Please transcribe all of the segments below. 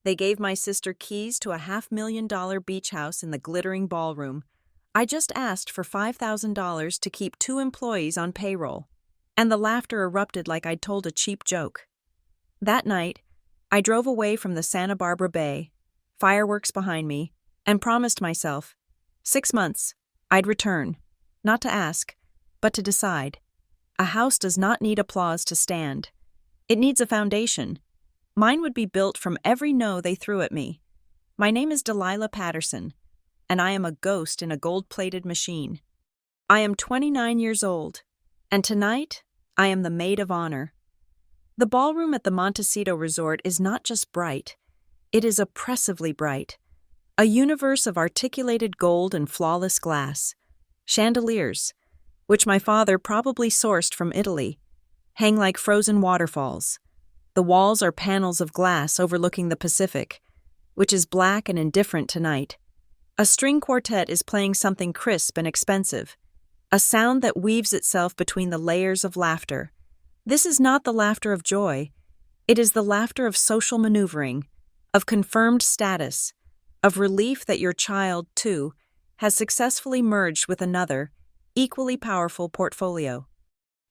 They gave my sister keys to a $500,000 beach house in the glittering ballroom. I just asked for $5,000 to keep 2 employees on payroll. And the laughter erupted like I'd told a cheap joke. That night, I drove away from the Santa Barbara Bay, fireworks behind me, and promised myself, 6 months, I'd return, not to ask, but to decide. A house does not need applause to stand. It needs a foundation. Mine would be built from every no they threw at me. My name is Delilah Patterson, and I am a ghost in a gold-plated machine. I am 29 years old, and tonight, I am the maid of honor. The ballroom at the Montecito Resort is not just bright, it is oppressively bright. A universe of articulated gold and flawless glass. Chandeliers, which my father probably sourced from Italy, hang like frozen waterfalls. The walls are panels of glass overlooking the Pacific, which is black and indifferent tonight. A string quartet is playing something crisp and expensive, a sound that weaves itself between the layers of laughter. This is not the laughter of joy. It is the laughter of social maneuvering, of confirmed status, of relief that your child, too, has successfully merged with another, equally powerful portfolio.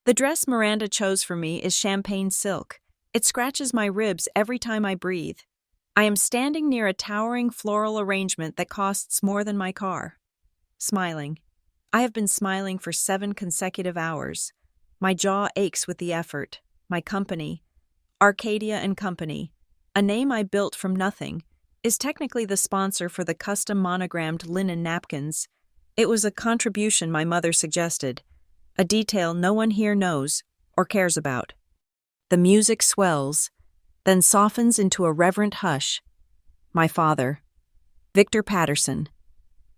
The dress Miranda chose for me is champagne silk. It scratches my ribs every time I breathe. I am standing near a towering floral arrangement that costs more than my car. Smiling. I have been smiling for 7 consecutive hours. My jaw aches with the effort. My company, Arcadia and Company, a name I built from nothing, is technically the sponsor for the custom monogrammed linen napkins. It was a contribution my mother suggested, a detail no one here knows or cares about. The music swells, then softens into a reverent hush. My father, Victor Patterson,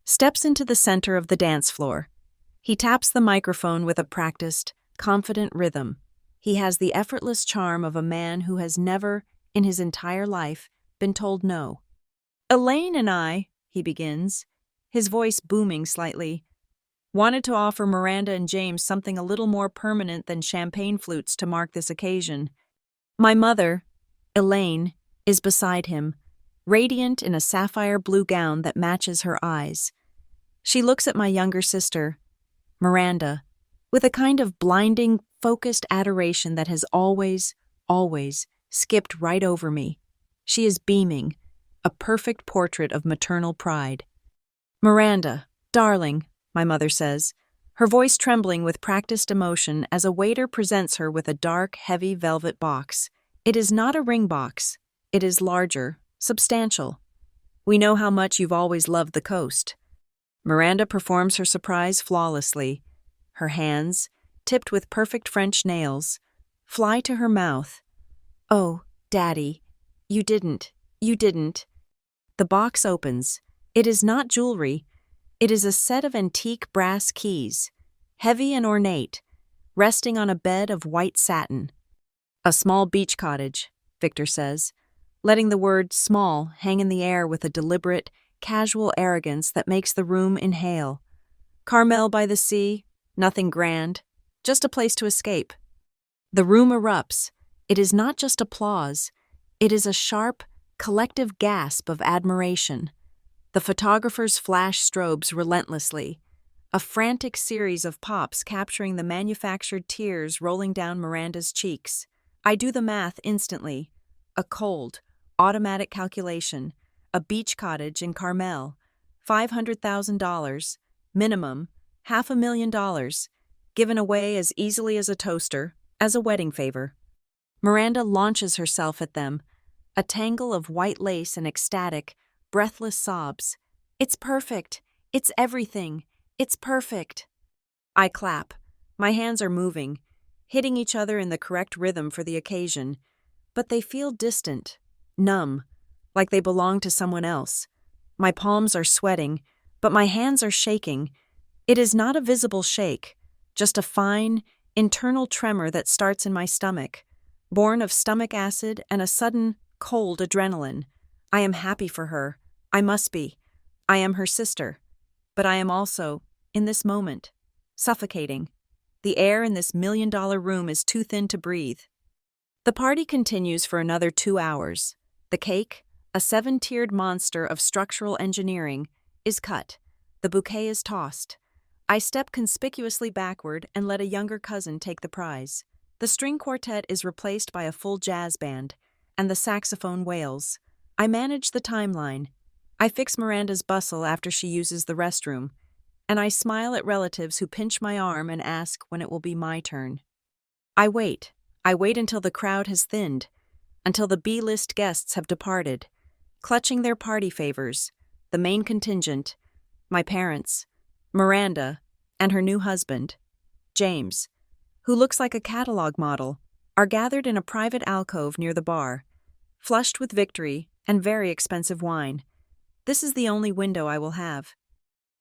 steps into the center of the dance floor. He taps the microphone with a practiced, confident rhythm. He has the effortless charm of a man who has never, in his entire life, been told no. Elaine and I, he begins, his voice booming slightly, wanted to offer Miranda and James something a little more permanent than champagne flutes to mark this occasion. My mother, Elaine, is beside him, radiant in a sapphire blue gown that matches her eyes. She looks at my younger sister, Miranda, with a kind of blinding, focused adoration that has always skipped right over me. She is beaming, a perfect portrait of maternal pride. Miranda, darling, my mother says, her voice trembling with practiced emotion as a waiter presents her with a dark, heavy velvet box. It is not a ring box. It is larger, substantial. We know how much you've always loved the coast. Miranda performs her surprise flawlessly. Her hands, tipped with perfect French nails, fly to her mouth. Oh, Daddy, you didn't. The box opens. It is not jewelry. It is a set of antique brass keys, heavy and ornate, resting on a bed of white satin. A small beach cottage, Victor says, letting the word small hang in the air with a deliberate, casual arrogance that makes the room inhale. Carmel by the sea, nothing grand, just a place to escape. The room erupts. It is not just applause. It is a sharp, collective gasp of admiration. The photographers flash strobes relentlessly, a frantic series of pops capturing the manufactured tears rolling down Miranda's cheeks. I do the math instantly. A cold, automatic calculation. A beach cottage in Carmel. $500,000. Minimum. $500,000. Given away as easily as a toaster, as a wedding favor. Miranda launches herself at them, a tangle of white lace and ecstatic, breathless sobs. It's perfect. It's everything. It's perfect. I clap. My hands are moving, hitting each other in the correct rhythm for the occasion, but they feel distant, numb, like they belong to someone else. My palms are sweating, but my hands are shaking. It is not a visible shake, just a fine, internal tremor that starts in my stomach, born of stomach acid and a sudden, cold adrenaline. I am happy for her. I must be. I am her sister. But I am also, in this moment, suffocating. The air in this $1 million room is too thin to breathe. The party continues for another 2 hours. The cake, A 7-tiered monster of structural engineering is cut. The bouquet is tossed. I step conspicuously backward and let a younger cousin take the prize. The string quartet is replaced by a full jazz band, and the saxophone wails. I manage the timeline. I fix Miranda's bustle after she uses the restroom, and I smile at relatives who pinch my arm and ask when it will be my turn. I wait. I wait until the crowd has thinned, until the B-list guests have departed, clutching their party favors, the main contingent, my parents, Miranda, and her new husband, James, who looks like a catalog model, are gathered in a private alcove near the bar, flushed with victory and very expensive wine. This is the only window I will have.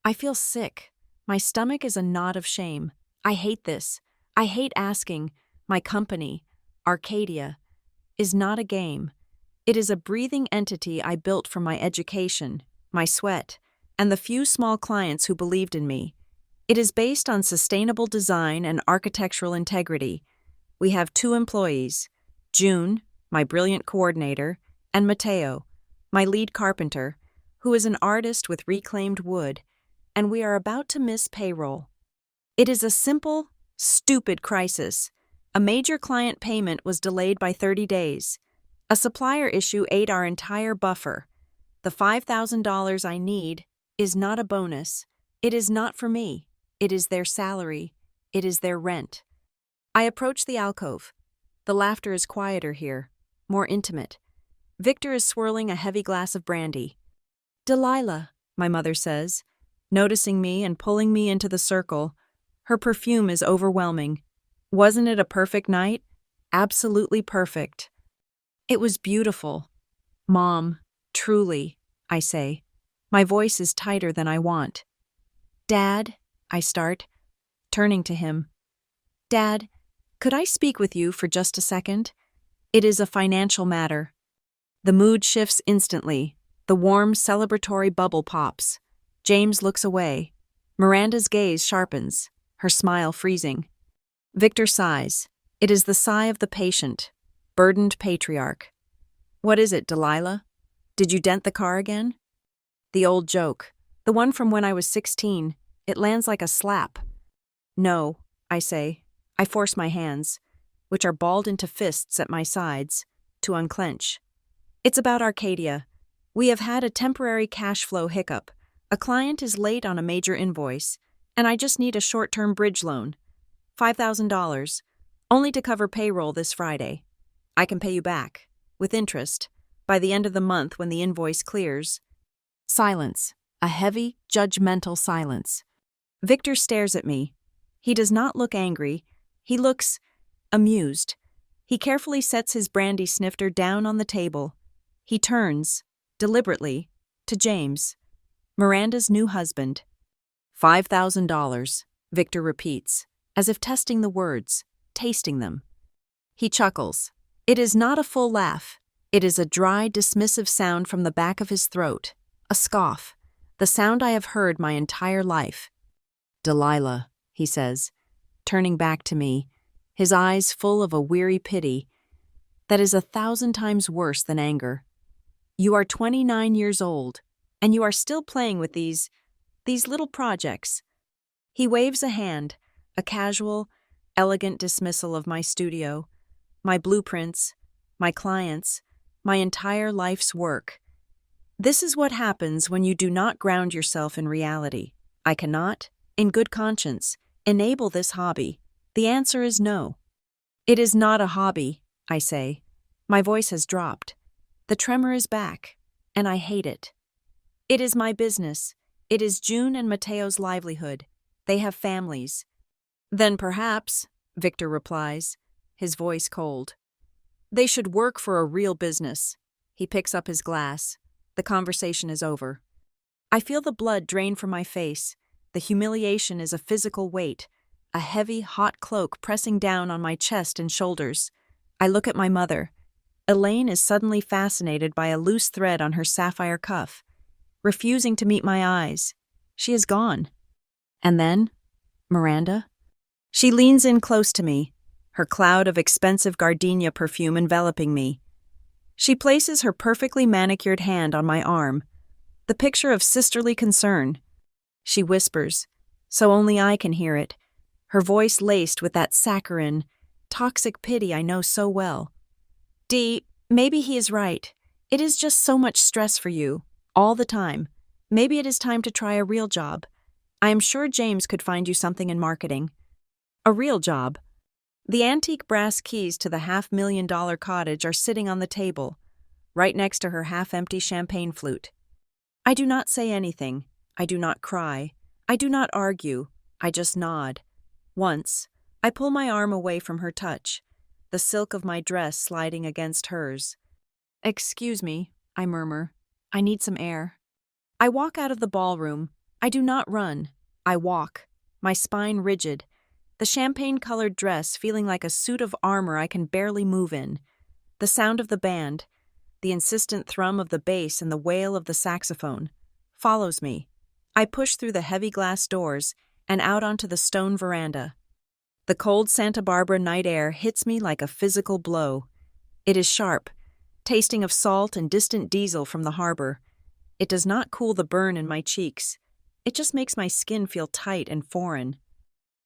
I feel sick. My stomach is a knot of shame. I hate this. I hate asking. My company, Arcadia, is not a game. It is a breathing entity I built from my education, my sweat, and the few small clients who believed in me. It is based on sustainable design and architectural integrity. We have 2 employees, June, my brilliant coordinator, and Mateo, my lead carpenter, who is an artist with reclaimed wood, and we are about to miss payroll. It is a simple, stupid crisis. A major client payment was delayed by 30 days. A supplier issue ate our entire buffer. The $5,000 I need is not a bonus. It is not for me. It is their salary. It is their rent. I approach the alcove. The laughter is quieter here, more intimate. Victor is swirling a heavy glass of brandy. "Delilah," my mother says, noticing me and pulling me into the circle. Her perfume is overwhelming. Wasn't it a perfect night? Absolutely perfect. It was beautiful. Mom, truly, I say. My voice is tighter than I want. Dad, I start, turning to him. Dad, could I speak with you for just a second? It is a financial matter. The mood shifts instantly. The warm, celebratory bubble pops. James looks away. Miranda's gaze sharpens, her smile freezing. Victor sighs. It is the sigh of the patient, burdened patriarch. What is it, Delilah? Did you dent the car again? The old joke, the one from when I was 16. It lands like a slap. No, I say. I force my hands, which are balled into fists at my sides, to unclench. It's about Arcadia. We have had a temporary cash flow hiccup. A client is late on a major invoice, and I just need a short-term bridge loan. $5,000, only to cover payroll this Friday. I can pay you back, with interest, by the end of the month when the invoice clears. Silence, a heavy, judgmental silence. Victor stares at me. He does not look angry. He looks amused. He carefully sets his brandy snifter down on the table. He turns, deliberately, to James, Miranda's new husband. $5,000, Victor repeats, as if testing the words, tasting them. He chuckles. It is not a full laugh. It is a dry, dismissive sound from the back of his throat, a scoff, the sound I have heard my entire life. Delilah, he says, turning back to me, his eyes full of a weary pity that is 1,000 times worse than anger. You are 29 years old, and you are still playing with these little projects. He waves a hand, a casual, elegant dismissal of my studio, my blueprints, my clients, my entire life's work. This is what happens when you do not ground yourself in reality. I cannot, in good conscience, enable this hobby. The answer is no. It is not a hobby, I say. My voice has dropped. The tremor is back, and I hate it. It is my business. It is June and Mateo's livelihood. They have families. Then perhaps, Victor replies, his voice cold. They should work for a real business. He picks up his glass. The conversation is over. I feel the blood drain from my face. The humiliation is a physical weight, a heavy, hot cloak pressing down on my chest and shoulders. I look at my mother. Elaine is suddenly fascinated by a loose thread on her sapphire cuff, refusing to meet my eyes. She is gone. And then, Miranda? She leans in close to me, her cloud of expensive gardenia perfume enveloping me. She places her perfectly manicured hand on my arm, the picture of sisterly concern. She whispers, so only I can hear it, her voice laced with that saccharine, toxic pity I know so well. Dee, maybe he is right. It is just so much stress for you, all the time. Maybe it is time to try a real job. I am sure James could find you something in marketing. A real job. The antique brass keys to the $500,000 cottage are sitting on the table, right next to her half-empty champagne flute. I do not say anything. I do not cry. I do not argue. I just nod. Once, I pull my arm away from her touch, the silk of my dress sliding against hers. Excuse me, I murmur. I need some air. I walk out of the ballroom. I do not run. I walk, my spine rigid, the champagne-colored dress feeling like a suit of armor I can barely move in. The sound of the band, the insistent thrum of the bass and the wail of the saxophone, follows me. I push through the heavy glass doors and out onto the stone veranda. The cold Santa Barbara night air hits me like a physical blow. It is sharp, tasting of salt and distant diesel from the harbor. It does not cool the burn in my cheeks. It just makes my skin feel tight and foreign.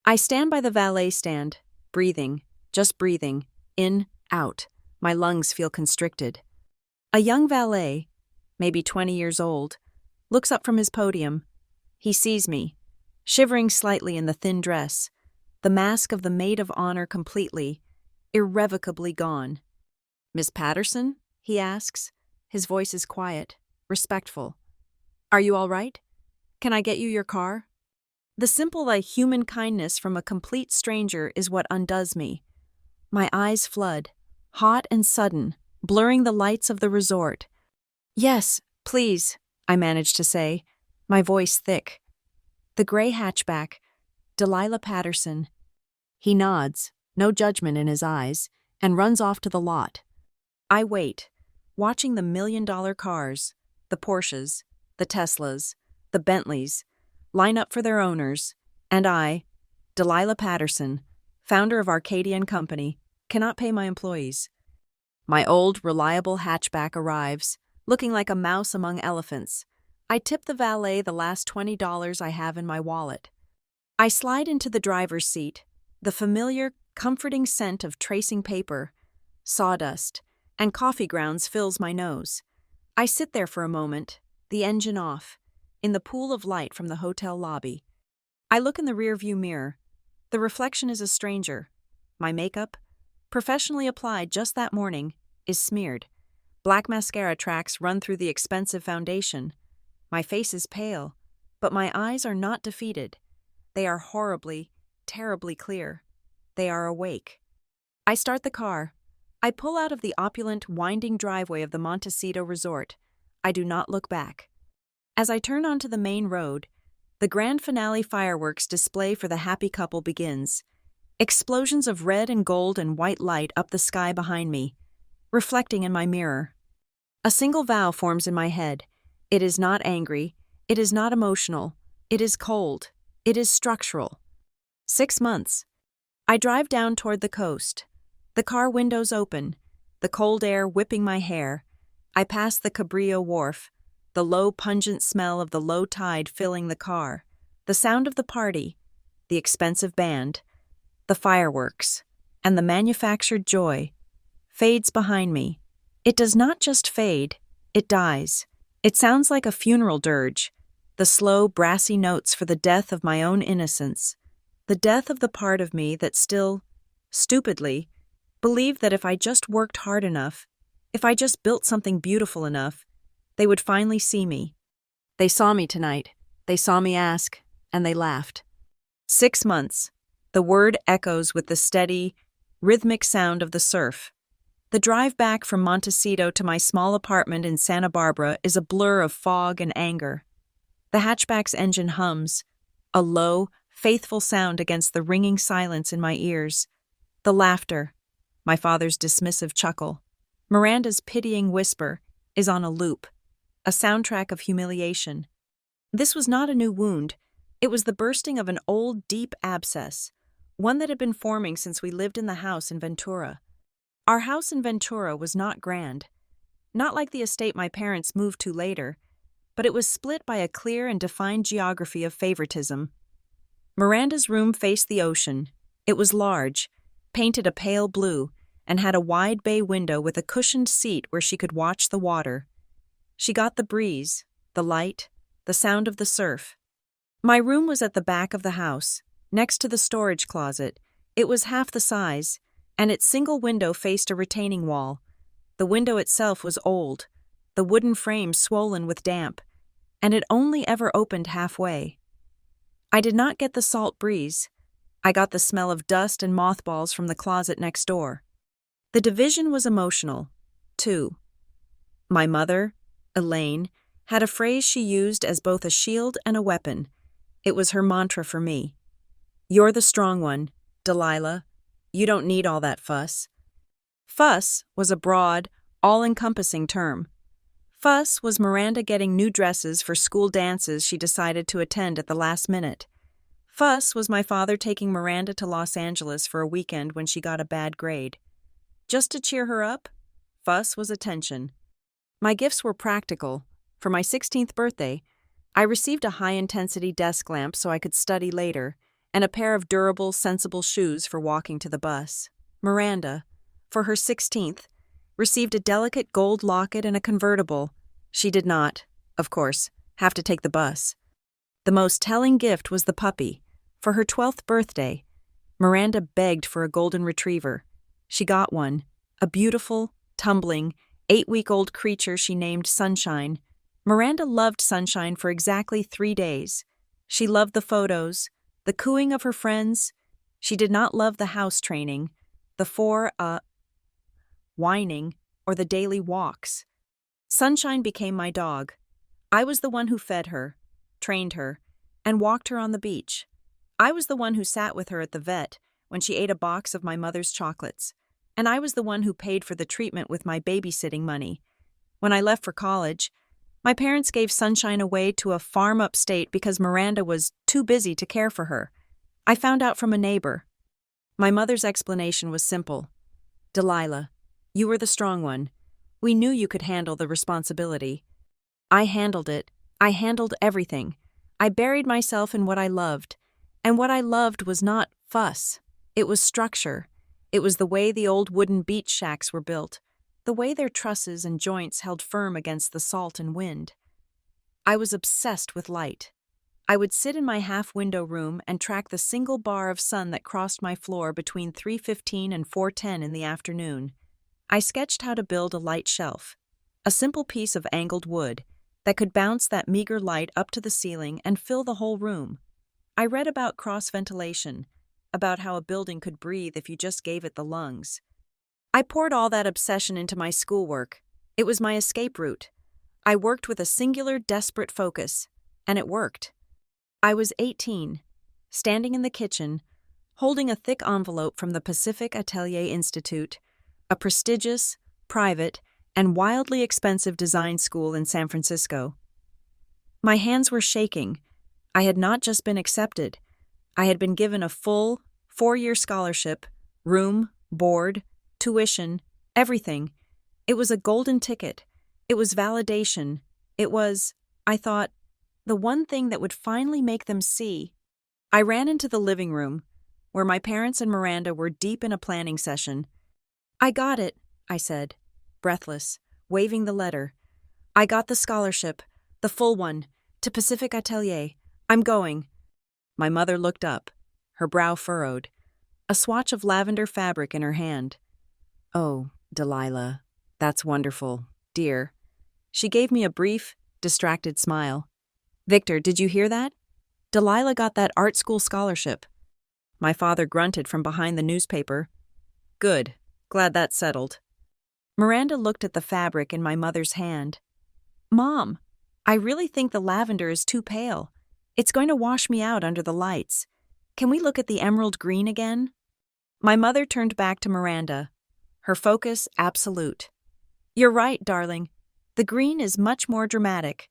I stand by the valet stand, breathing, just breathing, in, out. My lungs feel constricted. A young valet, maybe 20 years old, looks up from his podium. He sees me, shivering slightly in the thin dress, the mask of the maid of honor completely, irrevocably gone. Miss Patterson? He asks. His voice is quiet, respectful. Are you all right? Can I get you your car? The simple human kindness from a complete stranger is what undoes me. My eyes flood, hot and sudden, blurring the lights of the resort. Yes, please, I manage to say, my voice thick. The gray hatchback, Delilah Patterson. He nods, no judgment in his eyes, and runs off to the lot. I wait, watching the $1 million cars, the Porsches, the Teslas, the Bentleys, line up for their owners, and I, Delilah Patterson, founder of Arcadia & Company, cannot pay my employees. My old, reliable hatchback arrives, looking like a mouse among elephants. I tip the valet the last $20 I have in my wallet. I slide into the driver's seat, the familiar, comforting scent of tracing paper, sawdust, and coffee grounds fills my nose. I sit there for a moment, the engine off, in the pool of light from the hotel lobby. I look in the rearview mirror. The reflection is a stranger. My makeup, professionally applied just that morning, is smeared. Black mascara tracks run through the expensive foundation. My face is pale, but my eyes are not defeated. They are horribly, terribly clear. They are awake. I start the car. I pull out of the opulent, winding driveway of the Montecito Resort. I do not look back. As I turn onto the main road, the grand finale fireworks display for the happy couple begins. Explosions of red and gold and white light up the sky behind me, reflecting in my mirror. A single vow forms in my head. It is not angry. It is not emotional. It is cold. It is structural. 6 months. I drive down toward the coast. The car windows open, the cold air whipping my hair. I pass the Cabrillo Wharf, the low, pungent smell of the low tide filling the car, the sound of the party, the expensive band, the fireworks, and the manufactured joy fades behind me. It does not just fade, it dies. It sounds like a funeral dirge, the slow, brassy notes for the death of my own innocence, the death of the part of me that still, stupidly, believed that if I just worked hard enough, if I just built something beautiful enough, they would finally see me. They saw me tonight. They saw me ask, and they laughed. 6 months. The word echoes with the steady, rhythmic sound of the surf. The drive back from Montecito to my small apartment in Santa Barbara is a blur of fog and anger. The hatchback's engine hums, a low, faithful sound against the ringing silence in my ears. The laughter, my father's dismissive chuckle, Miranda's pitying whisper, is on a loop, a soundtrack of humiliation. This was not a new wound. It was the bursting of an old, deep abscess, one that had been forming since we lived in the house in Ventura. Our house in Ventura was not grand. not like the estate my parents moved to later, but it was split by a clear and defined geography of favoritism. Miranda's room faced the ocean. It was large, painted a pale blue, and had a wide bay window with a cushioned seat where she could watch the water. She got the breeze, the light, the sound of the surf. My room was at the back of the house, next to the storage closet. It was half the size, and its single window faced a retaining wall. The window itself was old, the wooden frame swollen with damp, and it only ever opened halfway. I did not get the salt breeze. I got the smell of dust and mothballs from the closet next door. The division was emotional, too. My mother, Elaine, had a phrase she used as both a shield and a weapon. It was her mantra for me. "You're the strong one, Delilah. You don't need all that fuss." Fuss was a broad, all-encompassing term. Fuss was Miranda getting new dresses for school dances she decided to attend at the last minute. Fuss was my father taking Miranda to Los Angeles for a weekend when she got a bad grade. Just to cheer her up, fuss was attention. My gifts were practical. For my 16th birthday, I received a high-intensity desk lamp so I could study later, and a pair of durable, sensible shoes for walking to the bus. Miranda, for her 16th, received a delicate gold locket and a convertible. She did not, of course, have to take the bus. The most telling gift was the puppy. For her 12th birthday, Miranda begged for a golden retriever. She got one, a beautiful, tumbling, 8-week-old creature she named Sunshine. Miranda loved Sunshine for exactly 3 days. She loved the photos, the cooing of her friends. She did not love the house training, the whining, or the daily walks. Sunshine became my dog. I was the one who fed her, trained her, and walked her on the beach. I was the one who sat with her at the vet when she ate a box of my mother's chocolates, and I was the one who paid for the treatment with my babysitting money. When I left for college, my parents gave Sunshine away to a farm upstate because Miranda was too busy to care for her. I found out from a neighbor. My mother's explanation was simple. "Delilah, you were the strong one. We knew you could handle the responsibility." I handled it. I handled everything. I buried myself in what I loved. And what I loved was not fuss. It was structure. It was the way the old wooden beach shacks were built, the way their trusses and joints held firm against the salt and wind. I was obsessed with light. I would sit in my half-window room and track the single bar of sun that crossed my floor between 3:15 and 4:10 in the afternoon. I sketched how to build a light shelf, a simple piece of angled wood that could bounce that meager light up to the ceiling and fill the whole room. I read about cross-ventilation, about how a building could breathe if you just gave it the lungs. I poured all that obsession into my schoolwork. It was my escape route. I worked with a singular, desperate focus, and it worked. I was 18, standing in the kitchen, holding a thick envelope from the Pacific Atelier Institute, a prestigious, private, and wildly expensive design school in San Francisco. My hands were shaking. I had not just been accepted. I had been given a full, 4-year scholarship, room, board, tuition, everything. It was a golden ticket. It was validation. It was, I thought, the one thing that would finally make them see. I ran into the living room, where my parents and Miranda were deep in a planning session. "I got it," I said, breathless, waving the letter. "I got the scholarship, the full one, to Pacific Atelier. I'm going." My mother looked up, her brow furrowed, a swatch of lavender fabric in her hand. "Oh, Delilah, that's wonderful, dear." She gave me a brief, distracted smile. "Victor, did you hear that? Delilah got that art school scholarship." My father grunted from behind the newspaper. "Good, glad that's settled." Miranda looked at the fabric in my mother's hand. "Mom, I really think the lavender is too pale. It's going to wash me out under the lights. Can we look at the emerald green again?" My mother turned back to Miranda, her focus absolute. "You're right, darling. The green is much more dramatic."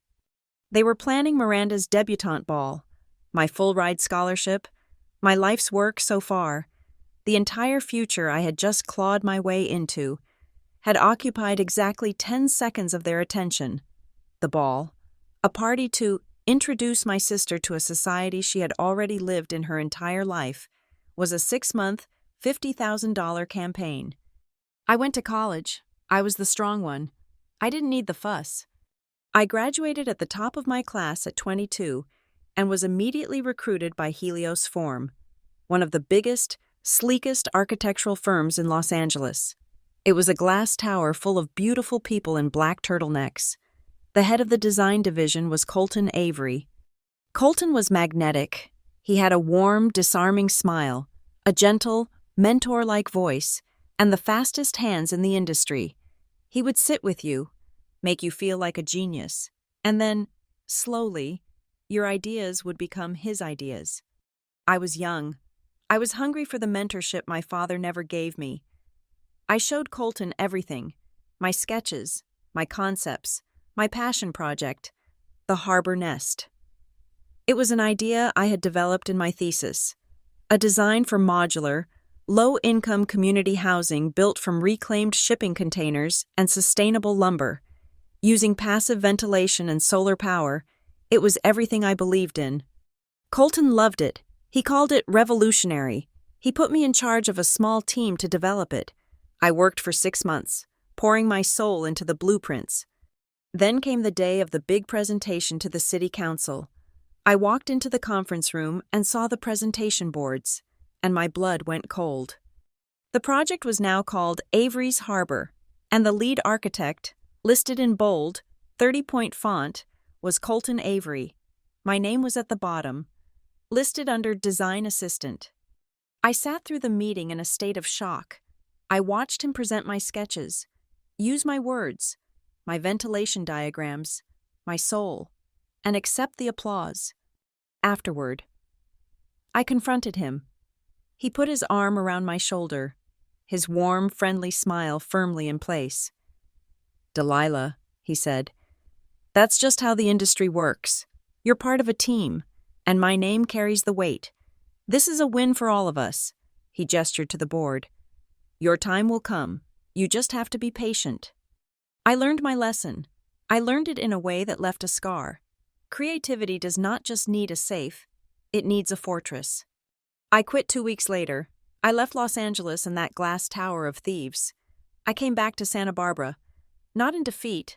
They were planning Miranda's debutante ball, my full-ride scholarship, my life's work so far, the entire future I had just clawed my way into. had occupied exactly 10 seconds of their attention. The ball, a party to introduce my sister to a society she had already lived in her entire life, was a 6-month, $50,000 campaign. I went to college. I was the strong one. I didn't need the fuss. I graduated at the top of my class at 22 and was immediately recruited by Helios Form, one of the biggest, sleekest architectural firms in Los Angeles. It was a glass tower full of beautiful people in black turtlenecks. The head of the design division was Colton Avery. Colton was magnetic. He had a warm, disarming smile, a gentle, mentor-like voice, and the fastest hands in the industry. He would sit with you, make you feel like a genius, and then, slowly, your ideas would become his ideas. I was young. I was hungry for the mentorship my father never gave me. I showed Colton everything: my sketches, my concepts, my passion project, the harbor nest. It was an idea I had developed in my thesis, a design for modular, low-income community housing built from reclaimed shipping containers and sustainable lumber. Using passive ventilation and solar power, it was everything I believed in. Colton loved it. He called it revolutionary. He put me in charge of a small team to develop it. I worked for 6 months, pouring my soul into the blueprints. Then came the day of the big presentation to the city council. I walked into the conference room and saw the presentation boards, and my blood went cold. The project was now called Avery's Harbor, and the lead architect, listed in bold, 30-point font, was Colton Avery. My name was at the bottom, listed under Design Assistant. I sat through the meeting in a state of shock. I watched him present my sketches, use my words, my ventilation diagrams, my soul, and accept the applause. Afterward, I confronted him. He put his arm around my shoulder, his warm, friendly smile firmly in place. "Delilah," he said, "that's just how the industry works. You're part of a team, and my name carries the weight. This is a win for all of us." He gestured to the board. "Your time will come. You just have to be patient." I learned my lesson. I learned it in a way that left a scar. Creativity does not just need a safe, it needs a fortress. I quit 2 weeks later. I left Los Angeles and that glass tower of thieves. I came back to Santa Barbara, not in defeat,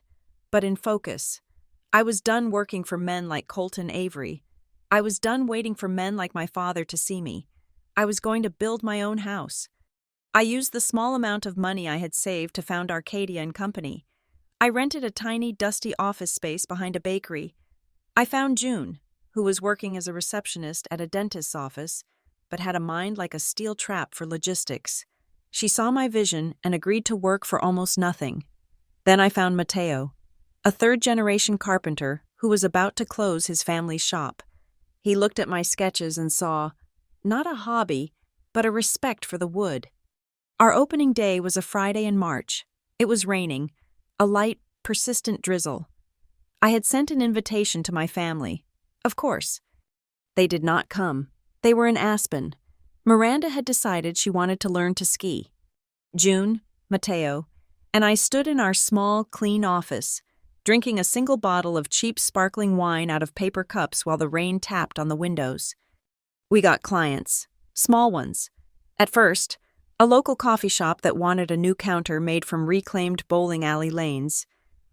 but in focus. I was done working for men like Colton Avery. I was done waiting for men like my father to see me. I was going to build my own house. I used the small amount of money I had saved to found Arcadia and Company. I rented a tiny, dusty office space behind a bakery. I found June, who was working as a receptionist at a dentist's office, but had a mind like a steel trap for logistics. She saw my vision and agreed to work for almost nothing. Then I found Mateo, a third-generation carpenter who was about to close his family's shop. He looked at my sketches and saw, not a hobby, but a respect for the wood. Our opening day was a Friday in March. It was raining, a light, persistent drizzle. I had sent an invitation to my family. Of course. They did not come. They were in Aspen. Miranda had decided she wanted to learn to ski. June, Mateo, and I stood in our small, clean office, drinking a single bottle of cheap sparkling wine out of paper cups while the rain tapped on the windows. We got clients, small ones. At first, a local coffee shop that wanted a new counter made from reclaimed bowling alley lanes,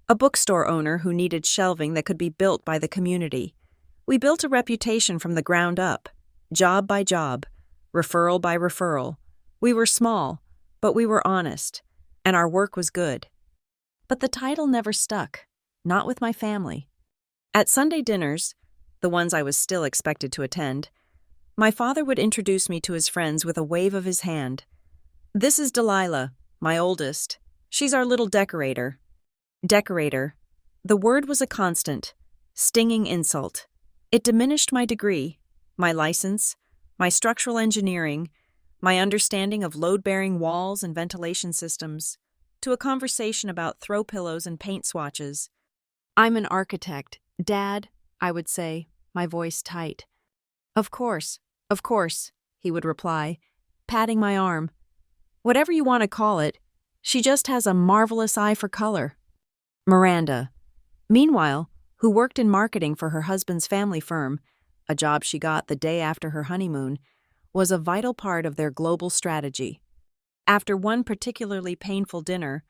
a bookstore owner who needed shelving that could be built by the community. We built a reputation from the ground up, job by job, referral by referral. We were small, but we were honest, and our work was good. But the title never stuck, not with my family. At Sunday dinners, the ones I was still expected to attend, my father would introduce me to his friends with a wave of his hand. "This is Delilah, my oldest. She's our little decorator." Decorator. The word was a constant, stinging insult. It diminished my degree, my license, my structural engineering, my understanding of load-bearing walls and ventilation systems, to a conversation about throw pillows and paint swatches. "I'm an architect, Dad," I would say, my voice tight. Of course, he would reply, patting my arm. "Whatever you want to call it, She just has a marvelous eye for color. Miranda, meanwhile, who worked in marketing for her husband's family firm, a job she got the day after her honeymoon, was a vital part of their global strategy. After one particularly painful dinner,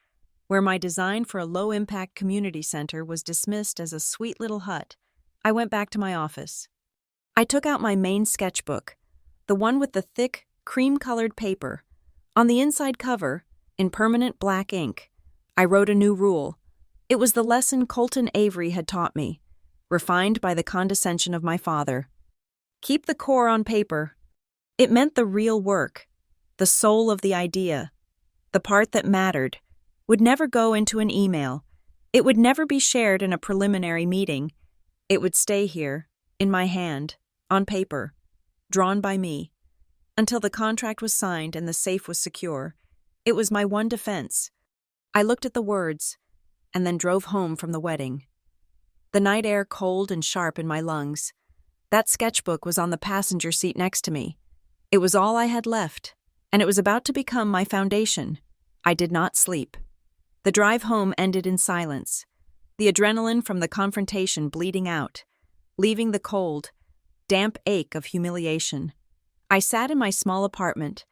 where my design for a low-impact community center was dismissed as a sweet little hut, I went back to my office. I took out my main sketchbook, the one with the thick, cream-colored paper. On the inside cover, in permanent black ink, I wrote a new rule. It was the lesson Colton Avery had taught me, refined by the condescension of my father. Keep the core on paper. It meant the real work, the soul of the idea, the part that mattered, would never go into an email. It would never be shared in a preliminary meeting. It would stay here, in my hand, on paper, drawn by me, until the contract was signed and the safe was secure. It was my one defense. I looked at the words, and then drove home from the wedding. The night air cold and sharp in my lungs. That sketchbook was on the passenger seat next to me. It was all I had left, and it was about to become my foundation. I did not sleep. The drive home ended in silence, the adrenaline from the confrontation bleeding out, leaving the cold, damp ache of humiliation. I sat in my small apartment,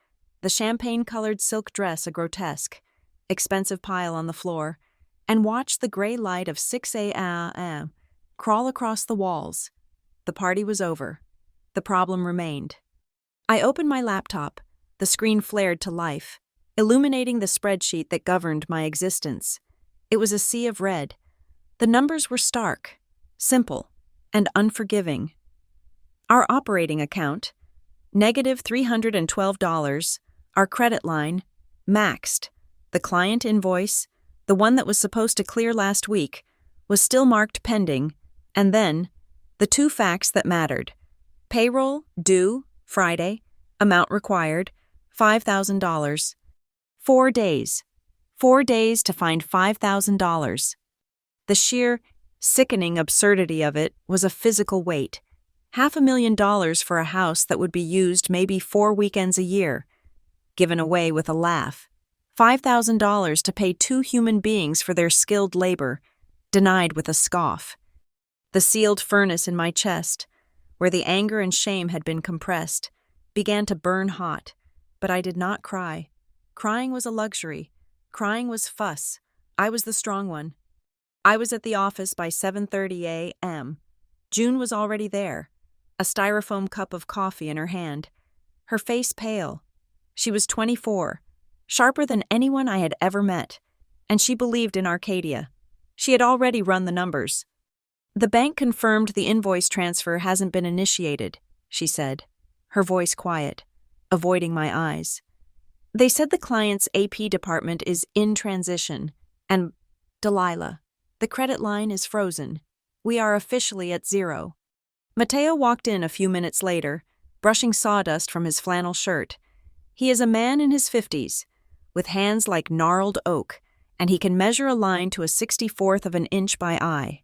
the champagne-colored silk dress a grotesque, expensive pile on the floor, and watched the gray light of 6 a.m. crawl across the walls. The party was over. The problem remained. I opened my laptop. The screen flared to life, illuminating the spreadsheet that governed my existence. It was a sea of red. The numbers were stark, simple, and unforgiving. Our operating account, negative $312, our credit line, maxed. The client invoice, the one that was supposed to clear last week, was still marked pending, and then, the two facts that mattered. Payroll, due, Friday, amount required, $5,000. 4 days. 4 days to find $5,000. The sheer, sickening absurdity of it was a physical weight. $500,000 for a house that would be used maybe 4 weekends a year. Given away with a laugh. $5,000 to pay 2 human beings for their skilled labor. Denied with a scoff. The sealed furnace in my chest, where the anger and shame had been compressed, began to burn hot, but I did not cry. Crying was a luxury. Crying was fuss. I was the strong one. I was at the office by 7:30 a.m. June was already there, a styrofoam cup of coffee in her hand, her face pale. She was 24, sharper than anyone I had ever met, and she believed in Arcadia. She had already run the numbers. The bank confirmed the invoice transfer hasn't been initiated, she said, her voice quiet, avoiding my eyes. They said the client's AP department is in transition, and, Delilah, the credit line is frozen. We are officially at zero. Mateo walked in a few minutes later, brushing sawdust from his flannel shirt. He is a man in his 50s, with hands like gnarled oak, and he can measure a line to a 64th of an inch by eye.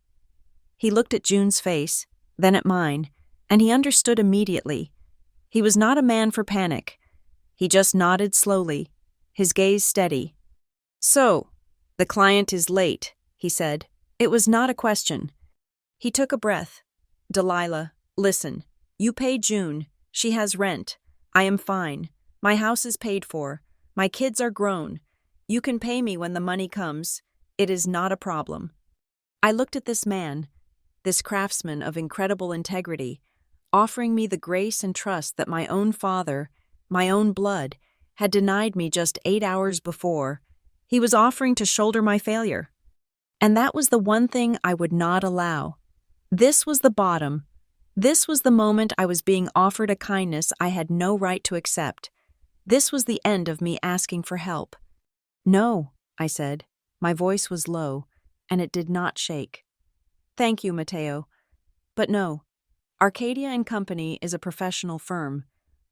He looked at June's face, then at mine, and he understood immediately. He was not a man for panic. He just nodded slowly, his gaze steady. So, the client is late, he said. It was not a question. He took a breath. Delilah, listen. You pay June. She has rent. I am fine. My house is paid for. My kids are grown. You can pay me when the money comes. It is not a problem. I looked at this man, this craftsman of incredible integrity, offering me the grace and trust that my own father, my own blood, had denied me just 8 hours before. He was offering to shoulder my failure. And that was the one thing I would not allow. This was the bottom. This was the moment I was being offered a kindness I had no right to accept. This was the end of me asking for help. No, I said. My voice was low, and it did not shake. Thank you, Mateo. But no. Arcadia and Company is a professional firm.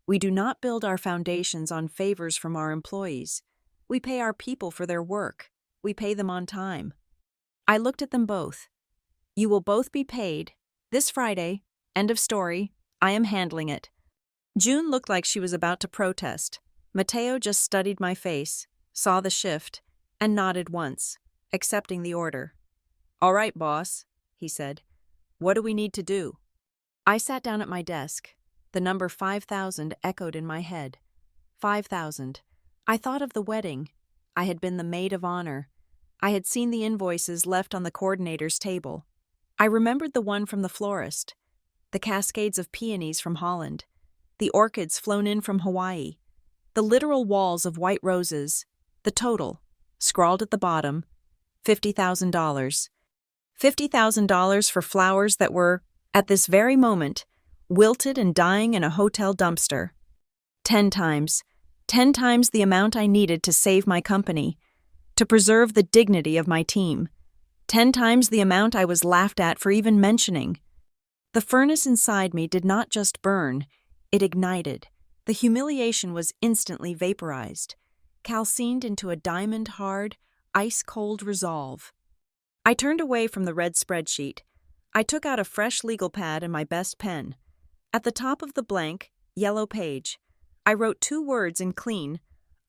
We do not build our foundations on favors from our employees. We pay our people for their work. We pay them on time. I looked at them both. You will both be paid. This Friday. End of story. I am handling it. June looked like she was about to protest. Mateo just studied my face, saw the shift, and nodded once, accepting the order. "All right, boss," he said. "What do we need to do?" I sat down at my desk. The number 5,000 echoed in my head. 5,000. I thought of the wedding. I had been the maid of honor. I had seen the invoices left on the coordinator's table. I remembered the one from the florist, the cascades of peonies from Holland, the orchids flown in from Hawaii, the literal walls of white roses, the total, scrawled at the bottom, $50,000. $50,000 for flowers that were, at this very moment, wilted and dying in a hotel dumpster. 10 times the amount I needed to save my company, to preserve the dignity of my team. 10 times the amount I was laughed at for even mentioning. The furnace inside me did not just burn, it ignited. The humiliation was instantly vaporized, calcined into a diamond-hard, ice-cold resolve. I turned away from the red spreadsheet. I took out a fresh legal pad and my best pen. At the top of the blank, yellow page, I wrote 2 words in clean,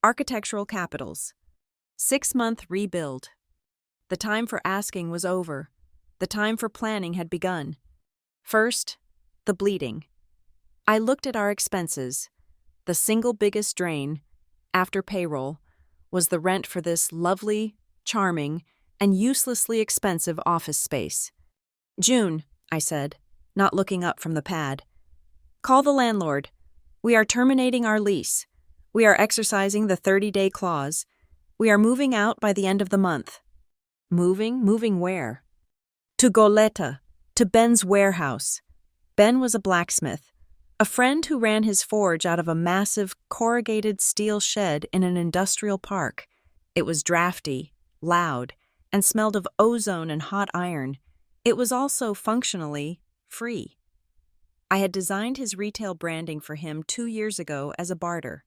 architectural capitals. 6-month rebuild. The time for asking was over. The time for planning had begun. First, the bleeding. I looked at our expenses. The single biggest drain, after payroll, was the rent for this lovely, charming, and uselessly expensive office space. "June," I said, not looking up from the pad. "Call the landlord. We are terminating our lease. We are exercising the 30-day clause. We are moving out by the end of the month." Moving? Moving where? To Goleta, to Ben's warehouse. Ben was a blacksmith, a friend who ran his forge out of a massive, corrugated steel shed in an industrial park. It was drafty, loud, and smelled of ozone and hot iron. It was also functionally free. I had designed his retail branding for him 2 years ago as a barter.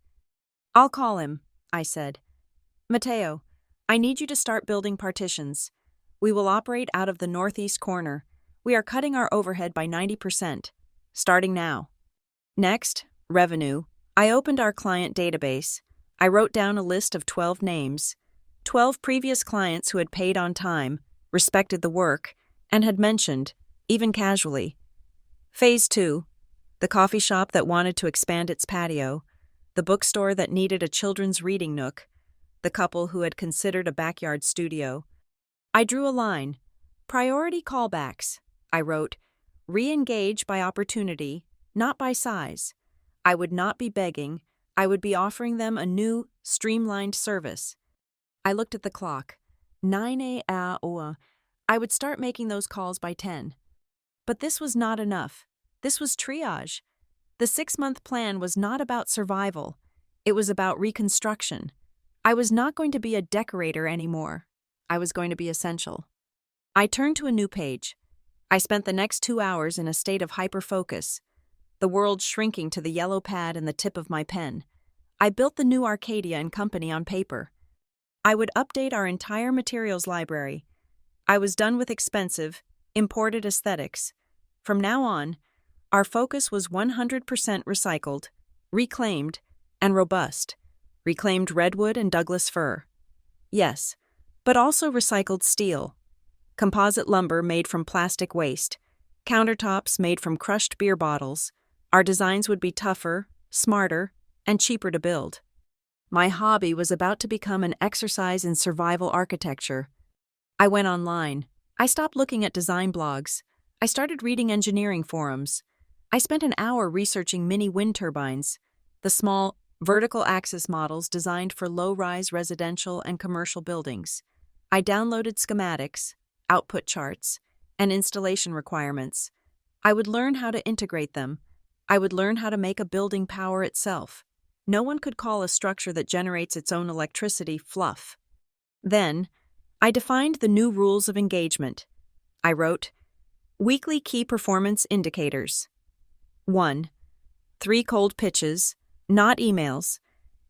"I'll call him," I said. "Mateo, I need you to start building partitions. We will operate out of the northeast corner. We are cutting our overhead by 90%, starting now." Next, revenue. I opened our client database. I wrote down a list of 12 names, 12 previous clients who had paid on time, respected the work, and had mentioned, even casually. Phase 2, the coffee shop that wanted to expand its patio, the bookstore that needed a children's reading nook, the couple who had considered a backyard studio. I drew a line. Priority callbacks. I wrote, re-engage by opportunity, not by size. I would not be begging. I would be offering them a new, streamlined service. I looked at the clock. 9 a.m. I would start making those calls by 10. But this was not enough. This was triage. The 6-month plan was not about survival. It was about reconstruction. I was not going to be a decorator anymore. I was going to be essential. I turned to a new page. I spent the next 2 hours in a state of hyper-focus, the world shrinking to the yellow pad and the tip of my pen. I built the new Arcadia and Company on paper. I would update our entire materials library. I was done with expensive, imported aesthetics. From now on, our focus was 100% recycled, reclaimed, and robust. Reclaimed redwood and Douglas fir. Yes, but also recycled steel. Composite lumber made from plastic waste. Countertops made from crushed beer bottles. Our designs would be tougher, smarter, and cheaper to build. My hobby was about to become an exercise in survival architecture. I went online. I stopped looking at design blogs. I started reading engineering forums. I spent an hour researching mini wind turbines, the small, vertical axis models designed for low-rise residential and commercial buildings. I downloaded schematics, output charts, and installation requirements. I would learn how to integrate them. I would learn how to make a building power itself. No one could call a structure that generates its own electricity fluff. Then, I defined the new rules of engagement. I wrote, weekly key performance indicators. 1. 3 cold pitches, not emails.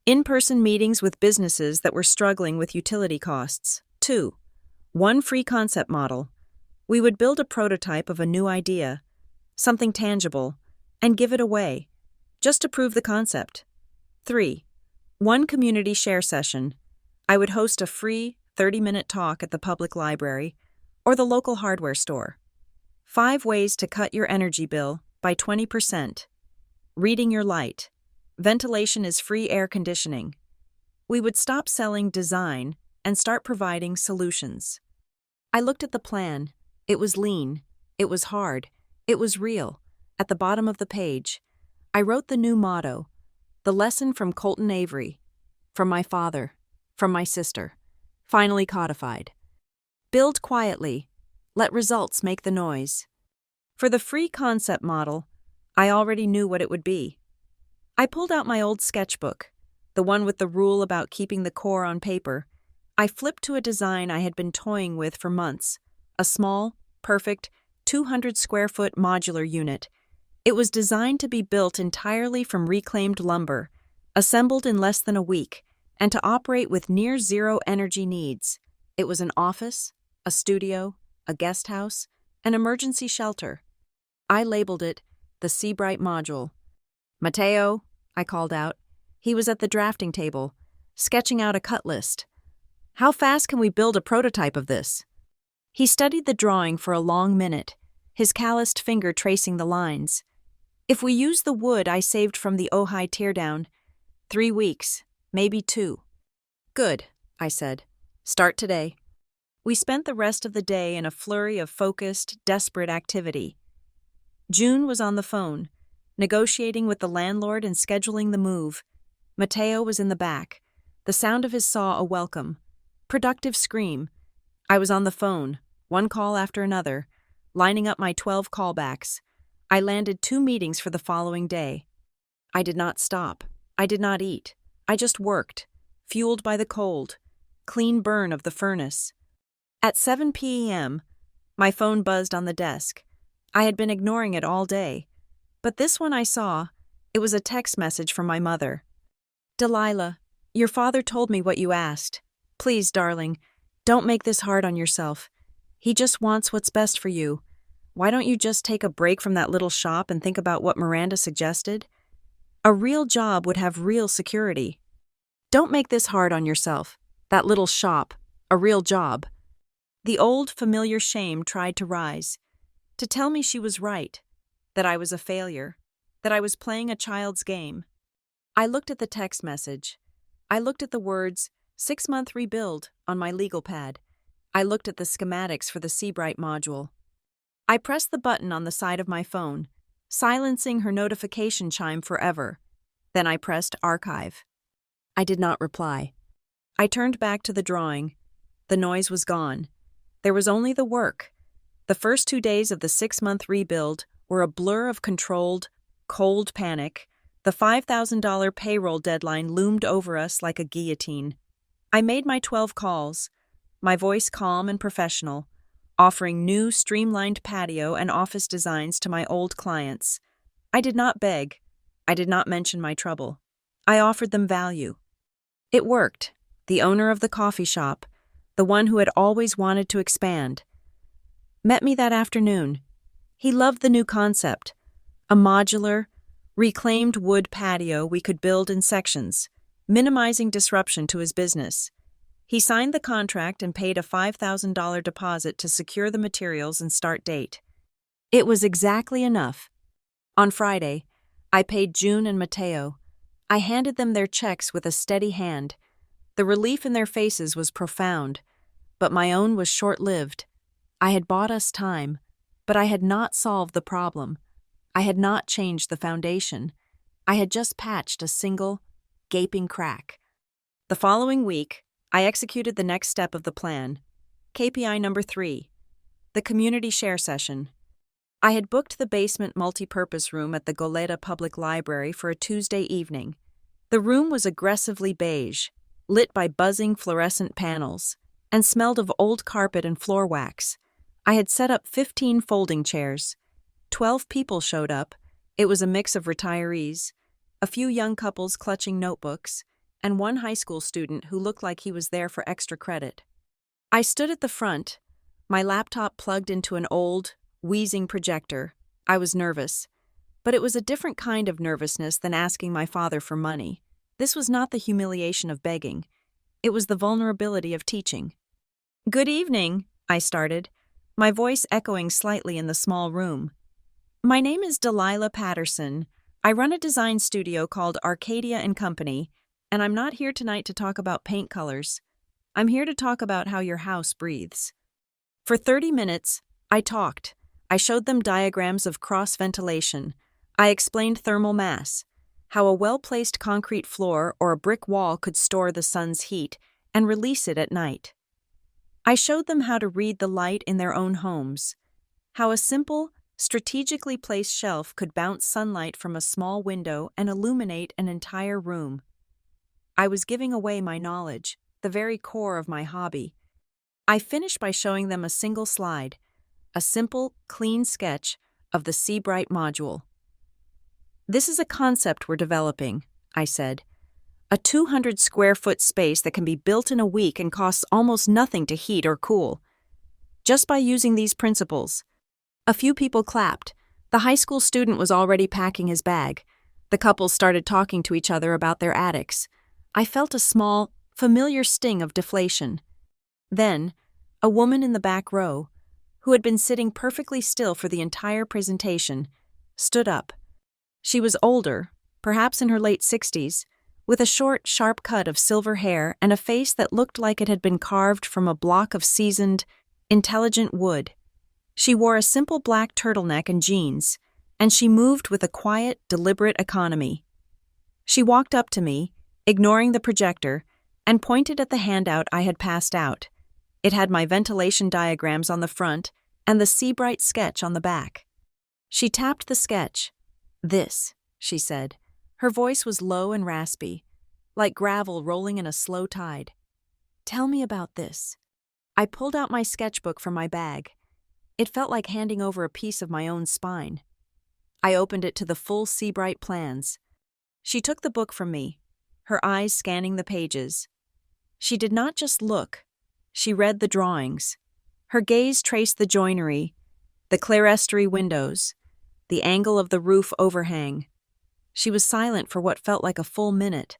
In-person meetings with businesses that were struggling with utility costs. 2. 1 free concept model. We would build a prototype of a new idea, something tangible, and give it away, just to prove the concept. 3. 1 community share session. I would host a free, 30-minute talk at the public library or the local hardware store. 5 ways to cut your energy bill by 20%. Reading your light. Ventilation is free air conditioning. We would stop selling design and start providing solutions. I looked at the plan. It was lean. It was hard. It was real. At the bottom of the page, I wrote the new motto, the lesson from Colton Avery, from my father, from my sister, finally codified. Build quietly. Let results make the noise. For the free concept model, I already knew what it would be. I pulled out my old sketchbook, the one with the rule about keeping the core on paper. I flipped to a design I had been toying with for months, a small, perfect, 200-square-foot modular unit. It was designed to be built entirely from reclaimed lumber, assembled in less than a week, and to operate with near-zero energy needs. It was an office, a studio, a guest house, an emergency shelter. I labeled it the Seabright Module. "Mateo," I called out. He was at the drafting table, sketching out a cut list. "How fast can we build a prototype of this?" He studied the drawing for a long minute, his calloused finger tracing the lines. "If we use the wood I saved from the Ojai teardown, 3 weeks, maybe 2. "Good," I said. "Start today." We spent the rest of the day in a flurry of focused, desperate activity. June was on the phone, negotiating with the landlord and scheduling the move. Mateo was in the back, the sound of his saw a welcome. Productive scream. I was on the phone, one call after another, lining up my 12 callbacks. I landed 2 meetings for the following day. I did not stop. I did not eat. I just worked, fueled by the cold, clean burn of the furnace. At 7 p.m., my phone buzzed on the desk. I had been ignoring it all day, but this one I saw. It was a text message from my mother. "Delilah, your father told me what you asked. Please, darling, don't make this hard on yourself. He just wants what's best for you. Why don't you just take a break from that little shop and think about what Miranda suggested? A real job would have real security. Don't make this hard on yourself. That little shop, a real job." The old, familiar shame tried to rise, to tell me she was right, that I was a failure, that I was playing a child's game. I looked at the text message. I looked at the words, 6-month rebuild, on my legal pad. I looked at the schematics for the Seabright module. I pressed the button on the side of my phone, silencing her notification chime forever. Then I pressed archive. I did not reply. I turned back to the drawing. The noise was gone. There was only the work. The first 2 days of the 6-month rebuild were a blur of controlled, cold panic. The $5,000 payroll deadline loomed over us like a guillotine. I made my 12 calls, my voice calm and professional, offering new streamlined patio and office designs to my old clients. I did not beg. I did not mention my trouble. I offered them value. It worked. The owner of the coffee shop, the one who had always wanted to expand, met me that afternoon. He loved the new concept, a modular, reclaimed wood patio we could build in sections, minimizing disruption to his business. He signed the contract and paid a $5,000 deposit to secure the materials and start date. It was exactly enough. On Friday, I paid June and Mateo. I handed them their checks with a steady hand. The relief in their faces was profound, but my own was short-lived. I had bought us time, but I had not solved the problem. I had not changed the foundation. I had just patched a single, gaping crack. The following week, I executed the next step of the plan. KPI number 3, the community share session. I had booked the basement multipurpose room at the Goleta Public Library for a Tuesday evening. The room was aggressively beige, lit by buzzing fluorescent panels, and smelled of old carpet and floor wax. I had set up 15 folding chairs. 12 people showed up. It was a mix of retirees, a few young couples clutching notebooks, and one high school student who looked like he was there for extra credit. I stood at the front, my laptop plugged into an old, wheezing projector. I was nervous, but it was a different kind of nervousness than asking my father for money. This was not the humiliation of begging. It was the vulnerability of teaching. Good evening, I started, my voice echoing slightly in the small room. My name is Delilah Patterson. I run a design studio called Arcadia and Company, and I'm not here tonight to talk about paint colors. I'm here to talk about how your house breathes. For 30 minutes, I talked. I showed them diagrams of cross-ventilation. I explained thermal mass, how a well-placed concrete floor or a brick wall could store the sun's heat and release it at night. I showed them how to read the light in their own homes, how a simple, strategically placed shelf could bounce sunlight from a small window and illuminate an entire room. I was giving away my knowledge, the very core of my hobby. I finished by showing them a single slide, a simple, clean sketch of the Seabright module. This is a concept we're developing, I said. A 200-square-foot space that can be built in a week and costs almost nothing to heat or cool. Just by using these principles. A few people clapped. The high school student was already packing his bag. The couple started talking to each other about their attics. I felt a small, familiar sting of deflation. Then, a woman in the back row, who had been sitting perfectly still for the entire presentation, stood up. She was older, perhaps in her late 60s, with a short, sharp cut of silver hair and a face that looked like it had been carved from a block of seasoned, intelligent wood. She wore a simple black turtleneck and jeans, and she moved with a quiet, deliberate economy. She walked up to me, ignoring the projector, and pointed at the handout I had passed out. It had my ventilation diagrams on the front and the Seabright sketch on the back. She tapped the sketch. "This," she said. Her voice was low and raspy, like gravel rolling in a slow tide. "Tell me about this." I pulled out my sketchbook from my bag. It felt like handing over a piece of my own spine. I opened it to the full Seabright plans. She took the book from me, her eyes scanning the pages. She did not just look. She read the drawings. Her gaze traced the joinery, the clerestory windows, the angle of the roof overhang. She was silent for what felt like a full minute.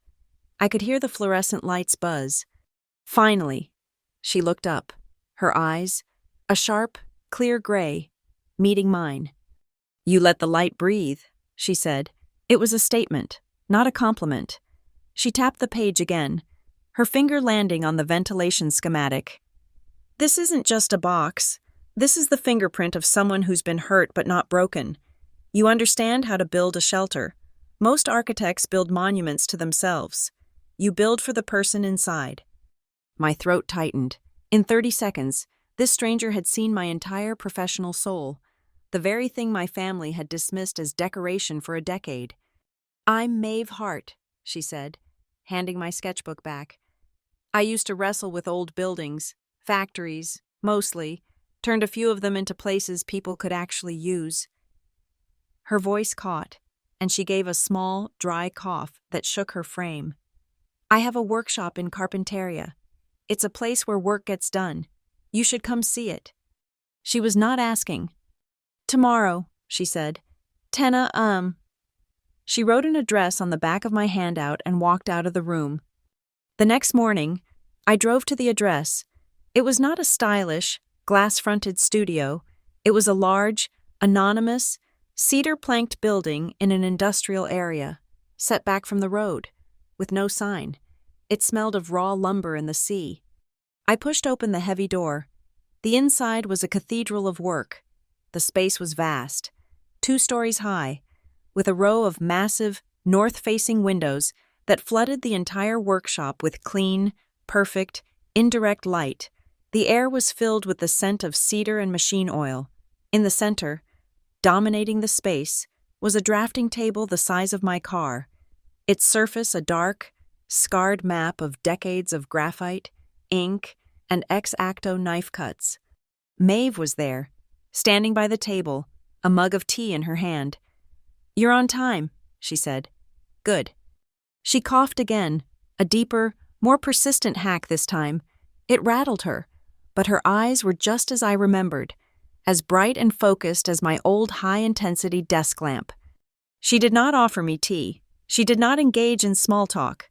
I could hear the fluorescent lights buzz. Finally, she looked up, her eyes, a sharp, clear gray, meeting mine. "You let the light breathe," she said. It was a statement, not a compliment. She tapped the page again, her finger landing on the ventilation schematic. "This isn't just a box. This is the fingerprint of someone who's been hurt but not broken. You understand how to build a shelter. Most architects build monuments to themselves. You build for the person inside." My throat tightened. In 30 seconds, this stranger had seen my entire professional soul, the very thing my family had dismissed as decoration for a decade. "I'm Maeve Hart," she said, handing my sketchbook back. "I used to wrestle with old buildings, factories, mostly, turned a few of them into places people could actually use." Her voice caught, and she gave a small, dry cough that shook her frame. "I have a workshop in Carpinteria. It's a place where work gets done. You should come see it." She was not asking. "Tomorrow," she said. "10 She wrote an address on the back of my handout and walked out of the room. The next morning, I drove to the address. It was not a stylish, glass-fronted studio. It was a large, anonymous, cedar-planked building in an industrial area, set back from the road, with no sign. It smelled of raw lumber and the sea. I pushed open the heavy door. The inside was a cathedral of work. The space was vast, 2 stories high, with a row of massive, north-facing windows that flooded the entire workshop with clean, perfect, indirect light. The air was filled with the scent of cedar and machine oil. In the center, dominating the space, was a drafting table the size of my car, its surface a dark, scarred map of decades of graphite, ink, and ex-acto knife cuts. Maeve was there, standing by the table, a mug of tea in her hand. "You're on time," she said. "Good." She coughed again, a deeper, more persistent hack this time. It rattled her, but her eyes were just as I remembered, as bright and focused as my old high-intensity desk lamp. She did not offer me tea. She did not engage in small talk.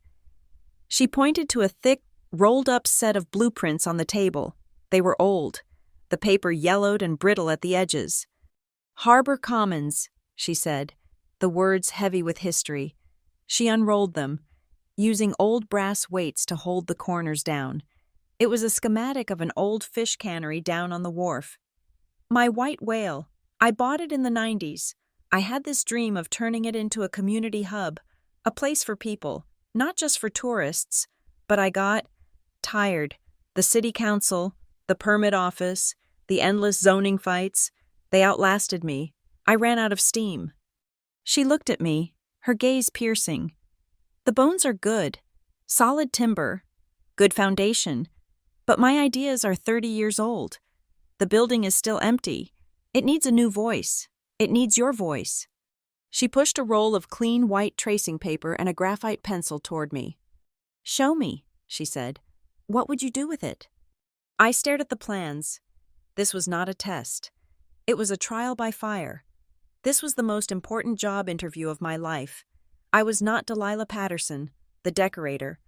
She pointed to a thick, rolled-up set of blueprints on the table. They were old, the paper yellowed and brittle at the edges. Harbor Commons, she said, the words heavy with history. She unrolled them, using old brass weights to hold the corners down. It was a schematic of an old fish cannery down on the wharf. My white whale. I bought it in the 90s. I had this dream of turning it into a community hub, a place for people, not just for tourists, but I got tired. The city council, the permit office, the endless zoning fights, they outlasted me. I ran out of steam. She looked at me, her gaze piercing. The bones are good, solid timber, good foundation, but my ideas are 30 years old. The building is still empty. It needs a new voice. It needs your voice. She pushed a roll of clean white tracing paper and a graphite pencil toward me. Show me, she said. What would you do with it? I stared at the plans. This was not a test. It was a trial by fire. This was the most important job interview of my life. I was not Delilah Patterson, the decorator.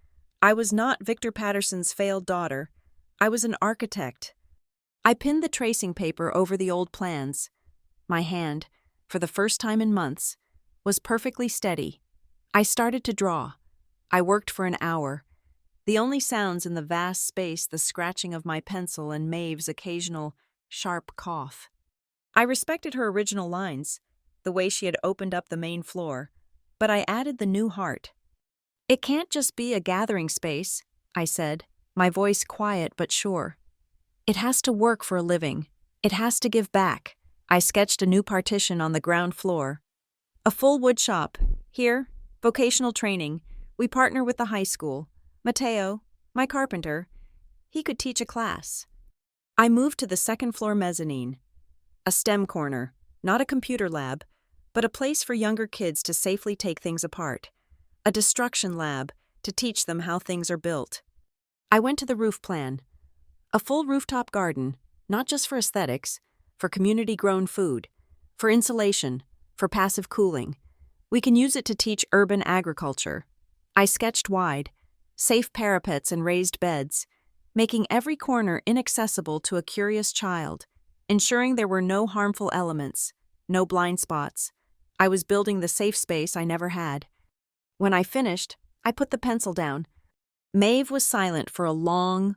I was not Victor Patterson's failed daughter. I was an architect. I pinned the tracing paper over the old plans. My hand, for the first time in months, was perfectly steady. I started to draw. I worked for an hour. The only sounds in the vast space the scratching of my pencil and Maeve's occasional, sharp cough. I respected her original lines, the way she had opened up the main floor, but I added the new heart. It can't just be a gathering space, I said, my voice quiet but sure. It has to work for a living. It has to give back. I sketched a new partition on the ground floor. A full wood shop. Here, vocational training. We partner with the high school. Mateo, my carpenter, he could teach a class. I moved to the second floor mezzanine. A STEM corner, not a computer lab, but a place for younger kids to safely take things apart. A destruction lab to teach them how things are built. I went to the roof plan. A full rooftop garden, not just for aesthetics, for community-grown food, for insulation, for passive cooling. We can use it to teach urban agriculture. I sketched wide, safe parapets and raised beds, making every corner inaccessible to a curious child, ensuring there were no harmful elements, no blind spots. I was building the safe space I never had. When I finished, I put the pencil down. Maeve was silent for a long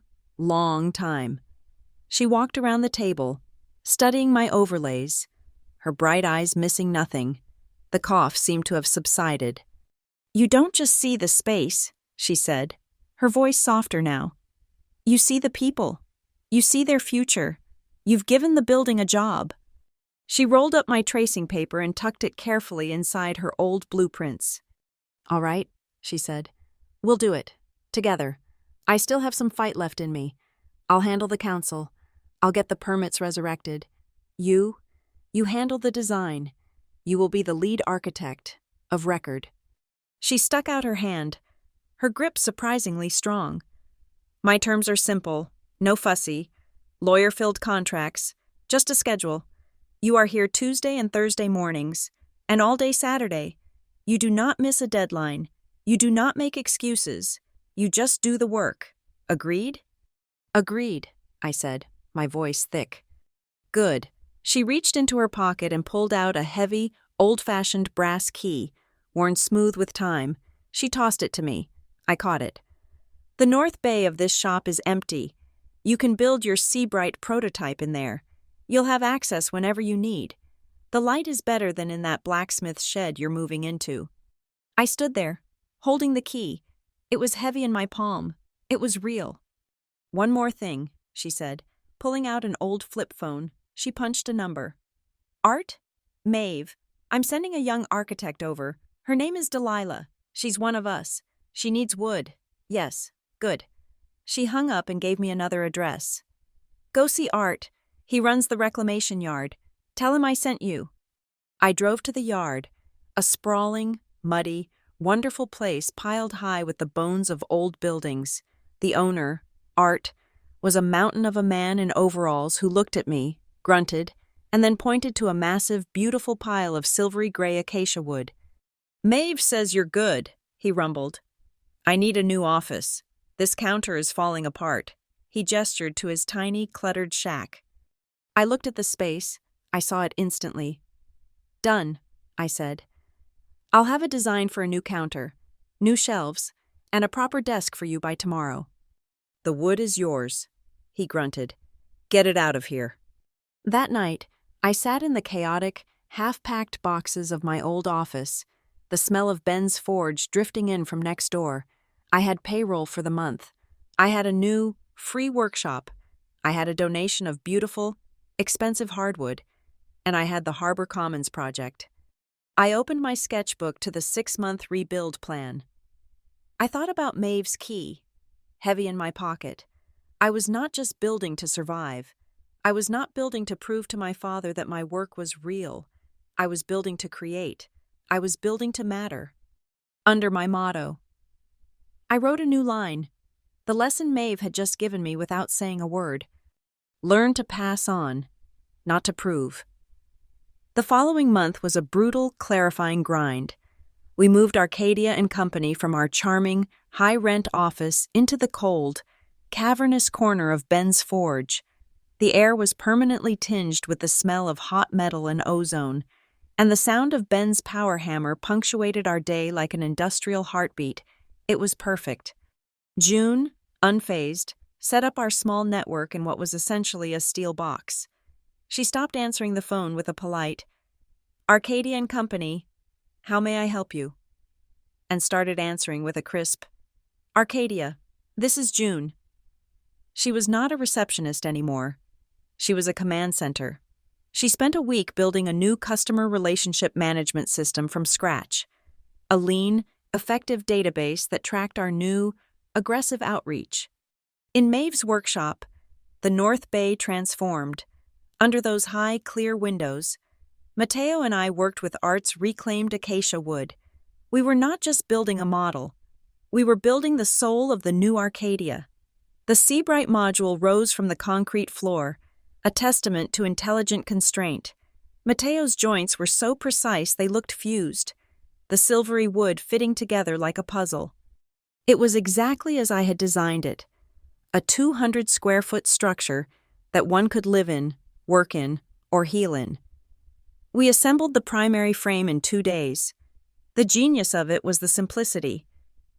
time. She walked around the table, studying my overlays, her bright eyes missing nothing. The cough seemed to have subsided. You don't just see the space, she said, her voice softer now. You see the people. You see their future. You've given the building a job. She rolled up my tracing paper and tucked it carefully inside her old blueprints. All right, she said. We'll do it. Together. I still have some fight left in me. I'll handle the council. I'll get the permits resurrected. You handle the design. You will be the lead architect, of record. She stuck out her hand, her grip surprisingly strong. My terms are simple, no fussy, lawyer-filled contracts, just a schedule. You are here Tuesday and Thursday mornings, and all day Saturday. You do not miss a deadline. You do not make excuses. You just do the work. Agreed? Agreed, I said, my voice thick. Good. She reached into her pocket and pulled out a heavy, old-fashioned brass key, worn smooth with time. She tossed it to me. I caught it. The north bay of this shop is empty. You can build your Seabright prototype in there. You'll have access whenever you need. The light is better than in that blacksmith's shed you're moving into. I stood there, holding the key. It was heavy in my palm. It was real. One more thing, she said, pulling out an old flip phone. She punched a number. Art? Maeve. I'm sending a young architect over. Her name is Delilah. She's one of us. She needs wood. Yes, good. She hung up and gave me another address. Go see Art. He runs the reclamation yard. Tell him I sent you. I drove to the yard, a sprawling, muddy, wonderful place piled high with the bones of old buildings. The owner, Art, was a mountain of a man in overalls who looked at me, grunted, and then pointed to a massive, beautiful pile of silvery gray acacia wood. Maeve says you're good, he rumbled. I need a new office. This counter is falling apart. He gestured to his tiny, cluttered shack. I looked at the space. I saw it instantly. Done, I said. I'll have a design for a new counter, new shelves, and a proper desk for you by tomorrow. The wood is yours, he grunted. Get it out of here. That night, I sat in the chaotic, half-packed boxes of my old office, the smell of Ben's Forge drifting in from next door. I had payroll for the month. I had a new, free workshop. I had a donation of beautiful, expensive hardwood. And I had the Harbor Commons project. I opened my sketchbook to the 6-month rebuild plan. I thought about Maeve's key, heavy in my pocket. I was not just building to survive. I was not building to prove to my father that my work was real. I was building to create. I was building to matter. Under my motto. I wrote a new line, the lesson Maeve had just given me without saying a word. Learn to pass on, not to prove. The following month was a brutal, clarifying grind. We moved Arcadia and Company from our charming, high-rent office into the cold, cavernous corner of Ben's Forge. The air was permanently tinged with the smell of hot metal and ozone, and the sound of Ben's power hammer punctuated our day like an industrial heartbeat. It was perfect. June, unfazed, set up our small network in what was essentially a steel box. She stopped answering the phone with a polite, Arcadia and Company, how may I help you? And started answering with a crisp, Arcadia, this is June. She was not a receptionist anymore. She was a command center. She spent a week building a new customer relationship management system from scratch, a lean, effective database that tracked our new, aggressive outreach. In Maeve's workshop, the North Bay transformed. Under those high, clear windows, Mateo and I worked with Art's reclaimed acacia wood. We were not just building a model. We were building the soul of the new Arcadia. The Seabright module rose from the concrete floor, a testament to intelligent constraint. Mateo's joints were so precise they looked fused, the silvery wood fitting together like a puzzle. It was exactly as I had designed it, a 200-square-foot structure that one could live in, work in, or heal in. We assembled the primary frame in 2 days. The genius of it was the simplicity.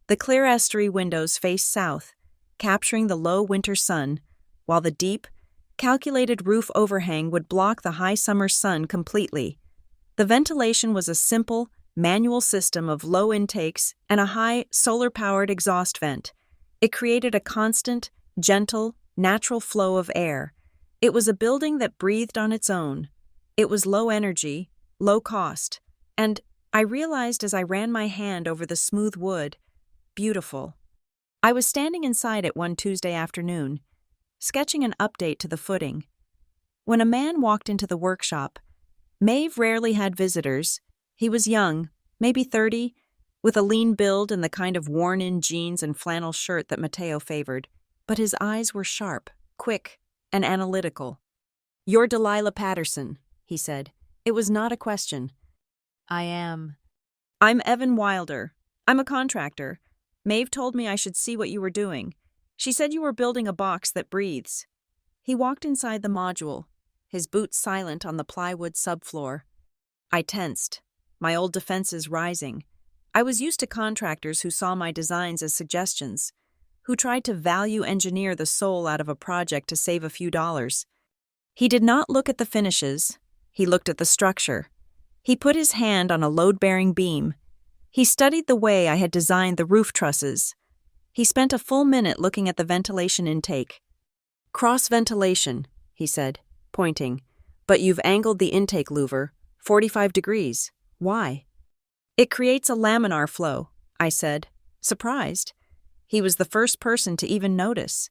The clear estuary windows faced south, capturing the low winter sun, while the deep, calculated roof overhang would block the high summer sun completely. The ventilation was a simple, manual system of low intakes and a high, solar-powered exhaust vent. It created a constant, gentle, natural flow of air. It was a building that breathed on its own. It was low energy, low cost, and I realized as I ran my hand over the smooth wood, beautiful. I was standing inside it one Tuesday afternoon, sketching an update to the footing. When a man walked into the workshop, Maeve rarely had visitors. He was young, maybe 30, with a lean build and the kind of worn-in jeans and flannel shirt that Mateo favored, but his eyes were sharp, quick, and analytical. "You're Delilah Patterson," he said. It was not a question. I'm Evan Wilder. I'm a contractor. Maeve told me I should see what you were doing. She said you were building a box that breathes." He walked inside the module, his boots silent on the plywood subfloor. I tensed, my old defenses rising. I was used to contractors who saw my designs as suggestions, who tried to value engineer the soul out of a project to save a few dollars. He did not look at the finishes. He looked at the structure. He put his hand on a load-bearing beam. He studied the way I had designed the roof trusses. He spent a full minute looking at the ventilation intake. "Cross-ventilation," he said, pointing. "But you've angled the intake louver, 45 degrees. Why?" "It creates a laminar flow," I said, surprised. He was the first person to even notice.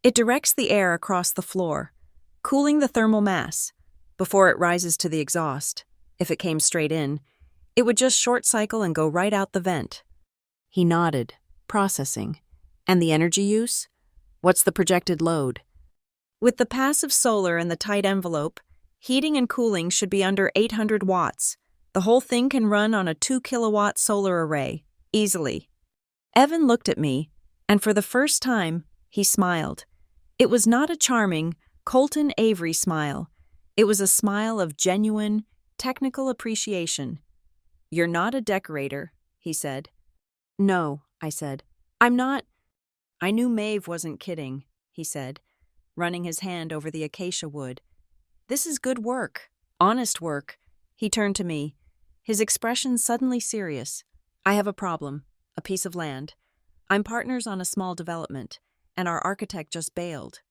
"It directs the air across the floor, cooling the thermal mass, before it rises to the exhaust. If it came straight in, it would just short cycle and go right out the vent." He nodded, processing. "And the energy use? What's the projected load?" "With the passive solar and the tight envelope, heating and cooling should be under 800 watts. The whole thing can run on a 2-kilowatt solar array, easily." Evan looked at me, and for the first time, he smiled. It was not a charming, Colton Avery smile. It was a smile of genuine, technical appreciation. "You're not a decorator," he said. "No," I said. "I'm not." "I knew Maeve wasn't kidding," he said, running his hand over the acacia wood. "This is good work, honest work." He turned to me, his expression suddenly serious. "I have a problem, a piece of land. I'm partners on a small development, and our architect just bailed.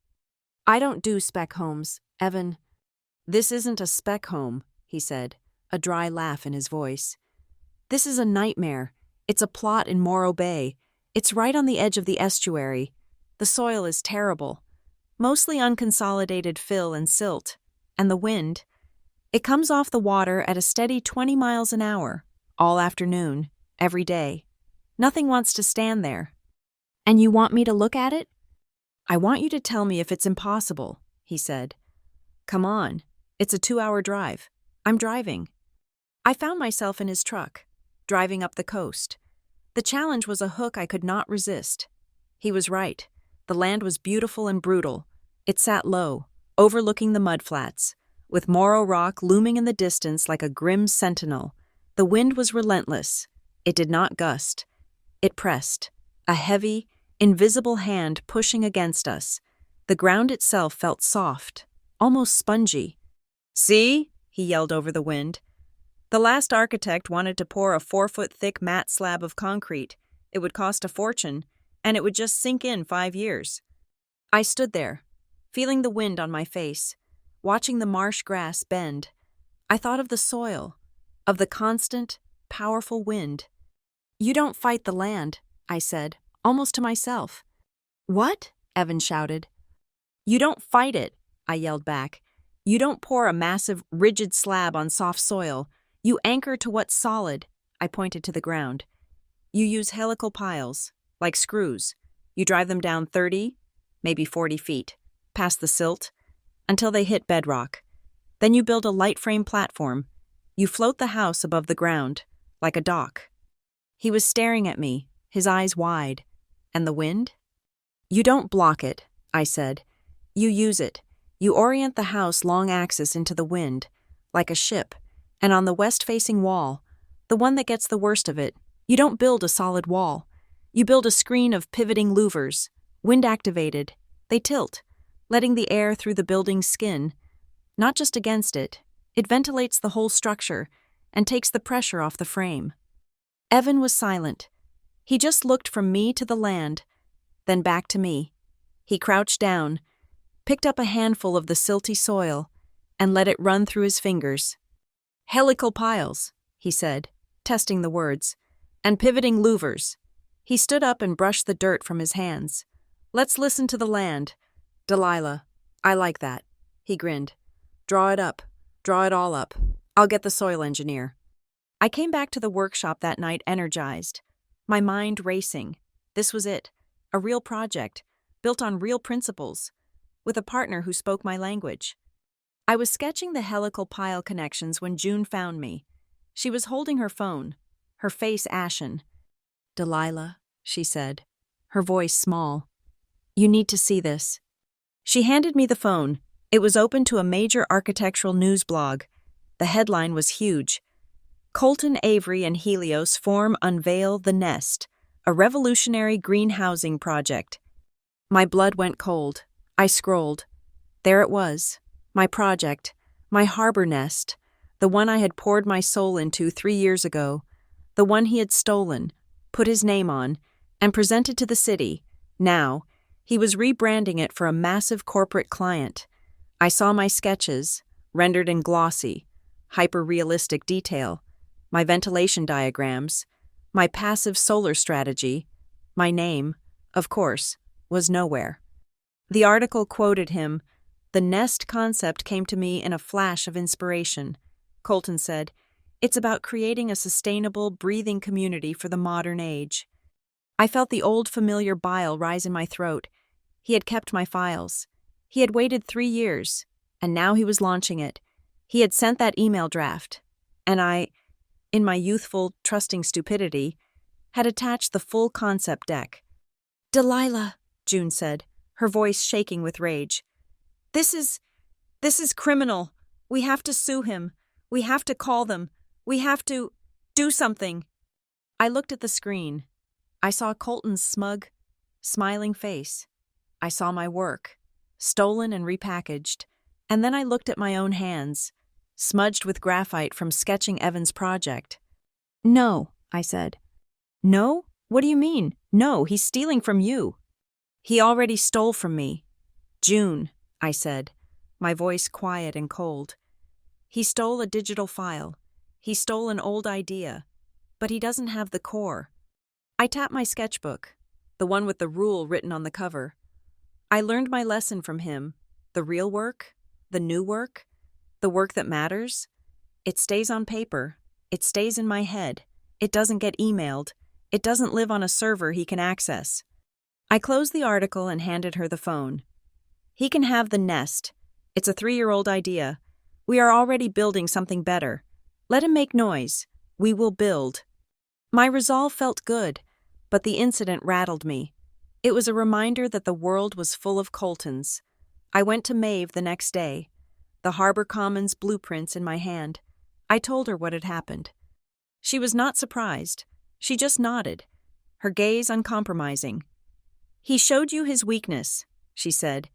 I don't do spec homes, Evan." "This isn't a spec home," he said, a dry laugh in his voice. "This is a nightmare. It's a plot in Morro Bay. It's right on the edge of the estuary. The soil is terrible. Mostly unconsolidated fill and silt. And the wind. It comes off the water at a steady 20 miles an hour, all afternoon, every day. Nothing wants to stand there." "And you want me to look at it?" "I want you to tell me if it's impossible," he said. "Come on. It's a 2-hour drive. I'm driving." I found myself in his truck, driving up the coast. The challenge was a hook I could not resist. He was right. The land was beautiful and brutal. It sat low, overlooking the mudflats, with Morro Rock looming in the distance like a grim sentinel. The wind was relentless. It did not gust. It pressed, a heavy, invisible hand pushing against us. The ground itself felt soft, almost spongy. "See?" he yelled over the wind. "The last architect wanted to pour a 4-foot-thick matte slab of concrete. It would cost a fortune, and it would just sink in 5 years. I stood there, feeling the wind on my face, watching the marsh grass bend. I thought of the soil, of the constant, powerful wind. "You don't fight the land," I said, almost to myself. "What?" Evan shouted. "You don't fight it," I yelled back. "You don't pour a massive, rigid slab on soft soil. You anchor to what's solid." I pointed to the ground. "You use helical piles, like screws. You drive them down 30, maybe 40 feet, past the silt, until they hit bedrock. Then you build a light frame platform. You float the house above the ground, like a dock." He was staring at me, his eyes wide. "And the wind?" "You don't block it," I said. "You use it. You orient the house long axis into the wind, like a ship, and on the west-facing wall, the one that gets the worst of it, you don't build a solid wall. You build a screen of pivoting louvers, wind-activated. They tilt, letting the air through the building's skin. Not just against it. It ventilates the whole structure and takes the pressure off the frame." Evan was silent. He just looked from me to the land, then back to me. He crouched down, picked up a handful of the silty soil, and let it run through his fingers. "Helical piles," he said, testing the words, "and pivoting louvers." He stood up and brushed the dirt from his hands. "Let's listen to the land. Delilah, I like that." He grinned. "Draw it up. Draw it all up. I'll get the soil engineer." I came back to the workshop that night energized, my mind racing. This was it, a real project, built on real principles, with a partner who spoke my language. I was sketching the helical pile connections when June found me. She was holding her phone, her face ashen. "Delilah," she said, her voice small. "You need to see this." She handed me the phone. It was open to a major architectural news blog. The headline was huge. "Colton Avery and Helios form Unveil the Nest, a revolutionary green housing project." My blood went cold. I scrolled. There it was, my project, my harbor nest, the one I had poured my soul into 3 years ago, the one he had stolen, put his name on, and presented to the city. Now, he was rebranding it for a massive corporate client. I saw my sketches, rendered in glossy, hyper-realistic detail, my ventilation diagrams, my passive solar strategy. My name, of course, was nowhere. The article quoted him. "The nest concept came to me in a flash of inspiration." Colton said, "It's about creating a sustainable, breathing community for the modern age." I felt the old familiar bile rise in my throat. He had kept my files. He had waited 3 years, and now he was launching it. He had sent that email draft, and I, in my youthful, trusting stupidity, had attached the full concept deck. "Delilah," June said, her voice shaking with rage. This is criminal. We have to sue him. We have to call them. We have to do something. I looked at the screen. I saw Colton's smug, smiling face. I saw my work, stolen and repackaged, and then I looked at my own hands, smudged with graphite from sketching Evan's project. No, I said. No? What do you mean? No, he's stealing from you. He already stole from me. June, I said, my voice quiet and cold. He stole a digital file. He stole an old idea. But he doesn't have the core. I tapped my sketchbook, the one with the rule written on the cover. I learned my lesson from him. The real work, the new work, the work that matters. It stays on paper. It stays in my head. It doesn't get emailed. It doesn't live on a server he can access. I closed the article and handed her the phone. He can have the nest. It's a 3-year-old idea. We are already building something better. Let him make noise. We will build. My resolve felt good, but the incident rattled me. It was a reminder that the world was full of Coltons. I went to Maeve the next day, the Harbor Commons blueprints in my hand. I told her what had happened. She was not surprised. She just nodded, her gaze uncompromising. He showed you his weakness, she said.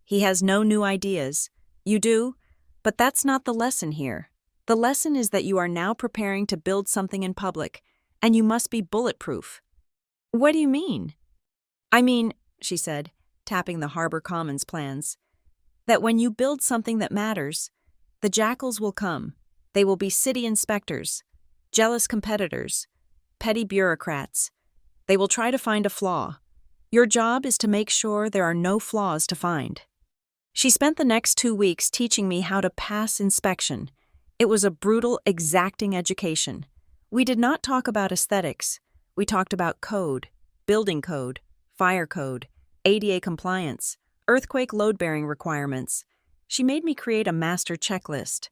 He has no new ideas. You do, but that's not the lesson here. The lesson is that you are now preparing to build something in public, and you must be bulletproof. What do you mean? I mean, she said, tapping the Harbor Commons plans, that when you build something that matters, the jackals will come. They will be city inspectors, jealous competitors, petty bureaucrats. They will try to find a flaw. Your job is to make sure there are no flaws to find. She spent the next 2 weeks teaching me how to pass inspection. It was a brutal, exacting education. We did not talk about aesthetics. We talked about code, building code, fire code, ADA compliance, earthquake load-bearing requirements. She made me create a master checklist.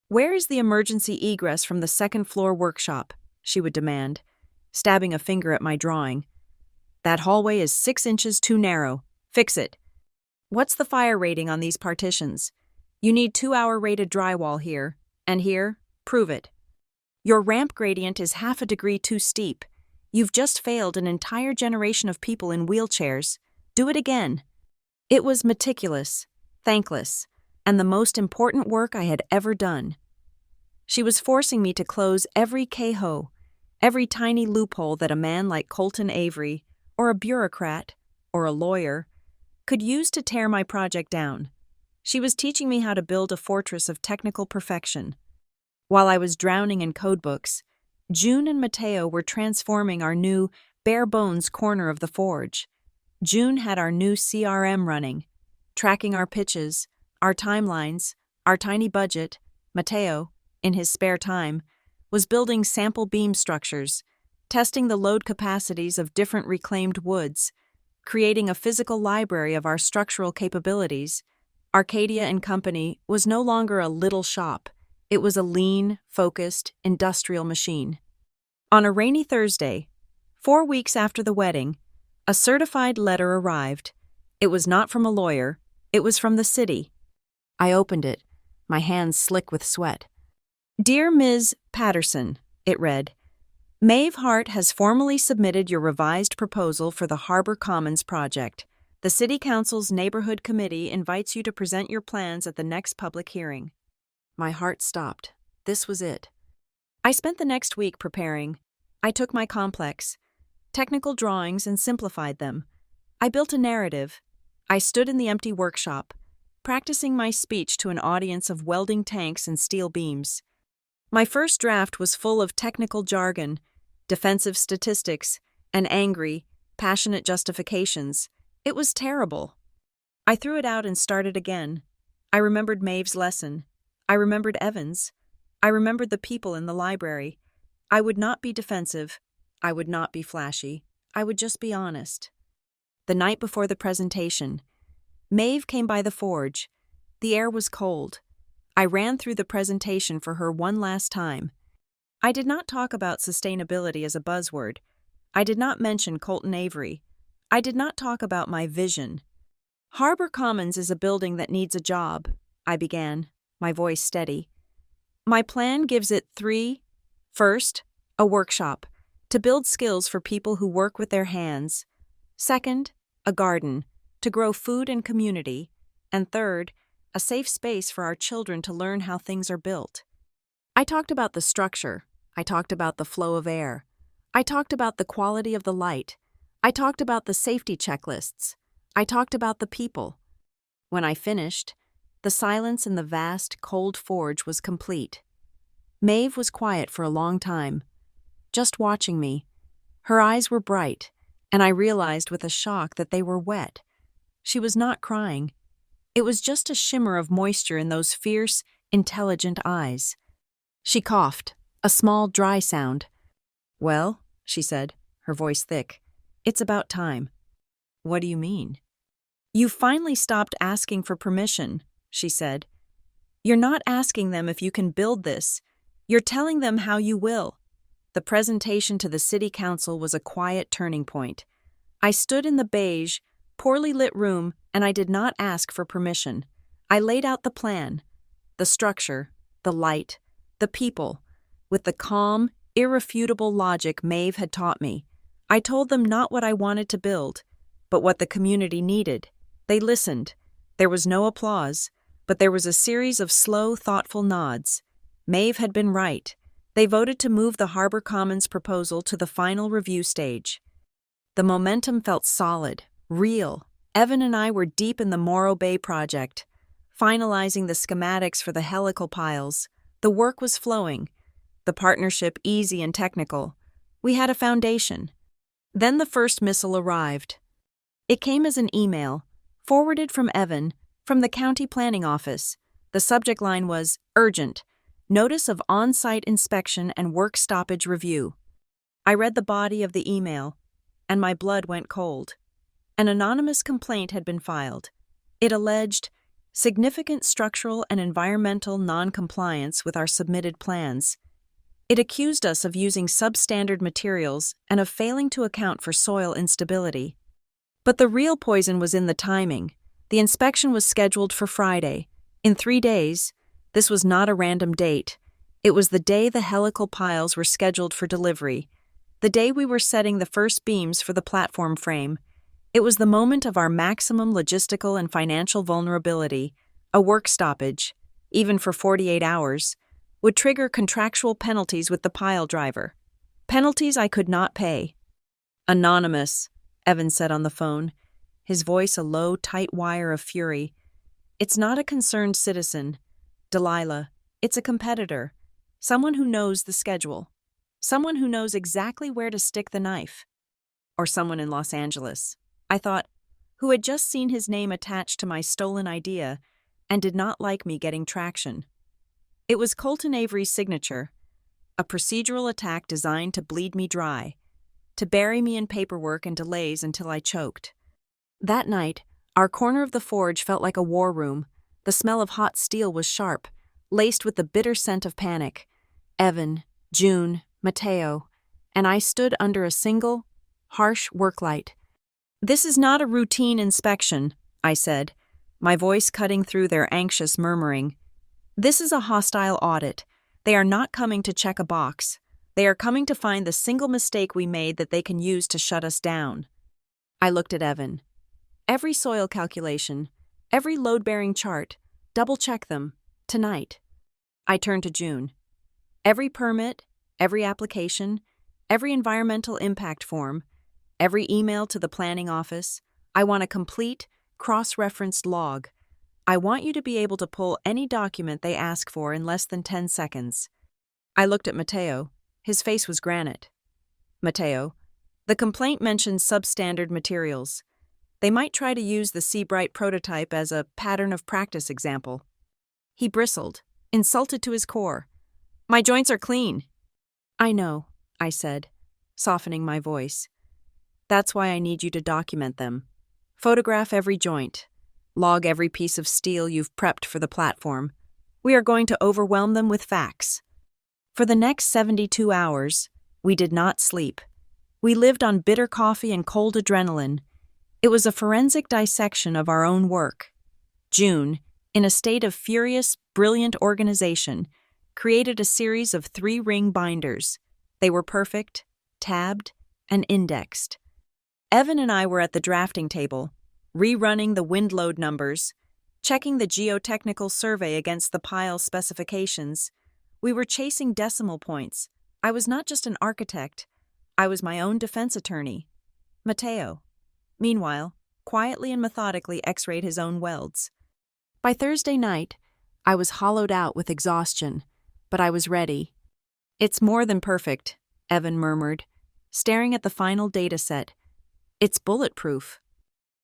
Where is the emergency egress from the second-floor workshop? She would demand, stabbing a finger at my drawing. That hallway is 6 inches too narrow. Fix it. What's the fire rating on these partitions? You need 2-hour rated drywall here. And here, prove it. Your ramp gradient is 1/2 degree too steep. You've just failed an entire generation of people in wheelchairs. Do it again. It was meticulous, thankless, and the most important work I had ever done. She was forcing me to close every K-hole, every tiny loophole that a man like Colton Avery, or a bureaucrat, or a lawyer, could use to tear my project down. She was teaching me how to build a fortress of technical perfection. While I was drowning in codebooks, June and Mateo were transforming our new, bare-bones corner of the forge. June had our new CRM running, tracking our pitches, our timelines, our tiny budget. Mateo, in his spare time, was building sample beam structures, testing the load capacities of different reclaimed woods, creating a physical library of our structural capabilities. Arcadia and Company was no longer a little shop. It was a lean, focused, industrial machine. On a rainy Thursday, 4 weeks after the wedding, a certified letter arrived. It was not from a lawyer. It was from the city. I opened it, my hands slick with sweat. Dear Ms. Patterson, it read, Maeve Hart has formally submitted your revised proposal for the Harbor Commons project. The City Council's Neighborhood Committee invites you to present your plans at the next public hearing. My heart stopped. This was it. I spent the next week preparing. I took my complex, technical drawings and simplified them. I built a narrative. I stood in the empty workshop, practicing my speech to an audience of welding tanks and steel beams. My first draft was full of technical jargon, defensive statistics, and angry, passionate justifications. It was terrible. I threw it out and started again. I remembered Maeve's lesson. I remembered Evan's. I remembered the people in the library. I would not be defensive. I would not be flashy. I would just be honest. The night before the presentation, Maeve came by the forge. The air was cold. I ran through the presentation for her one last time. I did not talk about sustainability as a buzzword. I did not mention Colton Avery. I did not talk about my vision. Harbor Commons is a building that needs a job, I began, my voice steady. My plan gives it 3. First, a workshop, to build skills for people who work with their hands. Second, a garden, to grow food and community. And third, a safe space for our children to learn how things are built. I talked about the structure. I talked about the flow of air. I talked about the quality of the light. I talked about the safety checklists. I talked about the people. When I finished, the silence in the vast, cold forge was complete. Maeve was quiet for a long time, just watching me. Her eyes were bright, and I realized with a shock that they were wet. She was not crying. It was just a shimmer of moisture in those fierce, intelligent eyes. She coughed, a small, dry sound. "Well," she said, her voice thick, "it's about time." "What do you mean?" "You finally stopped asking for permission," she said. "You're not asking them if you can build this. You're telling them how you will." The presentation to the city council was a quiet turning point. I stood in the beige, poorly lit room, and I did not ask for permission. I laid out the plan, the structure, the light, the people, with the calm, irrefutable logic Maeve had taught me. I told them not what I wanted to build, but what the community needed. They listened. There was no applause, but there was a series of slow, thoughtful nods. Maeve had been right. They voted to move the Harbor Commons proposal to the final review stage. The momentum felt solid, real. Evan and I were deep in the Morro Bay project, finalizing the schematics for the helical piles. The work was flowing, the partnership easy and technical. We had a foundation. Then the first missile arrived. It came as an email, forwarded from Evan, from the county planning office. The subject line was, "Urgent. Notice of on-site inspection and work stoppage review." I read the body of the email, and my blood went cold. An anonymous complaint had been filed. It alleged significant structural and environmental non-compliance with our submitted plans. It accused us of using substandard materials and of failing to account for soil instability. But the real poison was in the timing. The inspection was scheduled for Friday. In 3 days, this was not a random date. It was the day the helical piles were scheduled for delivery, the day we were setting the first beams for the platform frame. It was the moment of our maximum logistical and financial vulnerability. A work stoppage, even for 48 hours, would trigger contractual penalties with the pile driver. Penalties I could not pay. "Anonymous," Evan said on the phone, his voice a low, tight wire of fury. "It's not a concerned citizen, Delilah. It's a competitor. Someone who knows the schedule. Someone who knows exactly where to stick the knife." Or someone in Los Angeles, I thought, who had just seen his name attached to my stolen idea and did not like me getting traction. It was Colton Avery's signature, a procedural attack designed to bleed me dry, to bury me in paperwork and delays until I choked. That night, our corner of the forge felt like a war room. The smell of hot steel was sharp, laced with the bitter scent of panic. Evan, June, Mateo, and I stood under a single, harsh work light. "This is not a routine inspection," I said, my voice cutting through their anxious murmuring. "This is a hostile audit. They are not coming to check a box. They are coming to find the single mistake we made that they can use to shut us down." I looked at Evan. "Every soil calculation, every load-bearing chart, double-check them, tonight." I turned to June. "Every permit, every application, every environmental impact form, every email to the planning office, I want a complete, cross-referenced log. I want you to be able to pull any document they ask for in less than 10 seconds. I looked at Mateo. His face was granite. "Mateo, the complaint mentions substandard materials. They might try to use the Seabright prototype as a pattern of practice example." He bristled, insulted to his core. "My joints are clean." "I know," I said, softening my voice. "That's why I need you to document them. Photograph every joint. Log every piece of steel you've prepped for the platform. We are going to overwhelm them with facts." For the next 72 hours, we did not sleep. We lived on bitter coffee and cold adrenaline. It was a forensic dissection of our own work. June, in a state of furious, brilliant organization, created a series of 3-ring binders. They were perfect, tabbed, and indexed. Evan and I were at the drafting table, rerunning the wind load numbers, checking the geotechnical survey against the pile specifications. We were chasing decimal points. I was not just an architect. I was my own defense attorney. Mateo, meanwhile, quietly and methodically x-rayed his own welds. By Thursday night, I was hollowed out with exhaustion, but I was ready. "It's more than perfect," Evan murmured, staring at the final data set. "It's bulletproof."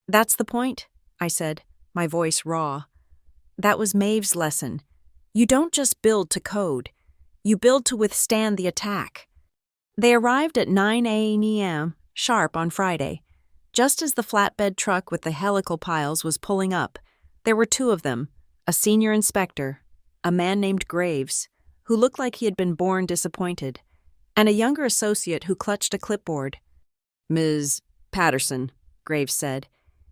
"That's the point," I said, my voice raw. "That was Maeve's lesson. You don't just build to code. You build to withstand the attack." They arrived at 9 a.m. sharp on Friday. Just as the flatbed truck with the helical piles was pulling up, there were 2 of them, a senior inspector, a man named Graves, who looked like he had been born disappointed, and a younger associate who clutched a clipboard. "Ms. Patterson," Graves said,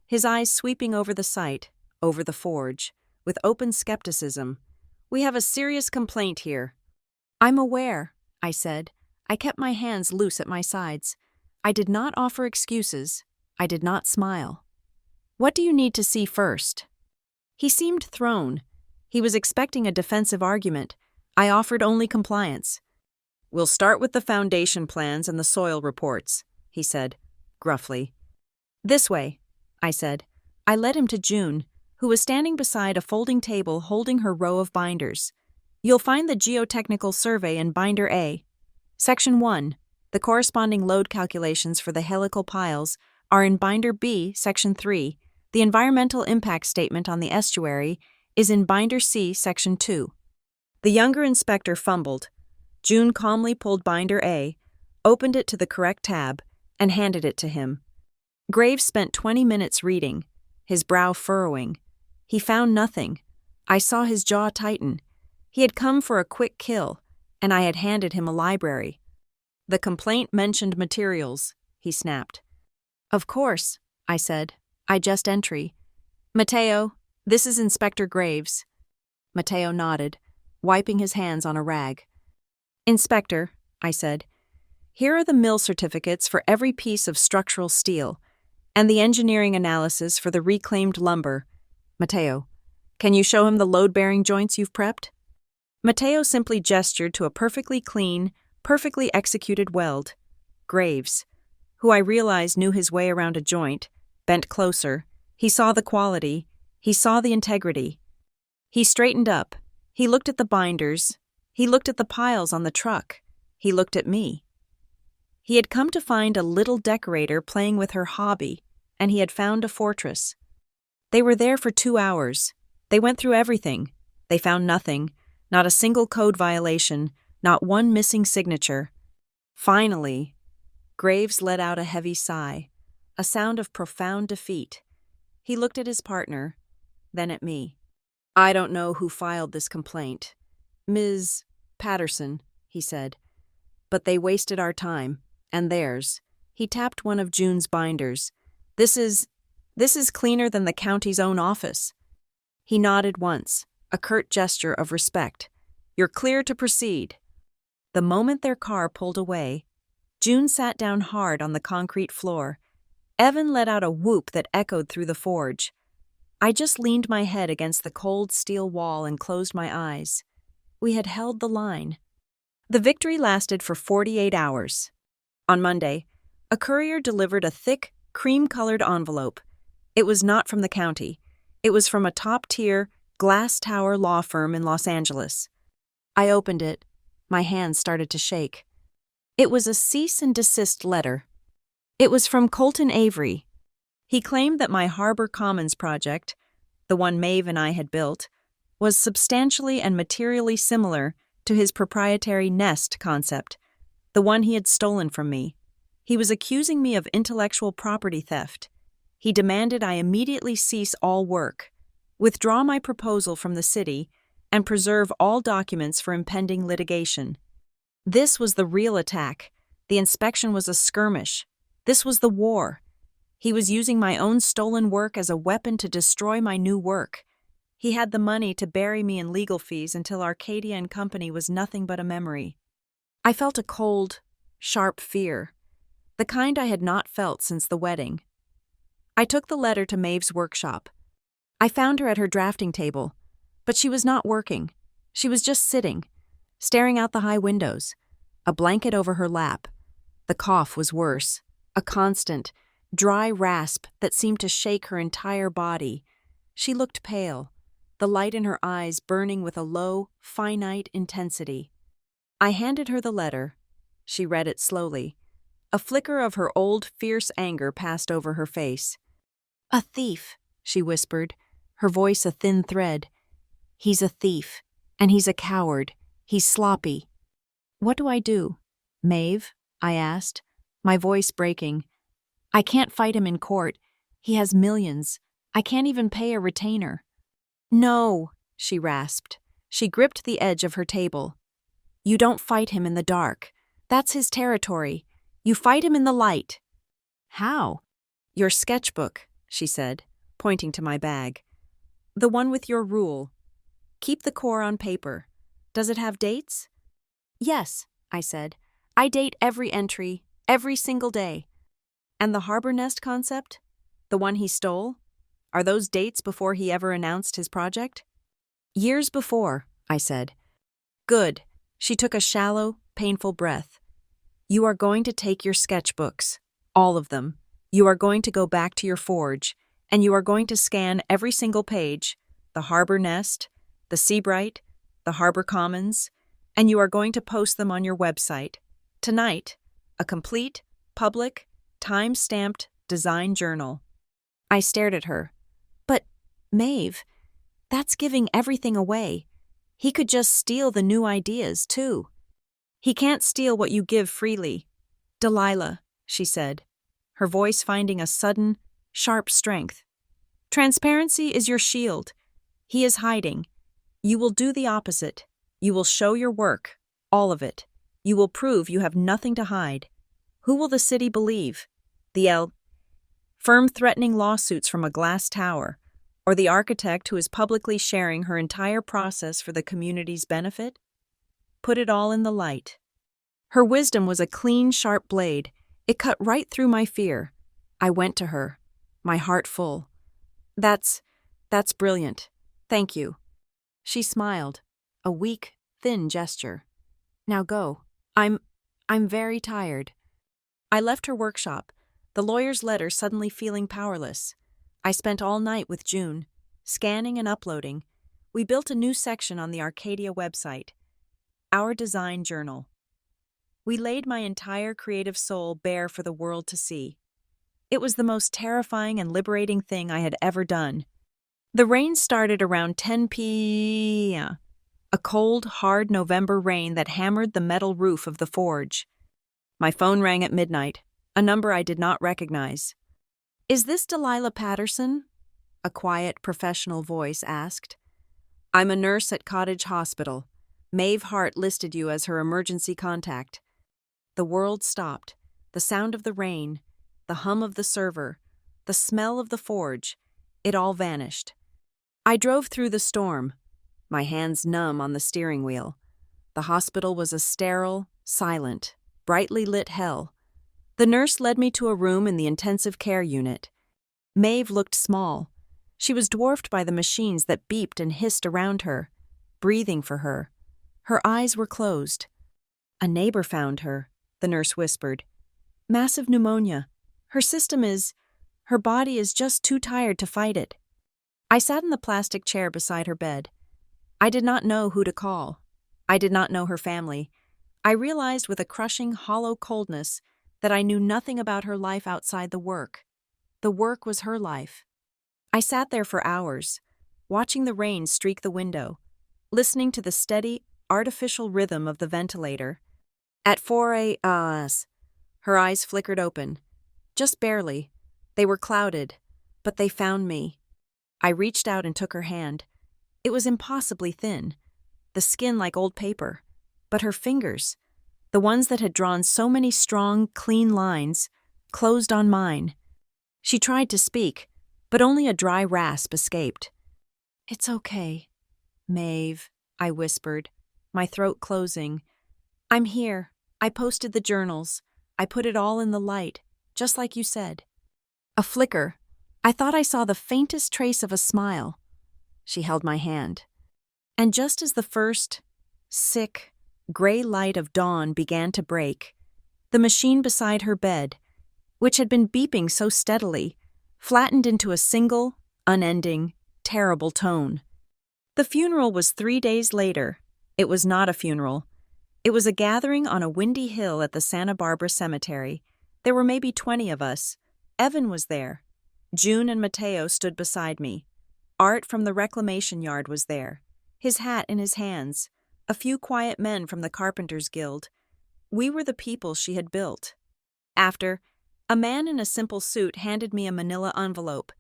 his eyes sweeping over the site, over the forge, with open skepticism. "We have a serious complaint here." "I'm aware," I said. I kept my hands loose at my sides. I did not offer excuses. I did not smile. "What do you need to see first?" He seemed thrown. He was expecting a defensive argument. I offered only compliance. "We'll start with the foundation plans and the soil reports," he said, gruffly. "This way," I said. I led him to June, who was standing beside a folding table holding her row of binders. "You'll find the geotechnical survey in Binder A. Section 1, the corresponding load calculations for the helical piles, are in Binder B, Section 3. The environmental impact statement on the estuary is in Binder C, Section 2. The younger inspector fumbled. June calmly pulled Binder A, opened it to the correct tab, and handed it to him. Graves spent 20 minutes reading, his brow furrowing. He found nothing. I saw his jaw tighten. He had come for a quick kill, and I had handed him a library. "The complaint mentioned materials," he snapped. "Of course," I said. "I just entry. Mateo, this is Inspector Graves." Mateo nodded, wiping his hands on a rag. "Inspector," I said, "here are the mill certificates for every piece of structural steel, and the engineering analysis for the reclaimed lumber. Mateo, can you show him the load-bearing joints you've prepped?" Mateo simply gestured to a perfectly clean, perfectly executed weld. Graves, who I realized knew his way around a joint, bent closer. He saw the quality. He saw the integrity. He straightened up. He looked at the binders. He looked at the piles on the truck. He looked at me. He had come to find a little decorator playing with her hobby, and he had found a fortress. They were there for 2 hours. They went through everything. They found nothing, not a single code violation, not one missing signature. Finally, Graves let out a heavy sigh, a sound of profound defeat. He looked at his partner, then at me. "I don't know who filed this complaint. Ms. Patterson," he said. "But they wasted our time, and theirs." He tapped one of June's binders. This is cleaner than the county's own office." He nodded once, a curt gesture of respect. "You're clear to proceed." The moment their car pulled away, June sat down hard on the concrete floor. Evan let out a whoop that echoed through the forge. I just leaned my head against the cold steel wall and closed my eyes. We had held the line. The victory lasted for 48 hours. On Monday, a courier delivered a thick, cream-colored envelope. It was not from the county. It was from a top-tier, glass tower law firm in Los Angeles. I opened it. My hands started to shake. It was a cease and desist letter. It was from Colton Avery. He claimed that my Harbor Commons project, the one Maeve and I had built, was substantially and materially similar to his proprietary nest concept, the one he had stolen from me. He was accusing me of intellectual property theft. He demanded I immediately cease all work, withdraw my proposal from the city, and preserve all documents for impending litigation. This was the real attack. The inspection was a skirmish. This was the war. He was using my own stolen work as a weapon to destroy my new work. He had the money to bury me in legal fees until Arcadia and Company was nothing but a memory. I felt a cold, sharp fear, the kind I had not felt since the wedding. I took the letter to Maeve's workshop. I found her at her drafting table, but she was not working. She was just sitting, staring out the high windows, a blanket over her lap. The cough was worse, a constant, dry rasp that seemed to shake her entire body. She looked pale, the light in her eyes burning with a low, finite intensity. I handed her the letter. She read it slowly. A flicker of her old, fierce anger passed over her face. "A thief," she whispered, her voice a thin thread. "He's a thief, and he's a coward. He's sloppy." "What do I do, Maeve?" I asked, my voice breaking. "I can't fight him in court. He has millions. I can't even pay a retainer." "No," she rasped. She gripped the edge of her table. "You don't fight him in the dark. That's his territory. You fight him in the light." "How?" "Your sketchbook," she said, pointing to my bag. "The one with your rule. Keep the core on paper. Does it have dates?" "Yes," I said. "I date every entry, every single day." "And the harbor nest concept? The one he stole? Are those dates before he ever announced his project?" "Years before," I said. "Good." She took a shallow, painful breath. "You are going to take your sketchbooks, all of them. You are going to go back to your forge, and you are going to scan every single page, the harbor nest, the Seabright, the harbor commons, and you are going to post them on your website. Tonight, a complete, public, time-stamped design journal." I stared at her. "But, Maeve, that's giving everything away. He could just steal the new ideas, too." "He can't steal what you give freely. Delilah," she said, her voice finding a sudden, sharp strength. "Transparency is your shield. He is hiding. You will do the opposite. You will show your work, all of it. You will prove you have nothing to hide. Who will the city believe? The firm threatening lawsuits from a glass tower, or the architect who is publicly sharing her entire process for the community's benefit? Put it all in the light." Her wisdom was a clean, sharp blade. It cut right through my fear. I went to her, my heart full. That's brilliant. Thank you." She smiled, a weak, thin gesture. "Now go. I'm very tired." I left her workshop, the lawyer's letter suddenly feeling powerless. I spent all night with June, scanning and uploading. We built a new section on the Arcadia website, Our Design Journal. We laid my entire creative soul bare for the world to see. It was the most terrifying and liberating thing I had ever done. The rain started around 10 p.m., a cold, hard November rain that hammered the metal roof of the forge. My phone rang at midnight, a number I did not recognize. "Is this Delilah Patterson?" a quiet, professional voice asked. "I'm a nurse at Cottage Hospital. Maeve Hart listed you as her emergency contact." The world stopped. The sound of the rain, the hum of the server, the smell of the forge, it all vanished. I drove through the storm, my hands numb on the steering wheel. The hospital was a sterile, silent, brightly lit hell. The nurse led me to a room in the intensive care unit. Maeve looked small. She was dwarfed by the machines that beeped and hissed around her, breathing for her. Her eyes were closed. "A neighbor found her," the nurse whispered. "Massive pneumonia. Her body is just too tired to fight it." I sat in the plastic chair beside her bed. I did not know who to call. I did not know her family. I realized with a crushing, hollow coldness that I knew nothing about her life outside the work. The work was her life. I sat there for hours, watching the rain streak the window, listening to the steady, artificial rhythm of the ventilator. At 4 a.m., her eyes flickered open. Just barely. They were clouded, but they found me. I reached out and took her hand. It was impossibly thin, the skin like old paper, but her fingers, the ones that had drawn so many strong, clean lines, closed on mine. She tried to speak, but only a dry rasp escaped. "It's okay, Maeve," I whispered, my throat closing. "I'm here. I posted the journals. I put it all in the light, just like you said." A flicker. I thought I saw the faintest trace of a smile. She held my hand. And just as the first, sick, gray light of dawn began to break, the machine beside her bed, which had been beeping so steadily, flattened into a single, unending, terrible tone. The funeral was 3 days later. It was not a funeral. It was a gathering on a windy hill at the Santa Barbara Cemetery. There were maybe 20 of us. Evan was there. June and Mateo stood beside me. Art from the reclamation yard was there, his hat in his hands. A few quiet men from the Carpenters Guild. We were the people she had built. After, a man in a simple suit handed me a manila envelope.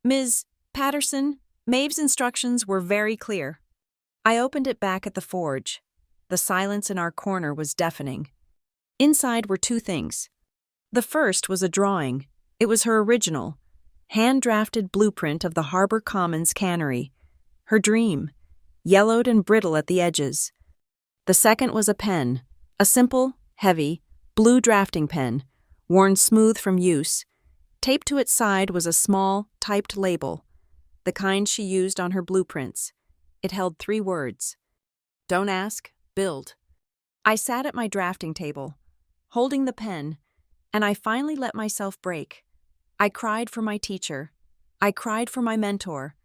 "Ms. Patterson, Maeve's instructions were very clear." I opened it back at the forge. The silence in our corner was deafening. Inside were 2 things. The first was a drawing. It was her original, hand-drafted blueprint of the Harbor Commons cannery. Her dream, yellowed and brittle at the edges. The second was a pen, a simple, heavy, blue drafting pen, worn smooth from use. Taped to its side was a small, typed label, the kind she used on her blueprints. It held 3 words. "Don't ask, build." I sat at my drafting table, holding the pen, and I finally let myself break. I cried for my teacher. I cried for my mentor.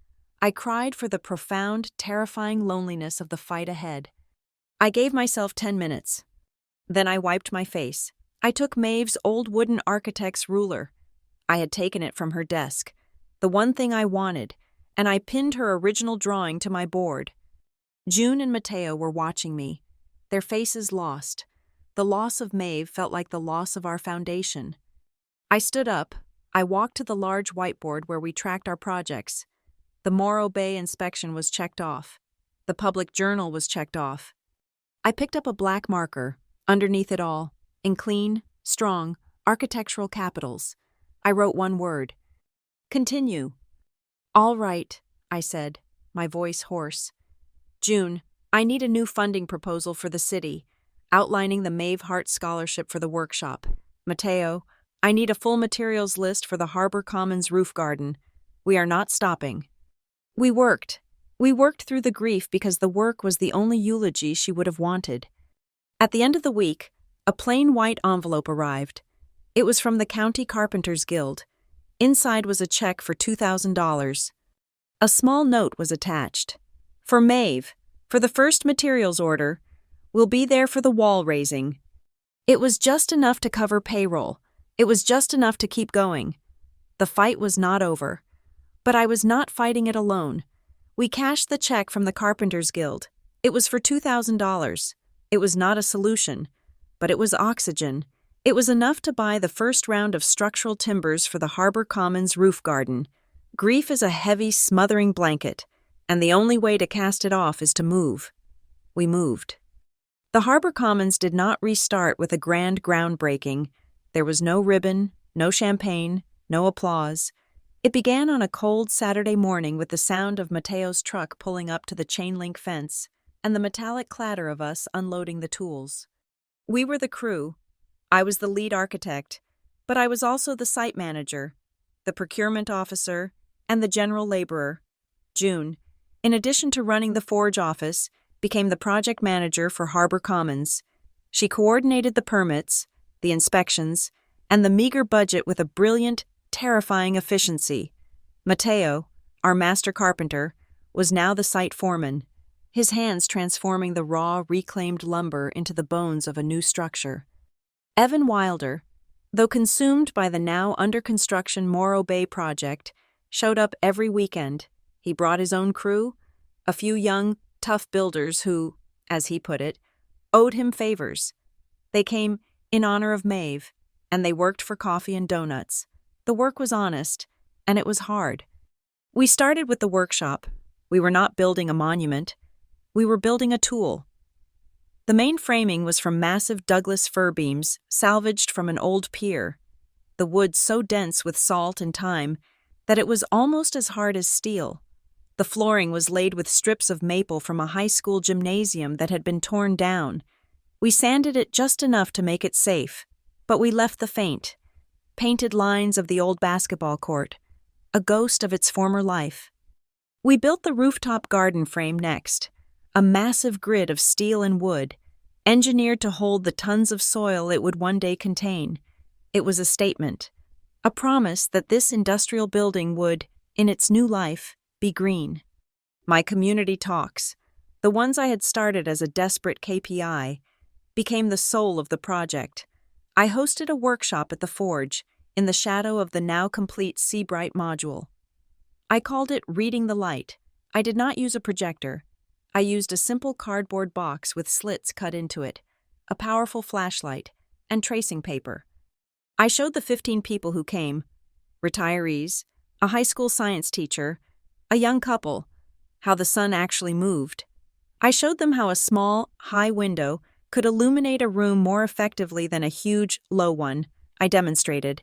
I cried for the profound, terrifying loneliness of the fight ahead. I gave myself 10 minutes. Then I wiped my face. I took Maeve's old wooden architect's ruler. I had taken it from her desk, the one thing I wanted, and I pinned her original drawing to my board. June and Mateo were watching me, their faces lost. The loss of Maeve felt like the loss of our foundation. I stood up. I walked to the large whiteboard where we tracked our projects. The Morro Bay inspection was checked off. The public journal was checked off. I picked up a black marker. Underneath it all, in clean, strong, architectural capitals, I wrote 1 word. "Continue." "All right," I said, my voice hoarse. "June, I need a new funding proposal for the city, outlining the Maeve Hart Scholarship for the workshop. Mateo, I need a full materials list for the Harbor Commons roof garden. We are not stopping." We worked. We worked through the grief because the work was the only eulogy she would have wanted. At the end of the week, a plain white envelope arrived. It was from the County Carpenters Guild. Inside was a check for $2,000. A small note was attached. "For Maeve, for the first materials order. We'll be there for the wall raising." It was just enough to cover payroll. It was just enough to keep going. The fight was not over. But I was not fighting it alone. We cashed the check from the Carpenters Guild. It was for $2,000. It was not a solution, but it was oxygen. It was enough to buy the first round of structural timbers for the Harbor Commons roof garden. Grief is a heavy, smothering blanket, and the only way to cast it off is to move. We moved. The Harbor Commons did not restart with a grand groundbreaking. There was no ribbon, no champagne, no applause. It began on a cold Saturday morning with the sound of Mateo's truck pulling up to the chain-link fence and the metallic clatter of us unloading the tools. We were the crew. I was the lead architect, but I was also the site manager, the procurement officer, and the general laborer. June, in addition to running the forge office, became the project manager for Harbor Commons. She coordinated the permits, the inspections, and the meager budget with a brilliant, terrifying efficiency. Mateo, our master carpenter, was now the site foreman, his hands transforming the raw, reclaimed lumber into the bones of a new structure. Evan Wilder, though consumed by the now under-construction Morro Bay project, showed up every weekend. He brought his own crew, a few young, tough builders who, as he put it, owed him favors. They came in honor of Maeve, and they worked for coffee and donuts. The work was honest, and it was hard. We started with the workshop. We were not building a monument. We were building a tool. The main framing was from massive Douglas fir beams salvaged from an old pier. the wood so dense with salt and thyme that it was almost as hard as steel. The flooring was laid with strips of maple from a high school gymnasium that had been torn down. We sanded it just enough to make it safe, but we left the painted lines of the old basketball court, a ghost of its former life. We built the rooftop garden frame next, a massive grid of steel and wood, engineered to hold the tons of soil it would one day contain. It was a statement, a promise that this industrial building would, in its new life, be green. My community talks, the ones I had started as a desperate KPI, became the soul of the project. I hosted a workshop at the Forge, in the shadow of the now complete Seabright module. I called it Reading the Light. I did not use a projector. I used a simple cardboard box with slits cut into it, a powerful flashlight, and tracing paper. I showed the 15 people who came, retirees, a high school science teacher, a young couple, how the sun actually moved. I showed them how a small, high window could illuminate a room more effectively than a huge, low one. I demonstrated,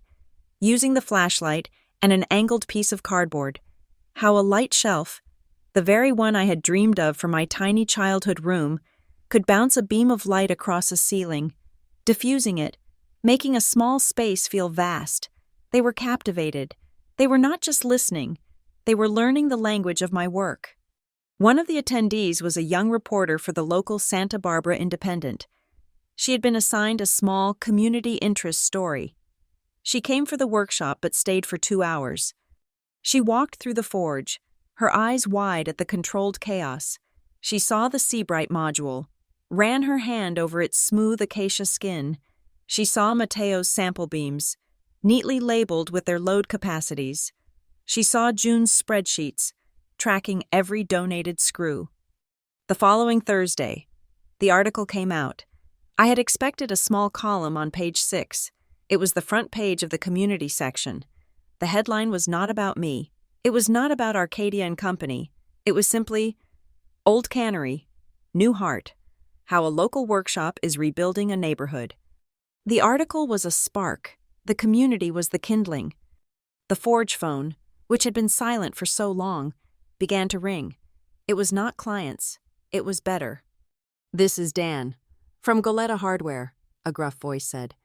using the flashlight and an angled piece of cardboard, how a light shelf, the very one I had dreamed of for my tiny childhood room, could bounce a beam of light across a ceiling, diffusing it, making a small space feel vast. They were captivated. They were not just listening. They were learning the language of my work. One of the attendees was a young reporter for the local Santa Barbara Independent. She had been assigned a small community interest story. She came for the workshop but stayed for 2 hours. She walked through the Forge, her eyes wide at the controlled chaos. She saw the Seabright module, ran her hand over its smooth acacia skin. She saw Mateo's sample beams, neatly labeled with their load capacities. She saw June's spreadsheets, tracking every donated screw. The following Thursday, the article came out. I had expected a small column on page 6. It was the front page of the community section. The headline was not about me. It was not about Arcadia and Company. It was simply, Old Cannery, New Heart, how a local workshop is rebuilding a neighborhood. The article was a spark. The community was the kindling. The Forge phone, which had been silent for so long, began to ring. It was not clients. It was better. "This is Dan, from Goleta Hardware," a gruff voice said.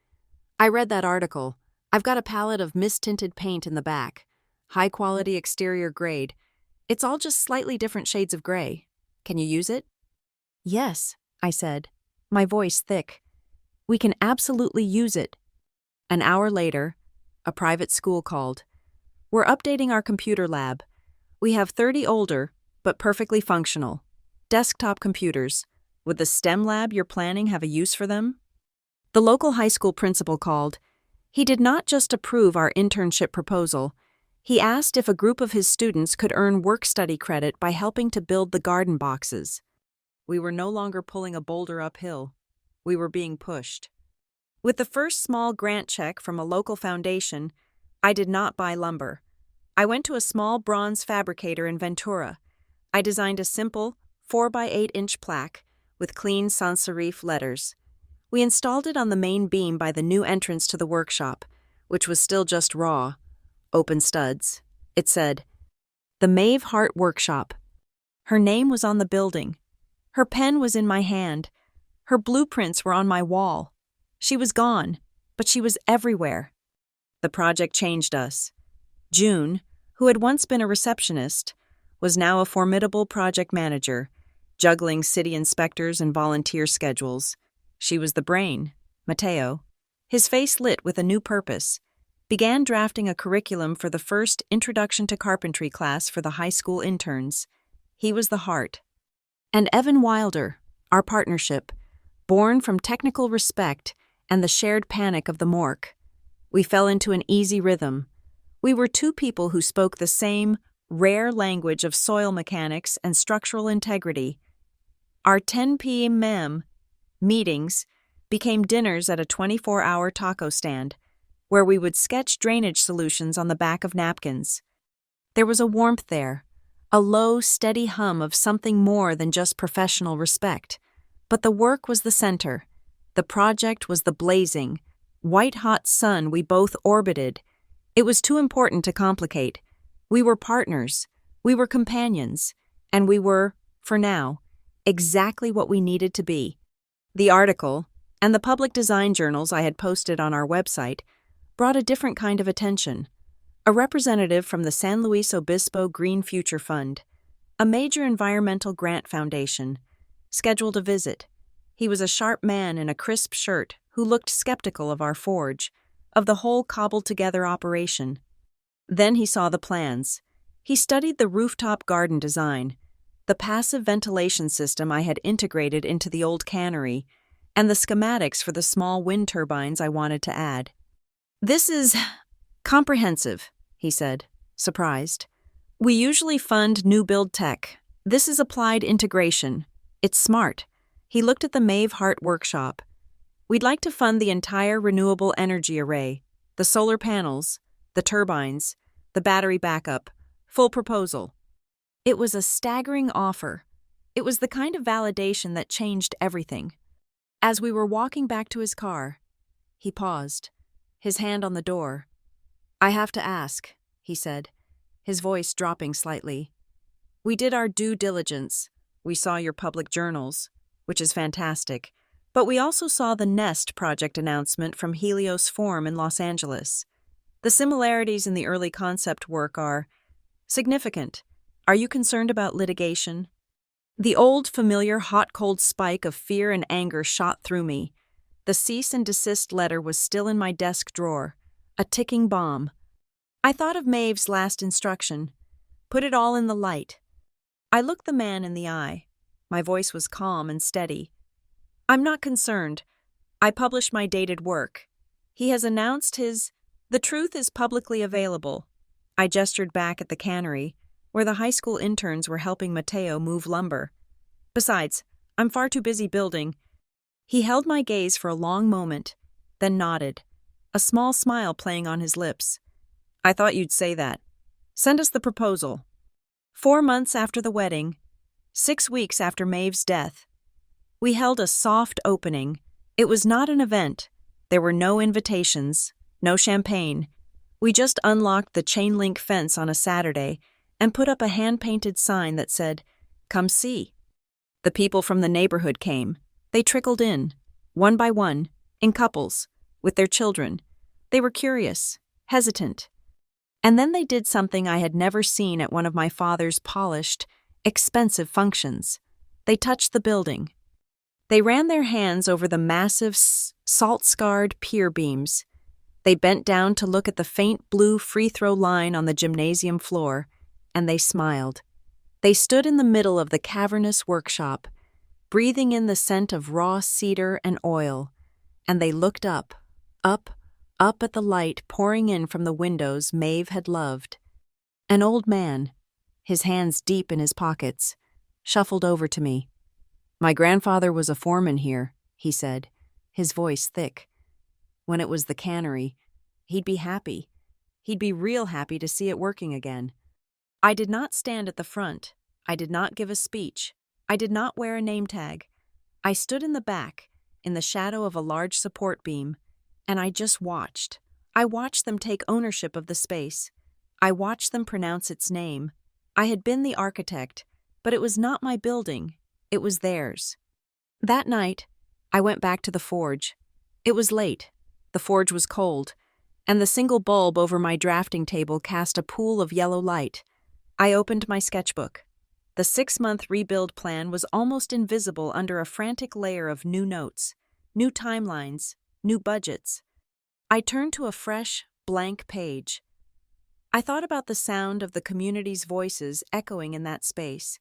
"I read that article. I've got a palette of mist-tinted paint in the back. High-quality exterior grade. It's all just slightly different shades of gray. Can you use it?" "Yes," I said, my voice thick. "We can absolutely use it." An hour later, a private school called. "We're updating our computer lab. We have 30 older, but perfectly functional, desktop computers. Would the STEM lab you're planning have a use for them?" The local high school principal called. He did not just approve our internship proposal. He asked if a group of his students could earn work-study credit by helping to build the garden boxes. We were no longer pulling a boulder uphill. We were being pushed. With the first small grant check from a local foundation, I did not buy lumber. I went to a small bronze fabricator in Ventura. I designed a simple 4x8-inch plaque with clean sans serif letters. We installed it on the main beam by the new entrance to the workshop, which was still just raw, open studs. It said, "The Maeve Hart Workshop." Her name was on the building. Her pen was in my hand. Her blueprints were on my wall. She was gone, but she was everywhere. The project changed us. June, who had once been a receptionist, was now a formidable project manager, juggling city inspectors and volunteer schedules. She was the brain, Mateo, his face lit with a new purpose, began drafting a curriculum for the first Introduction to Carpentry class for the high school interns. He was the heart. And Evan Wilder, our partnership, born from technical respect and the shared panic of the morgue. We fell into an easy rhythm. We were two people who spoke the same, rare language of soil mechanics and structural integrity. Our 10 p.m. meetings became dinners at a 24-hour taco stand, where we would sketch drainage solutions on the back of napkins. There was a warmth there, a low, steady hum of something more than just professional respect. But the work was the center. The project was the blazing, white-hot sun we both orbited. It was too important to complicate. We were partners, we were companions, and we were, for now, exactly what we needed to be. The article, and the public design journals I had posted on our website, brought a different kind of attention. A representative from the San Luis Obispo Green Future Fund, a major environmental grant foundation, scheduled a visit. He was a sharp man in a crisp shirt who looked skeptical of our forge, of the whole cobbled-together operation. Then he saw the plans. He studied the rooftop garden design, the passive ventilation system I had integrated into the old cannery, and the schematics for the small wind turbines I wanted to add. "This is comprehensive," he said, surprised. "We usually fund new build tech. This is applied integration. It's smart." He looked at the Maeve Hart workshop. "We'd like to fund the entire renewable energy array, the solar panels, the turbines, the battery backup, full proposal." It was a staggering offer. It was the kind of validation that changed everything. As we were walking back to his car, he paused, his hand on the door. "I have to ask," he said, his voice dropping slightly. "We did our due diligence. We saw your public journals, which is fantastic, but we also saw the Nest project announcement from Helios Forum in Los Angeles. The similarities in the early concept work are significant. Are you concerned about litigation?" The old, familiar hot-cold spike of fear and anger shot through me. The cease and desist letter was still in my desk drawer, a ticking bomb. I thought of Maeve's last instruction. Put it all in the light. I looked the man in the eye. My voice was calm and steady. "I'm not concerned. I published my dated work. He has announced the truth is publicly available." I gestured back at the cannery, where the high school interns were helping Mateo move lumber. "Besides, I'm far too busy building." He held my gaze for a long moment, then nodded, a small smile playing on his lips. "I thought you'd say that. Send us the proposal." 4 months after the wedding, 6 weeks after Maeve's death, we held a soft opening. It was not an event. There were no invitations, no champagne. We just unlocked the chain-link fence on a Saturday and put up a hand-painted sign that said, "Come see." The people from the neighborhood came. They trickled in, one by one, in couples, with their children. They were curious, hesitant. And then they did something I had never seen at one of my father's polished, expensive functions. They touched the building. They ran their hands over the massive, salt-scarred pier beams. They bent down to look at the faint blue free-throw line on the gymnasium floor, and they smiled. They stood in the middle of the cavernous workshop, breathing in the scent of raw cedar and oil, and they looked up at the light pouring in from the windows Maeve had loved. An old man, his hands deep in his pockets, shuffled over to me. "My grandfather was a foreman here," he said, his voice thick. "When it was the cannery, he'd be happy. He'd be real happy to see it working again." I did not stand at the front. I did not give a speech. I did not wear a name tag. I stood in the back, in the shadow of a large support beam, and I just watched. I watched them take ownership of the space. I watched them pronounce its name. I had been the architect, but it was not my building. It was theirs. That night, I went back to the forge. It was late. The forge was cold, and the single bulb over my drafting table cast a pool of yellow light. I opened my sketchbook. The 6-month rebuild plan was almost invisible under a frantic layer of new notes, new timelines, new budgets. I turned to a fresh, blank page. I thought about the sound of the community's voices echoing in that space.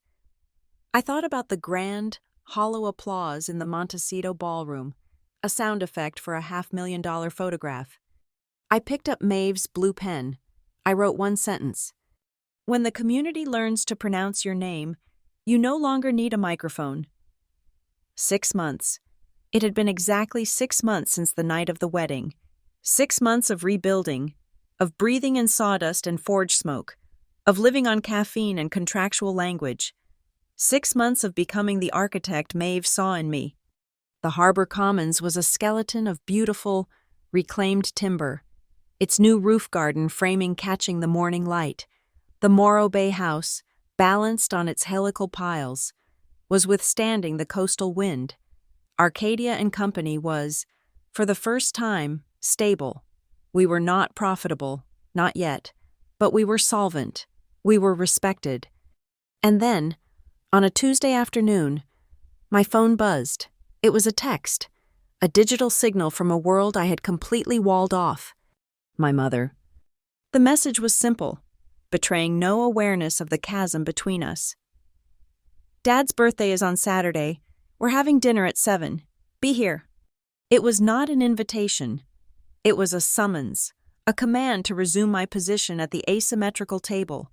I thought about the grand, hollow applause in the Montecito ballroom, a sound effect for a $500,000 photograph. I picked up Maeve's blue pen. I wrote one sentence. "When the community learns to pronounce your name, you no longer need a microphone." 6 months. It had been exactly 6 months since the night of the wedding. 6 months of rebuilding, of breathing in sawdust and forge smoke, of living on caffeine and contractual language. 6 months of becoming the architect Maeve saw in me. The Harbor Commons was a skeleton of beautiful, reclaimed timber, its new roof garden framing catching the morning light. The Morro Bay house, balanced on its helical piles, was withstanding the coastal wind. Arcadia and Company was, for the first time, stable. We were not profitable, not yet, but we were solvent. We were respected. And then, on a Tuesday afternoon, my phone buzzed. It was a text, a digital signal from a world I had completely walled off. My mother. The message was simple, betraying no awareness of the chasm between us. Dad's birthday is on Saturday. We're having dinner at 7. Be here. It was not an invitation. It was a summons, a command to resume my position at the asymmetrical table.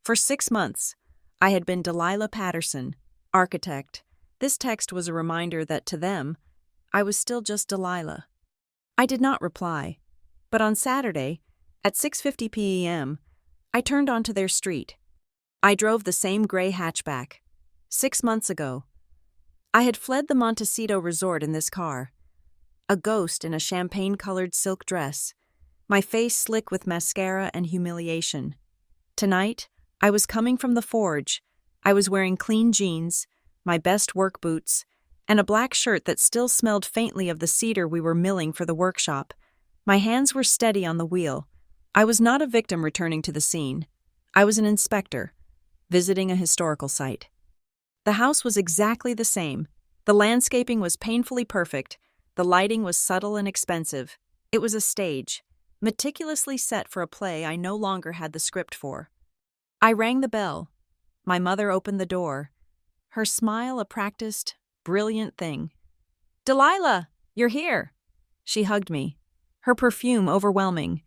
For 6 months, I had been Delilah Patterson, architect. This text was a reminder that to them, I was still just Delilah. I did not reply, but on Saturday, at 6:50 p.m., I turned onto their street. I drove the same gray hatchback. 6 months ago, I had fled the Montecito resort in this car, a ghost in a champagne-colored silk dress, my face slick with mascara and humiliation. Tonight, I was coming from the forge. I was wearing clean jeans, my best work boots, and a black shirt that still smelled faintly of the cedar we were milling for the workshop. My hands were steady on the wheel. I was not a victim returning to the scene. I was an inspector, visiting a historical site. The house was exactly the same. The landscaping was painfully perfect. The lighting was subtle and expensive. It was a stage, meticulously set for a play I no longer had the script for. I rang the bell. My mother opened the door. Her smile a practiced, brilliant thing. "Delilah, you're here." She hugged me, her perfume overwhelming.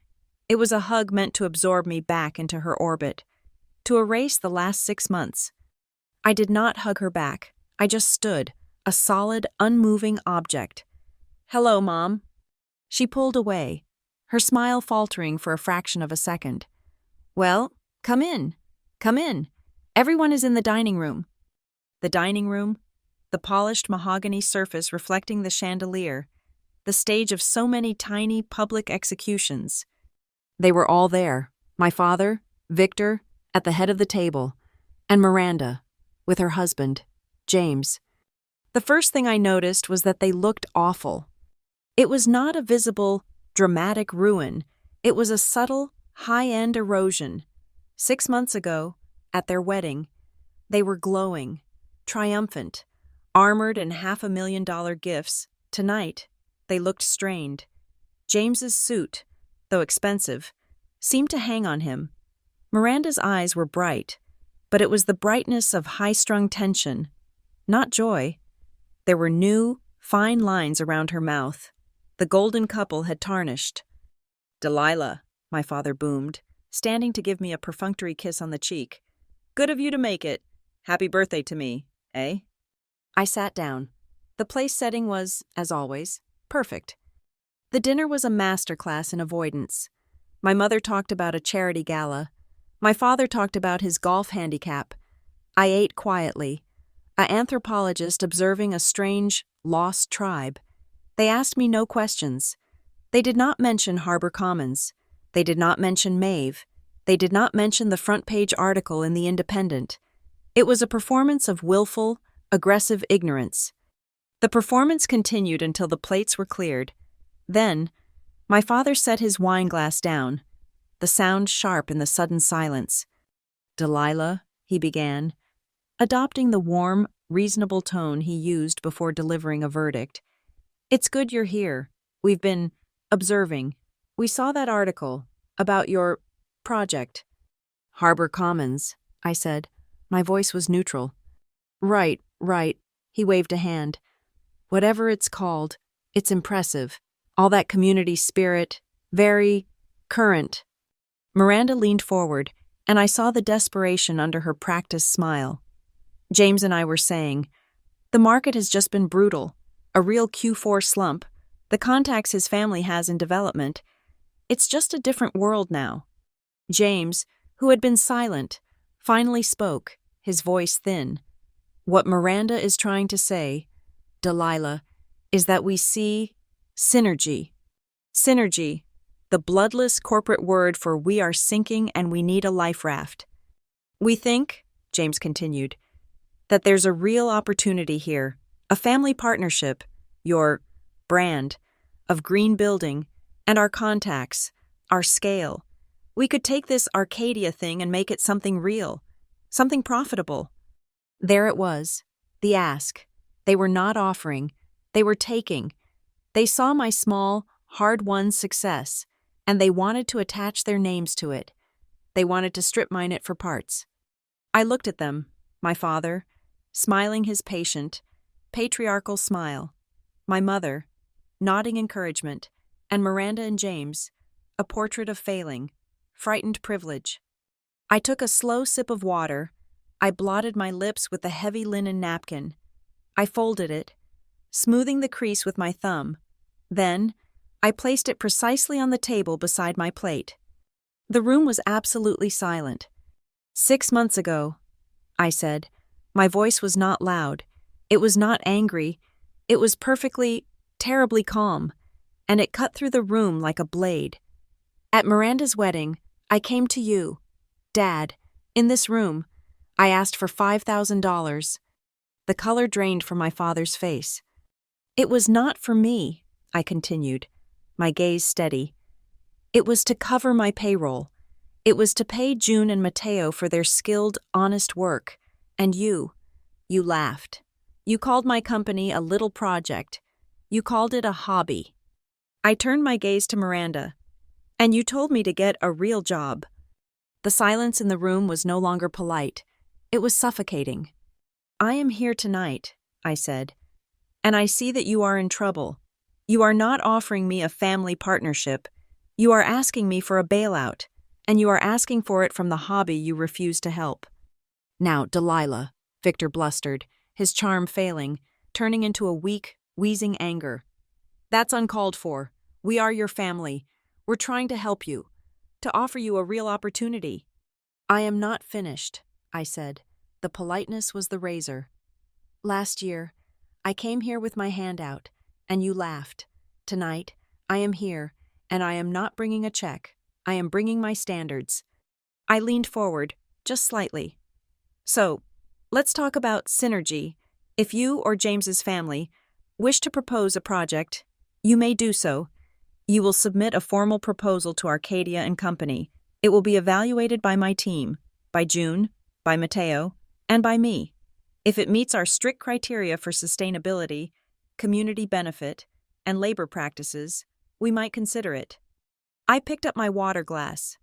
It was a hug meant to absorb me back into her orbit, to erase the last 6 months. I did not hug her back. I just stood, a solid, unmoving object. "Hello, Mom." She pulled away, her smile faltering for a fraction of a second. "Well, come in. Come in. Everyone is in the dining room." The dining room, the polished mahogany surface reflecting the chandelier, the stage of so many tiny public executions. They were all there, my father, Victor, at the head of the table, and Miranda, with her husband, James. The first thing I noticed was that they looked awful. It was not a visible, dramatic ruin. It was a subtle, high-end erosion. 6 months ago, at their wedding, they were glowing, triumphant, armored in $500,000 gifts. Tonight, they looked strained. James's suit, though expensive, seemed to hang on him. Miranda's eyes were bright, but it was the brightness of high-strung tension, not joy. There were new, fine lines around her mouth. The golden couple had tarnished. "Delilah," my father boomed, standing to give me a perfunctory kiss on the cheek. "Good of you to make it. Happy birthday to me, eh?" I sat down. The place setting was, as always, perfect. The dinner was a masterclass in avoidance. My mother talked about a charity gala. My father talked about his golf handicap. I ate quietly, an anthropologist observing a strange, lost tribe. They asked me no questions. They did not mention Harbor Commons. They did not mention Maeve. They did not mention the front-page article in The Independent. It was a performance of willful, aggressive ignorance. The performance continued until the plates were cleared. Then, my father set his wine glass down, the sound sharp in the sudden silence. "Delilah," he began, adopting the warm, reasonable tone he used before delivering a verdict. "It's good you're here. We've been observing. We saw that article about your project." "Harbor Commons," I said. My voice was neutral. Right. He waved a hand. "Whatever it's called, it's impressive. All that community spirit, very current." Miranda leaned forward, and I saw the desperation under her practiced smile. James and I were saying, "The market has just been brutal, a real Q4 slump. The contacts his family has in development. It's just a different world now." James, who had been silent, finally spoke, his voice thin. "What Miranda is trying to say, Delilah, is that we see synergy. Synergy, the bloodless corporate word for we are sinking and we need a life raft. We think, James continued, that there's a real opportunity here, a family partnership, your brand, of green building, and our contacts, our scale. We could take this Arcadia thing and make it something real, something profitable. There it was, the ask. They were not offering, they were taking. They saw my small, hard-won success, and they wanted to attach their names to it. They wanted to strip mine it for parts. I looked at them, my father, smiling his patient, patriarchal smile, my mother, nodding encouragement, and Miranda and James, a portrait of failing, frightened privilege. I took a slow sip of water. I blotted my lips with a heavy linen napkin. I folded it, smoothing the crease with my thumb. Then, I placed it precisely on the table beside my plate. The room was absolutely silent. 6 months ago, I said. My voice was not loud. It was not angry. It was perfectly, terribly calm, and it cut through the room like a blade. At Miranda's wedding, I came to you, Dad, in this room. I asked for $5,000. The color drained from my father's face. It was not for me, I continued, my gaze steady. It was to cover my payroll. It was to pay June and Mateo for their skilled, honest work. And you laughed. You called my company a little project. You called it a hobby. I turned my gaze to Miranda. And you told me to get a real job. The silence in the room was no longer polite. It was suffocating. I am here tonight, I said, and I see that you are in trouble. You are not offering me a family partnership. You are asking me for a bailout, and you are asking for it from the hobby you refuse to help. Now, Delilah, Victor blustered, his charm failing, turning into a weak, wheezing anger. That's uncalled for. We are your family. We're trying to help you, to offer you a real opportunity. I am not finished, I said. The politeness was the razor. Last year, I came here with my hand out, and you laughed. Tonight, I am here, and I am not bringing a check. I am bringing my standards. I leaned forward, just slightly. So, let's talk about synergy. If you or James's family wish to propose a project, you may do so. You will submit a formal proposal to Arcadia and Company. It will be evaluated by my team, by June, by Mateo, and by me. If it meets our strict criteria for sustainability, community benefit, and labor practices, we might consider it. I picked up my water glass.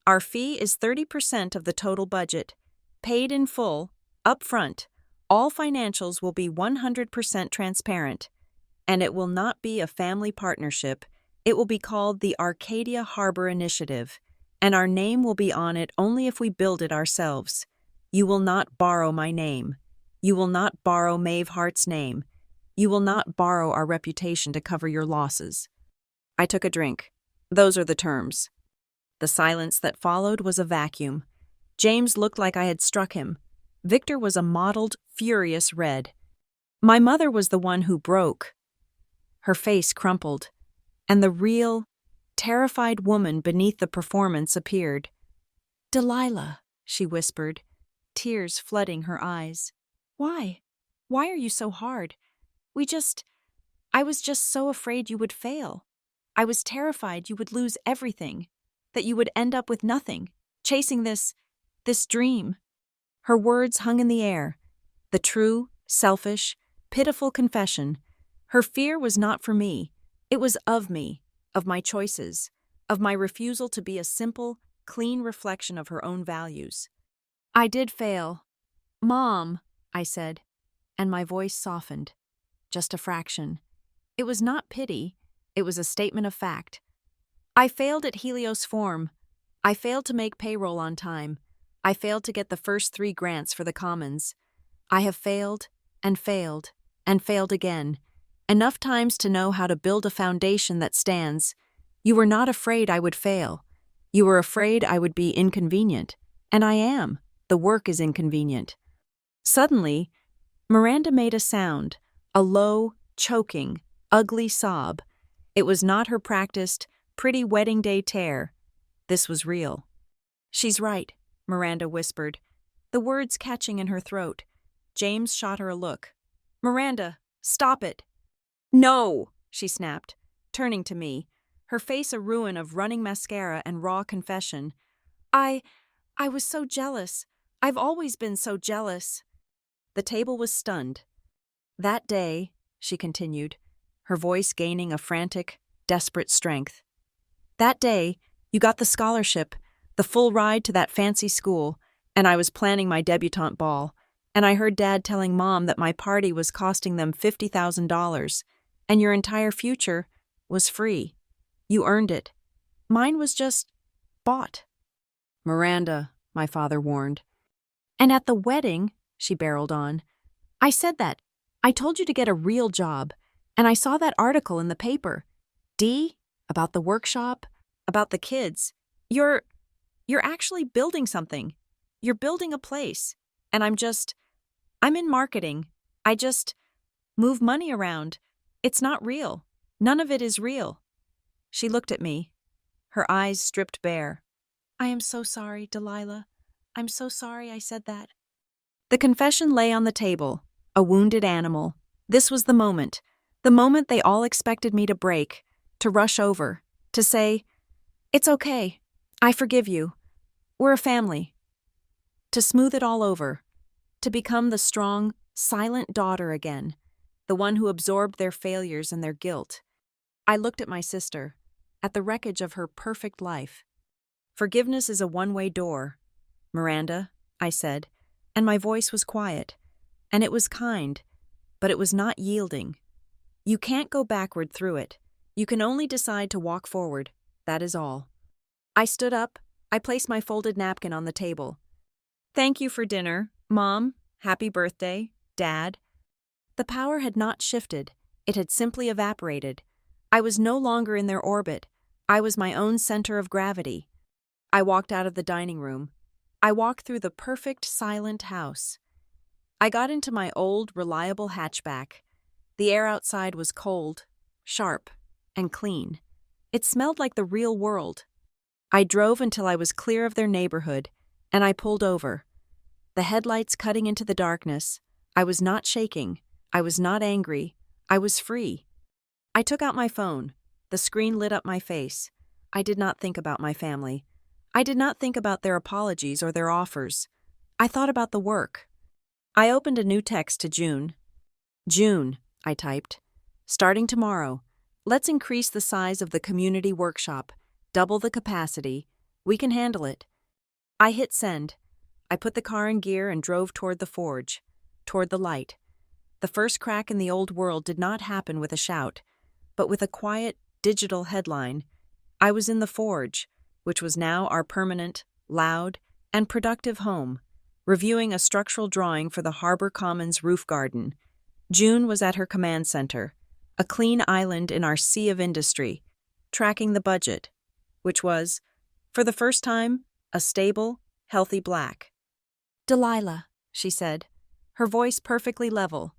Our fee is 30% of the total budget, paid in full, up front. All financials will be 100% transparent, and it will not be a family partnership. It will be called the Arcadia Harbor Initiative, and our name will be on it only if we build it ourselves. You will not borrow my name. You will not borrow Maeve Hart's name. You will not borrow our reputation to cover your losses. I took a drink. Those are the terms. The silence that followed was a vacuum. James looked like I had struck him. Victor was a mottled, furious red. My mother was the one who broke. Her face crumpled, and the real, terrified woman beneath the performance appeared. "Delilah," she whispered, tears flooding her eyes. "Why? Why are you so hard? I was just so afraid you would fail. I was terrified you would lose everything, that you would end up with nothing, chasing this dream." Her words hung in the air, the true, selfish, pitiful confession. Her fear was not for me. It was of me, of my choices, of my refusal to be a simple, clean reflection of her own values. "I did fail. Mom," I said, and my voice softened. Just a fraction. It was not pity. It was a statement of fact. I failed at Helios Form. I failed to make payroll on time. I failed to get the first 3 grants for the Commons. I have failed, and failed, and failed again. Enough times to know how to build a foundation that stands. You were not afraid I would fail. You were afraid I would be inconvenient. And I am. The work is inconvenient. Suddenly, Miranda made a sound, a low, choking, ugly sob. It was not her practiced, pretty wedding day tear. This was real. "She's right," Miranda whispered, the words catching in her throat. James shot her a look. "Miranda, stop it." "No!" she snapped, turning to me, her face a ruin of running mascara and raw confession. I was so jealous. I've always been so jealous." The table was stunned. "That day," she continued, her voice gaining a frantic, desperate strength. "That day, you got the scholarship, the full ride to that fancy school, and I was planning my debutante ball, and I heard Dad telling Mom that my party was costing them $50,000, and your entire future was free. You earned it. Mine was just bought." "Miranda," my father warned. "And at the wedding," she barreled on, "I said that. I told you to get a real job, and I saw that article in the paper. Dee, about the workshop, about the kids. You're actually building something. You're building a place. And I'm in marketing. I just move money around. It's not real. None of it is real." She looked at me, her eyes stripped bare. "I am so sorry, Delilah. I'm so sorry I said that." The confession lay on the table, a wounded animal. This was the moment they all expected me to break, to rush over, to say, "It's okay. I forgive you. We're a family." To smooth it all over, to become the strong, silent daughter again, the one who absorbed their failures and their guilt. I looked at my sister, at the wreckage of her perfect life. "Forgiveness is a one-way door, Miranda," I said, and my voice was quiet, and it was kind, but it was not yielding. "You can't go backward through it. You can only decide to walk forward, that is all." I stood up, I placed my folded napkin on the table. "Thank you for dinner, Mom. Happy birthday, Dad." The power had not shifted, it had simply evaporated. I was no longer in their orbit, I was my own center of gravity. I walked out of the dining room. I walked through the perfect, silent house. I got into my old, reliable hatchback. The air outside was cold, sharp, and clean. It smelled like the real world. I drove until I was clear of their neighborhood, and I pulled over. The headlights cutting into the darkness. I was not shaking. I was not angry. I was free. I took out my phone. The screen lit up my face. I did not think about my family. I did not think about their apologies or their offers. I thought about the work. I opened a new text to June. "June," I typed. "Starting tomorrow, let's increase the size of the community workshop, double the capacity. We can handle it." I hit send. I put the car in gear and drove toward the forge, toward the light. The first crack in the old world did not happen with a shout, but with a quiet, digital headline. I was in the forge, which was now our permanent, loud, and productive home, reviewing a structural drawing for the Harbor Commons roof garden. June was at her command center, a clean island in our sea of industry, tracking the budget, which was, for the first time, a stable, healthy black. "Delilah," she said, her voice perfectly level,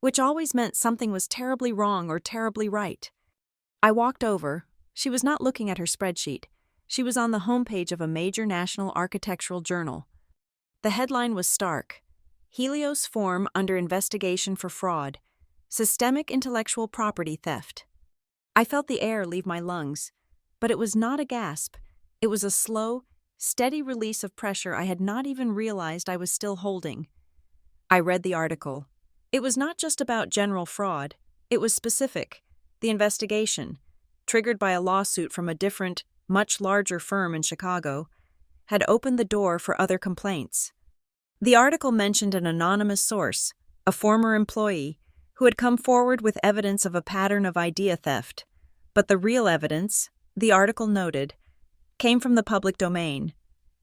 which always meant something was terribly wrong or terribly right. I walked over. She was not looking at her spreadsheet. She was on the homepage of a major national architectural journal. The headline was stark: "Helios Form under investigation for fraud. Systemic intellectual property theft." I felt the air leave my lungs, but it was not a gasp. It was a slow, steady release of pressure I had not even realized I was still holding. I read the article. It was not just about general fraud. It was specific. The investigation, triggered by a lawsuit from a different, much larger firm in Chicago, had opened the door for other complaints. The article mentioned an anonymous source, a former employee, who had come forward with evidence of a pattern of idea theft. But the real evidence, the article noted, came from the public domain.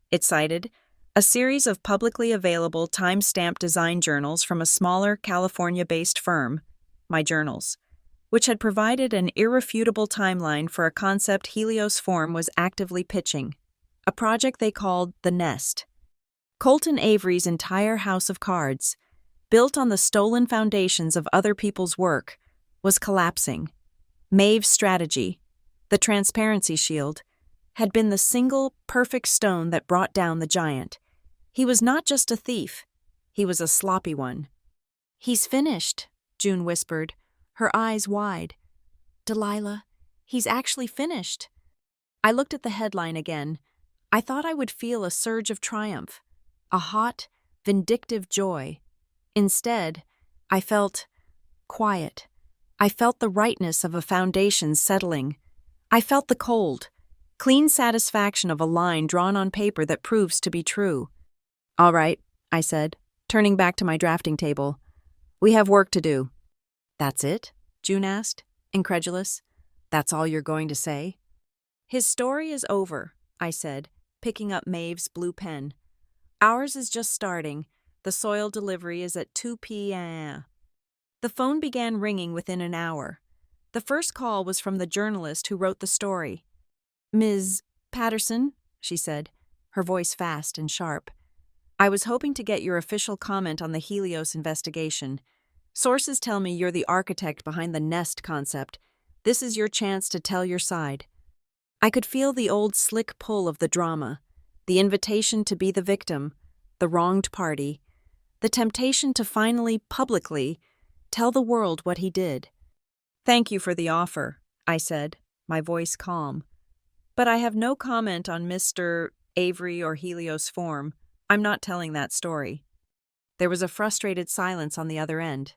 It cited a series of publicly available time-stamped design journals from a smaller California-based firm, My Journals, which had provided an irrefutable timeline for a concept Helios Form was actively pitching, a project they called The Nest. Colton Avery's entire house of cards, built on the stolen foundations of other people's work, was collapsing. Maeve's strategy, the transparency shield, had been the single perfect stone that brought down the giant. He was not just a thief, he was a sloppy one. "He's finished," June whispered, her eyes wide. "Delilah, he's actually finished." I looked at the headline again. I thought I would feel a surge of triumph, a hot, vindictive joy. Instead, I felt quiet. I felt the rightness of a foundation settling. I felt the cold, clean satisfaction of a line drawn on paper that proves to be true. "All right," I said, turning back to my drafting table. "We have work to do." "That's it?" June asked, incredulous. "That's all you're going to say?" "His story is over," I said, picking up Maeve's blue pen. "Ours is just starting. The soil delivery is at 2 p.m. The phone began ringing within an hour. The first call was from the journalist who wrote the story. "Ms. Patterson," she said, her voice fast and sharp. "I was hoping to get your official comment on the Helios investigation. Sources tell me you're the architect behind the nest concept. This is your chance to tell your side." I could feel the old slick pull of the drama, the invitation to be the victim, the wronged party, the temptation to finally, publicly, tell the world what he did. "Thank you for the offer," I said, my voice calm. "But I have no comment on Mr. Avery or Helios form. I'm not telling that story." There was a frustrated silence on the other end.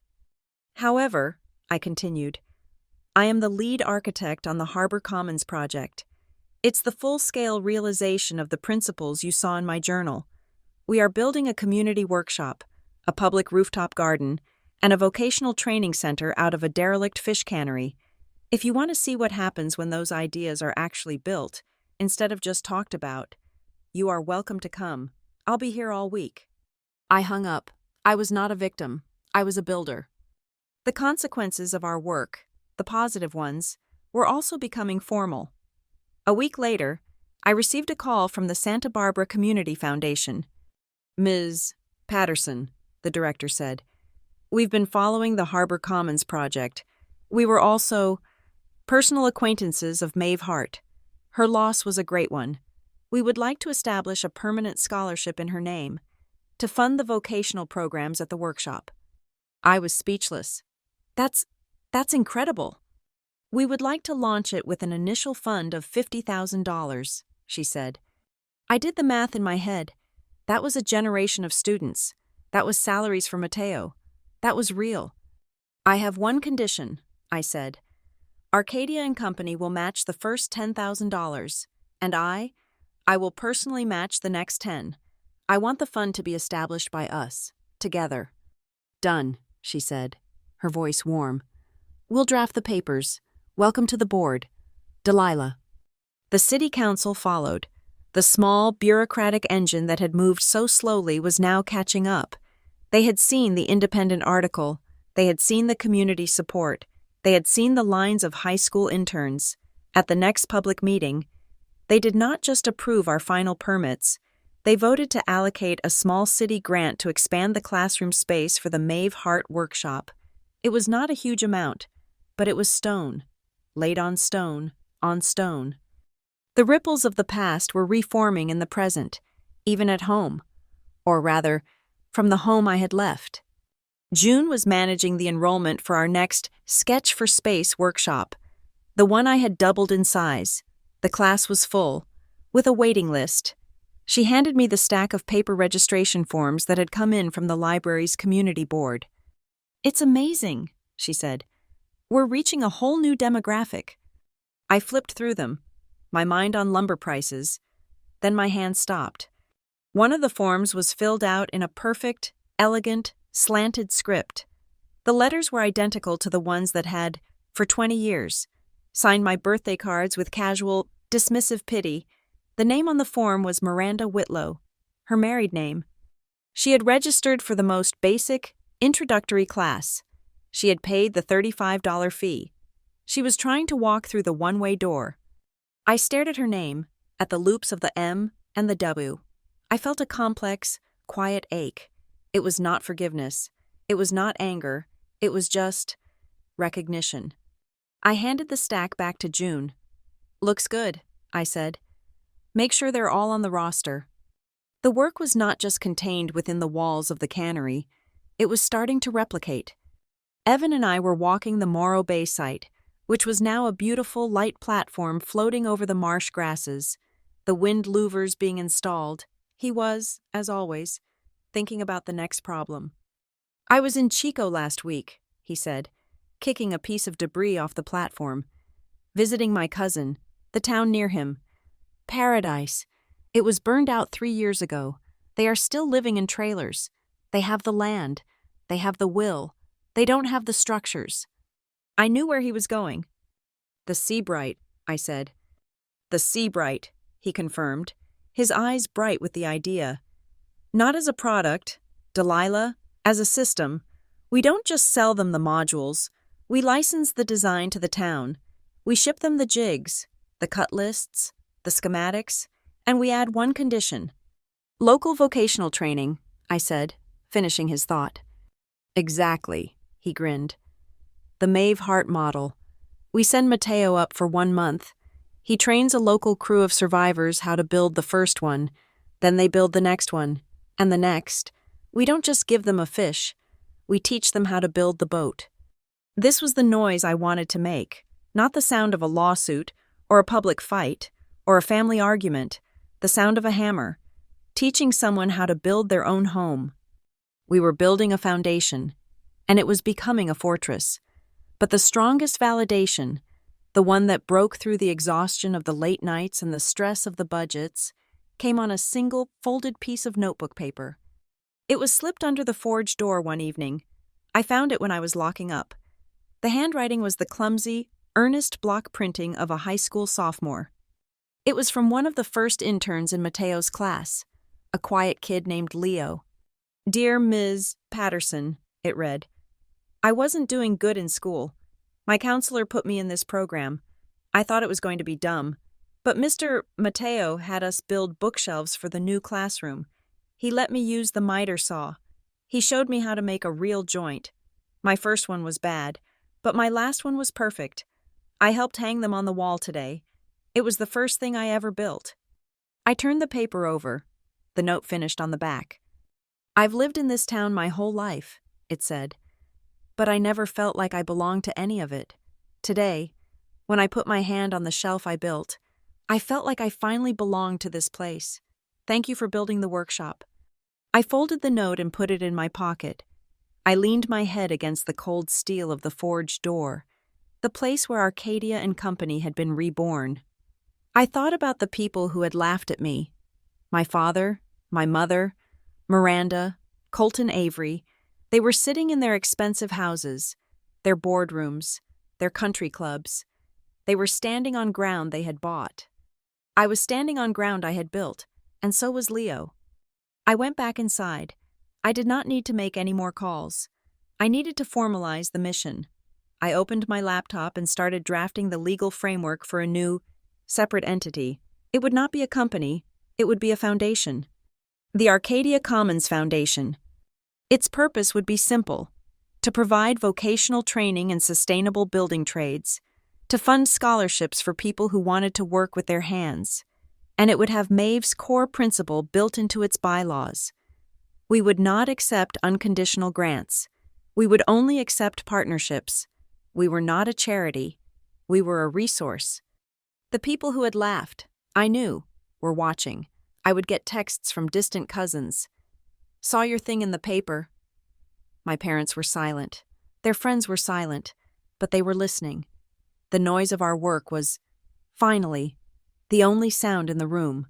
"However," I continued, "I am the lead architect on the Harbor Commons project. It's the full-scale realization of the principles you saw in my journal. We are building a community workshop, a public rooftop garden, and a vocational training center out of a derelict fish cannery. If you want to see what happens when those ideas are actually built, instead of just talked about, you are welcome to come. I'll be here all week." I hung up. I was not a victim. I was a builder. The consequences of our work, the positive ones, were also becoming formal. A week later, I received a call from the Santa Barbara Community Foundation. "Ms. Patterson," the director said, "we've been following the Harbor Commons project. We were also personal acquaintances of Maeve Hart. Her loss was a great one. We would like to establish a permanent scholarship in her name to fund the vocational programs at the workshop." I was speechless. That's incredible." "We would like to launch it with an initial fund of $50,000, she said. I did the math in my head. That was a generation of students. That was salaries for Mateo. That was real. "I have one condition," I said. "Arcadia and Company will match the first $10,000, and I will personally match the next 10. I want the fund to be established by us, together." "Done," she said, her voice warm. "We'll draft the papers. Welcome to the board. Delilah." The city council followed. The small, bureaucratic engine that had moved so slowly was now catching up. They had seen the independent article. They had seen the community support. They had seen the lines of high school interns. At the next public meeting, they did not just approve our final permits. They voted to allocate a small city grant to expand the classroom space for the Maeve Hart workshop. It was not a huge amount, but it was stone, laid on stone, on stone. The ripples of the past were reforming in the present, even at home, or rather, from the home I had left. June was managing the enrollment for our next Sketch for Space workshop, the one I had doubled in size. The class was full, with a waiting list. She handed me the stack of paper registration forms that had come in from the library's community board. "It's amazing," she said. "We're reaching a whole new demographic." I flipped through them, my mind on lumber prices. Then my hand stopped. One of the forms was filled out in a perfect, elegant, slanted script. The letters were identical to the ones that had, for 20 years, signed my birthday cards with casual, dismissive pity. The name on the form was Miranda Whitlow, her married name. She had registered for the most basic, introductory class. She had paid the $35 fee. She was trying to walk through the one-way door. I stared at her name, at the loops of the M and the W. I felt a complex, quiet ache. It was not forgiveness. It was not anger. It was just recognition. I handed the stack back to June. "Looks good," I said. "Make sure they're all on the roster." The work was not just contained within the walls of the cannery, it was starting to replicate. Evan and I were walking the Morro Bay site, which was now a beautiful light platform floating over the marsh grasses, the wind louvers being installed. He was, as always, thinking about the next problem. "I was in Chico last week," he said, kicking a piece of debris off the platform. "Visiting my cousin, the town near him. Paradise. It was burned out 3 years ago. They are still living in trailers. They have the land. They have the will. They don't have the structures." I knew where he was going. "The Seabright," I said. "The Seabright," he confirmed, his eyes bright with the idea. "Not as a product, Delilah, as a system. We don't just sell them the modules. We license the design to the town. We ship them the jigs, the cut lists, the schematics, and we add one condition. Local vocational training," I said, finishing his thought. "Exactly," he grinned. "The Maeve Hart model. We send Mateo up for 1 month. He trains a local crew of survivors how to build the first one. Then they build the next one, and the next. We don't just give them a fish. We teach them how to build the boat." This was the noise I wanted to make, not the sound of a lawsuit, or a public fight, or a family argument, the sound of a hammer, teaching someone how to build their own home. We were building a foundation, and it was becoming a fortress. But the strongest validation, the one that broke through the exhaustion of the late nights and the stress of the budgets, came on a single, folded piece of notebook paper. It was slipped under the forge door one evening. I found it when I was locking up. The handwriting was the clumsy, earnest block printing of a high school sophomore. It was from one of the first interns in Mateo's class, a quiet kid named Leo. "Dear Ms. Patterson," it read, "I wasn't doing good in school. My counselor put me in this program. I thought it was going to be dumb. But Mr. Mateo had us build bookshelves for the new classroom. He let me use the miter saw. He showed me how to make a real joint. My first one was bad, but my last one was perfect. I helped hang them on the wall today. It was the first thing I ever built." I turned the paper over. The note finished on the back. "I've lived in this town my whole life," it said, "but I never felt like I belonged to any of it. Today, when I put my hand on the shelf I built, I felt like I finally belonged to this place. Thank you for building the workshop." I folded the note and put it in my pocket. I leaned my head against the cold steel of the forge door, the place where Arcadia and Company had been reborn. I thought about the people who had laughed at me. My father, my mother, Miranda, Colton Avery. They were sitting in their expensive houses, their boardrooms, their country clubs. They were standing on ground they had bought. I was standing on ground I had built, and so was Leo. I went back inside. I did not need to make any more calls. I needed to formalize the mission. I opened my laptop and started drafting the legal framework for a new, separate entity. It would not be a company, it would be a foundation. The Arcadia Commons Foundation. Its purpose would be simple: to provide vocational training in sustainable building trades, to fund scholarships for people who wanted to work with their hands, and it would have Maeve's core principle built into its bylaws. We would not accept unconditional grants. We would only accept partnerships. We were not a charity. We were a resource. The people who had laughed, I knew, were watching. I would get texts from distant cousins. "Saw your thing in the paper." My parents were silent. Their friends were silent, but they were listening. The noise of our work was, finally, the only sound in the room.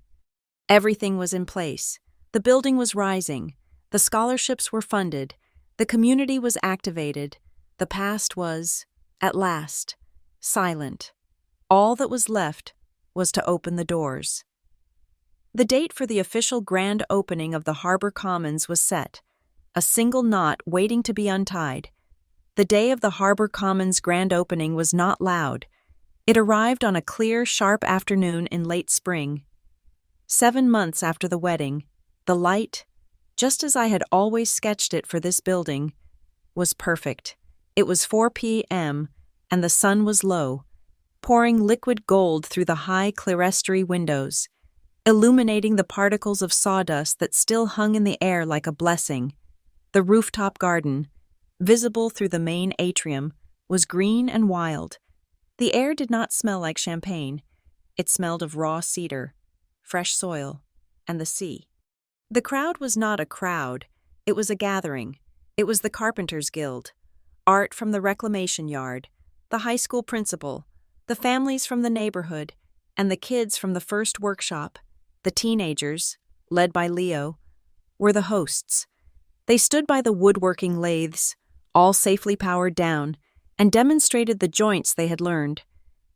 Everything was in place. The building was rising. The scholarships were funded. The community was activated. The past was, at last, silent. All that was left was to open the doors. The date for the official grand opening of the Harbor Commons was set, a single knot waiting to be untied. The day of the Harbor Commons grand opening was not loud. It arrived on a clear, sharp afternoon in late spring. 7 months after the wedding, the light, just as I had always sketched it for this building, was perfect. It was 4 p.m., and the sun was low, pouring liquid gold through the high clerestory windows, illuminating the particles of sawdust that still hung in the air like a blessing. The rooftop garden, visible through the main atrium, was green and wild. The air did not smell like champagne. It smelled of raw cedar, fresh soil, and the sea. The crowd was not a crowd. It was a gathering. It was the Carpenters Guild, art from the reclamation yard, the high school principal, the families from the neighborhood, and the kids from the first workshop. The teenagers, led by Leo, were the hosts. They stood by the woodworking lathes, all safely powered down, and demonstrated the joints they had learned.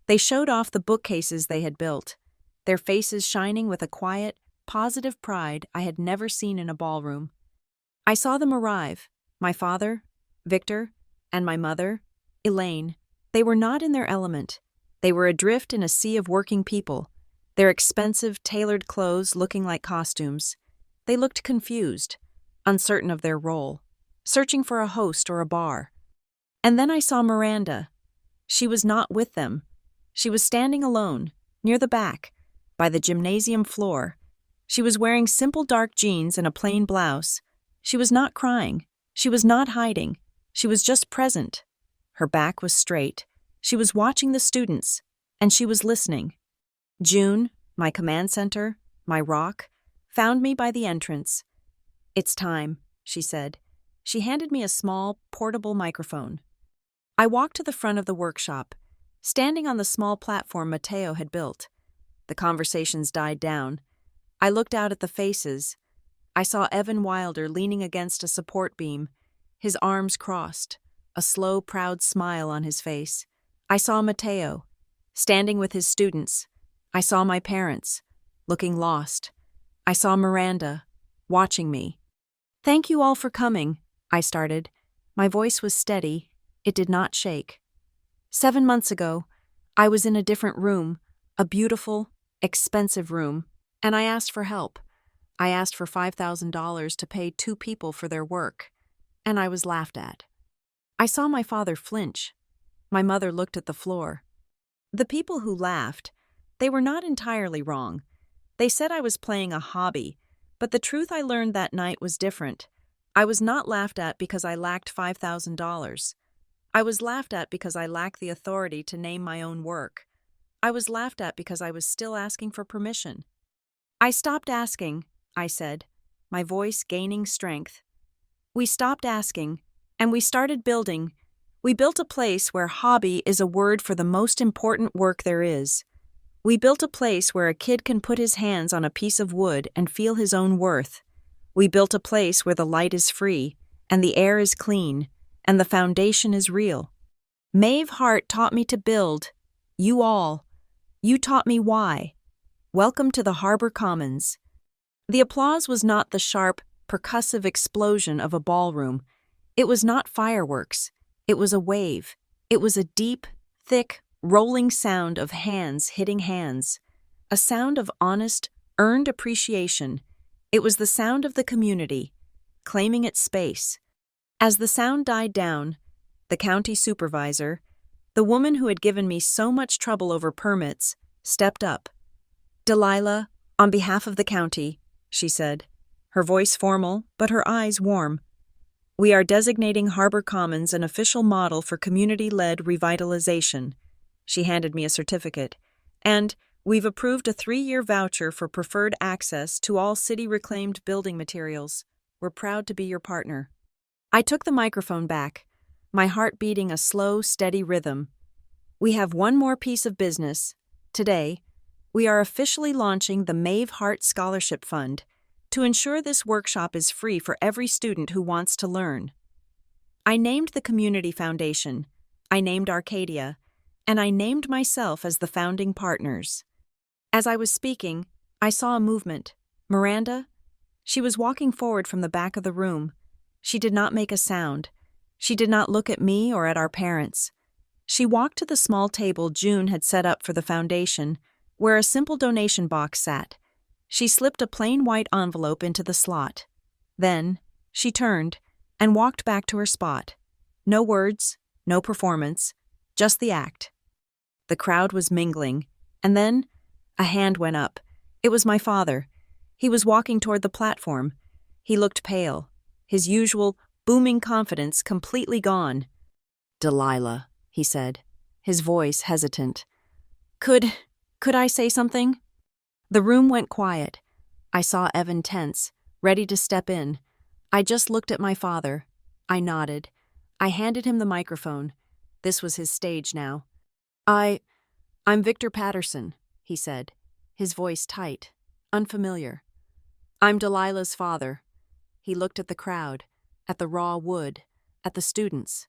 They showed off the bookcases they had built, their faces shining with a quiet, positive pride I had never seen in a ballroom. I saw them arrive, my father, Victor, and my mother, Elaine. They were not in their element. They were adrift in a sea of working people, their expensive, tailored clothes looking like costumes. They looked confused, uncertain of their role, searching for a host or a bar. And then I saw Miranda. She was not with them. She was standing alone, near the back, by the gymnasium floor. She was wearing simple dark jeans and a plain blouse. She was not crying. She was not hiding. She was just present. Her back was straight. She was watching the students, and she was listening. June, my command center, my rock, found me by the entrance. "It's time," she said. She handed me a small, portable microphone. I walked to the front of the workshop, standing on the small platform Mateo had built. The conversations died down. I looked out at the faces. I saw Evan Wilder leaning against a support beam, his arms crossed, a slow, proud smile on his face. I saw Mateo, standing with his students. I saw my parents, looking lost. I saw Miranda, watching me. "Thank you all for coming," I started. My voice was steady. It did not shake. 7 months ago, I was in a different room, a beautiful, expensive room, and I asked for help. I asked for $5,000 to pay 2 people for their work, and I was laughed at. I saw my father flinch. My mother looked at the floor. The people who laughed, they were not entirely wrong. They said I was playing a hobby, but the truth I learned that night was different. I was not laughed at because I lacked $5,000. I was laughed at because I lacked the authority to name my own work. I was laughed at because I was still asking for permission. "I stopped asking," I said, my voice gaining strength. "We stopped asking, and we started building. We built a place where hobby is a word for the most important work there is. We built a place where a kid can put his hands on a piece of wood and feel his own worth. We built a place where the light is free, and the air is clean, and the foundation is real. Maeve Hart taught me to build. You all. You taught me why. Welcome to the Harbor Commons." The applause was not the sharp, percussive explosion of a ballroom. It was not fireworks. It was a wave. It was a deep, thick, rolling sound of hands hitting hands. A sound of honest, earned appreciation. It was the sound of the community, claiming its space. As the sound died down, the county supervisor, the woman who had given me so much trouble over permits, stepped up. "Delilah, on behalf of the county," she said, her voice formal but her eyes warm, "we are designating Harbor Commons an official model for community-led revitalization." She handed me a certificate. "And we've approved a 3-year voucher for preferred access to all city-reclaimed building materials. We're proud to be your partner." I took the microphone back, my heart beating a slow, steady rhythm. "We have one more piece of business. Today, we are officially launching the Maeve Hart Scholarship Fund to ensure this workshop is free for every student who wants to learn." I named the community foundation, I named Arcadia, and I named myself as the founding partners. As I was speaking, I saw a movement. Miranda? She was walking forward from the back of the room. She did not make a sound. She did not look at me or at our parents. She walked to the small table June had set up for the foundation, where a simple donation box sat. She slipped a plain white envelope into the slot. Then, she turned and walked back to her spot. No words, no performance, Just the act. The crowd was mingling, and then a hand went up. It was my father. He was walking toward the platform. He looked pale, his usual booming confidence completely gone. "Delilah," he said, his voice hesitant. Could I say something?" The room went quiet. I saw Evan tense, ready to step in. I just looked at my father. I nodded. I handed him the microphone. This was his stage now. I'm Victor Patterson," he said, his voice tight, unfamiliar. "I'm Delilah's father." He looked at the crowd, at the raw wood, at the students.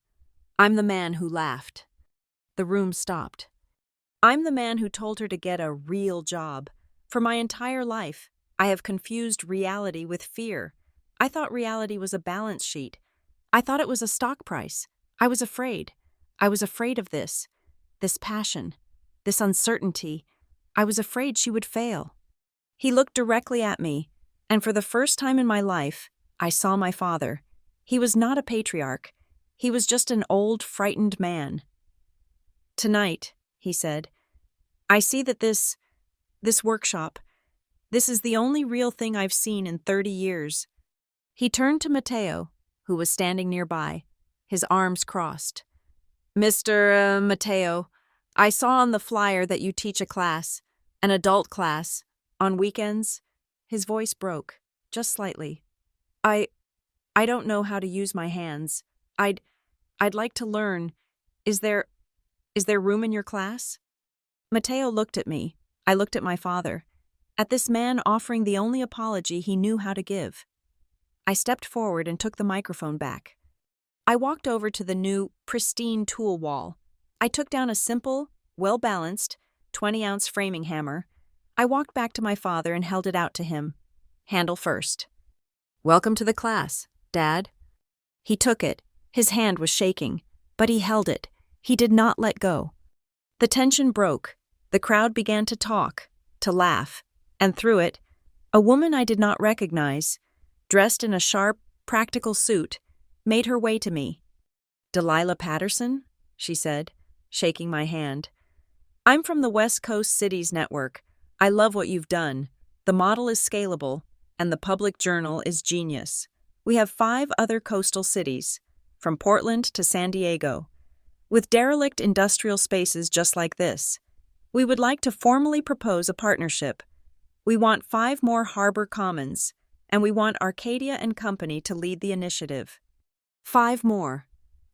"I'm the man who laughed." The room stopped. "I'm the man who told her to get a real job. For my entire life, I have confused reality with fear. I thought reality was a balance sheet. I thought it was a stock price. I was afraid. I was afraid of this passion, this uncertainty. I was afraid she would fail." He looked directly at me, and for the first time in my life, I saw my father. He was not a patriarch. He was just an old, frightened man. "Tonight," he said, "I see that this workshop, this is the only real thing I've seen in 30 years. He turned to Mateo, who was standing nearby, his arms crossed. "Mr. Mateo, I saw on the flyer that you teach a class, an adult class, on weekends." His voice broke, just slightly. I don't know how to use my hands. I'd like to learn. Is there room in your class?" Mateo looked at me. I looked at my father. At this man offering the only apology he knew how to give. I stepped forward and took the microphone back. I walked over to the new, pristine tool wall. I took down a simple, well-balanced, 20-ounce framing hammer. I walked back to my father and held it out to him. Handle first. "Welcome to the class, Dad." He took it. His hand was shaking, but he held it. He did not let go. The tension broke. The crowd began to talk, to laugh, and through it, a woman I did not recognize, dressed in a sharp, practical suit, made her way to me. "Delilah Patterson?" she said, shaking my hand. "I'm from the West Coast Cities Network. I love what you've done. The model is scalable, and the public journal is genius. We have 5 other coastal cities, from Portland to San Diego, with derelict industrial spaces just like this. We would like to formally propose a partnership. We want 5 more harbor commons, and we want Arcadia and Company to lead the initiative." 5 more.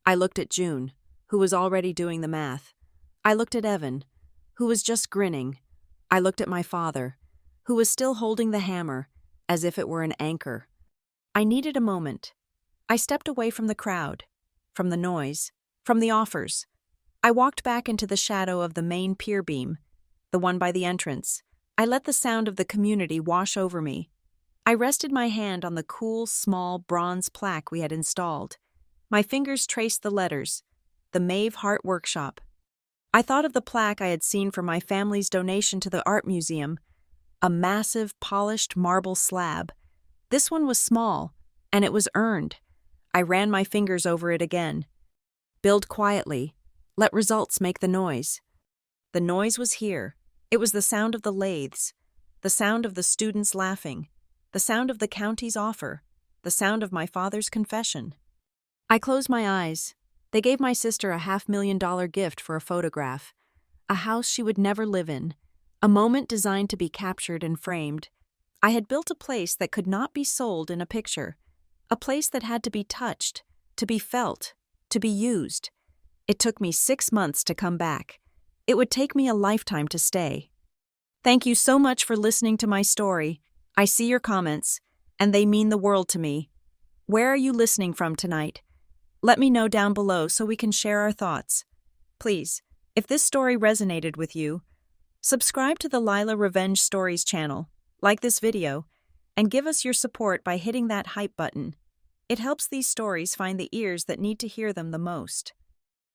I looked at June, who was already doing the math. I looked at Evan, who was just grinning. I looked at my father, who was still holding the hammer, as if it were an anchor. I needed a moment. I stepped away from the crowd, from the noise, from the offers. I walked back into the shadow of the main pier beam, the one by the entrance. I let the sound of the community wash over me. I rested my hand on the cool, small bronze plaque we had installed. My fingers traced the letters, the Maeve Hart Workshop. I thought of the plaque I had seen for my family's donation to the art museum, a massive, polished marble slab. This one was small, and it was earned. I ran my fingers over it again. Build quietly. Let results make the noise. The noise was here. It was the sound of the lathes, the sound of the students laughing, the sound of the county's offer, the sound of my father's confession. I closed my eyes. They gave my sister a $500,000 gift for a photograph, a house she would never live in, a moment designed to be captured and framed. I had built a place that could not be sold in a picture, a place that had to be touched, to be felt, to be used. It took me 6 months to come back. It would take me a lifetime to stay. Thank you so much for listening to my story. I see your comments, and they mean the world to me. Where are you listening from tonight? Let me know down below so we can share our thoughts. Please, if this story resonated with you, subscribe to the Lila Revenge Stories channel, like this video, and give us your support by hitting that hype button. It helps these stories find the ears that need to hear them the most.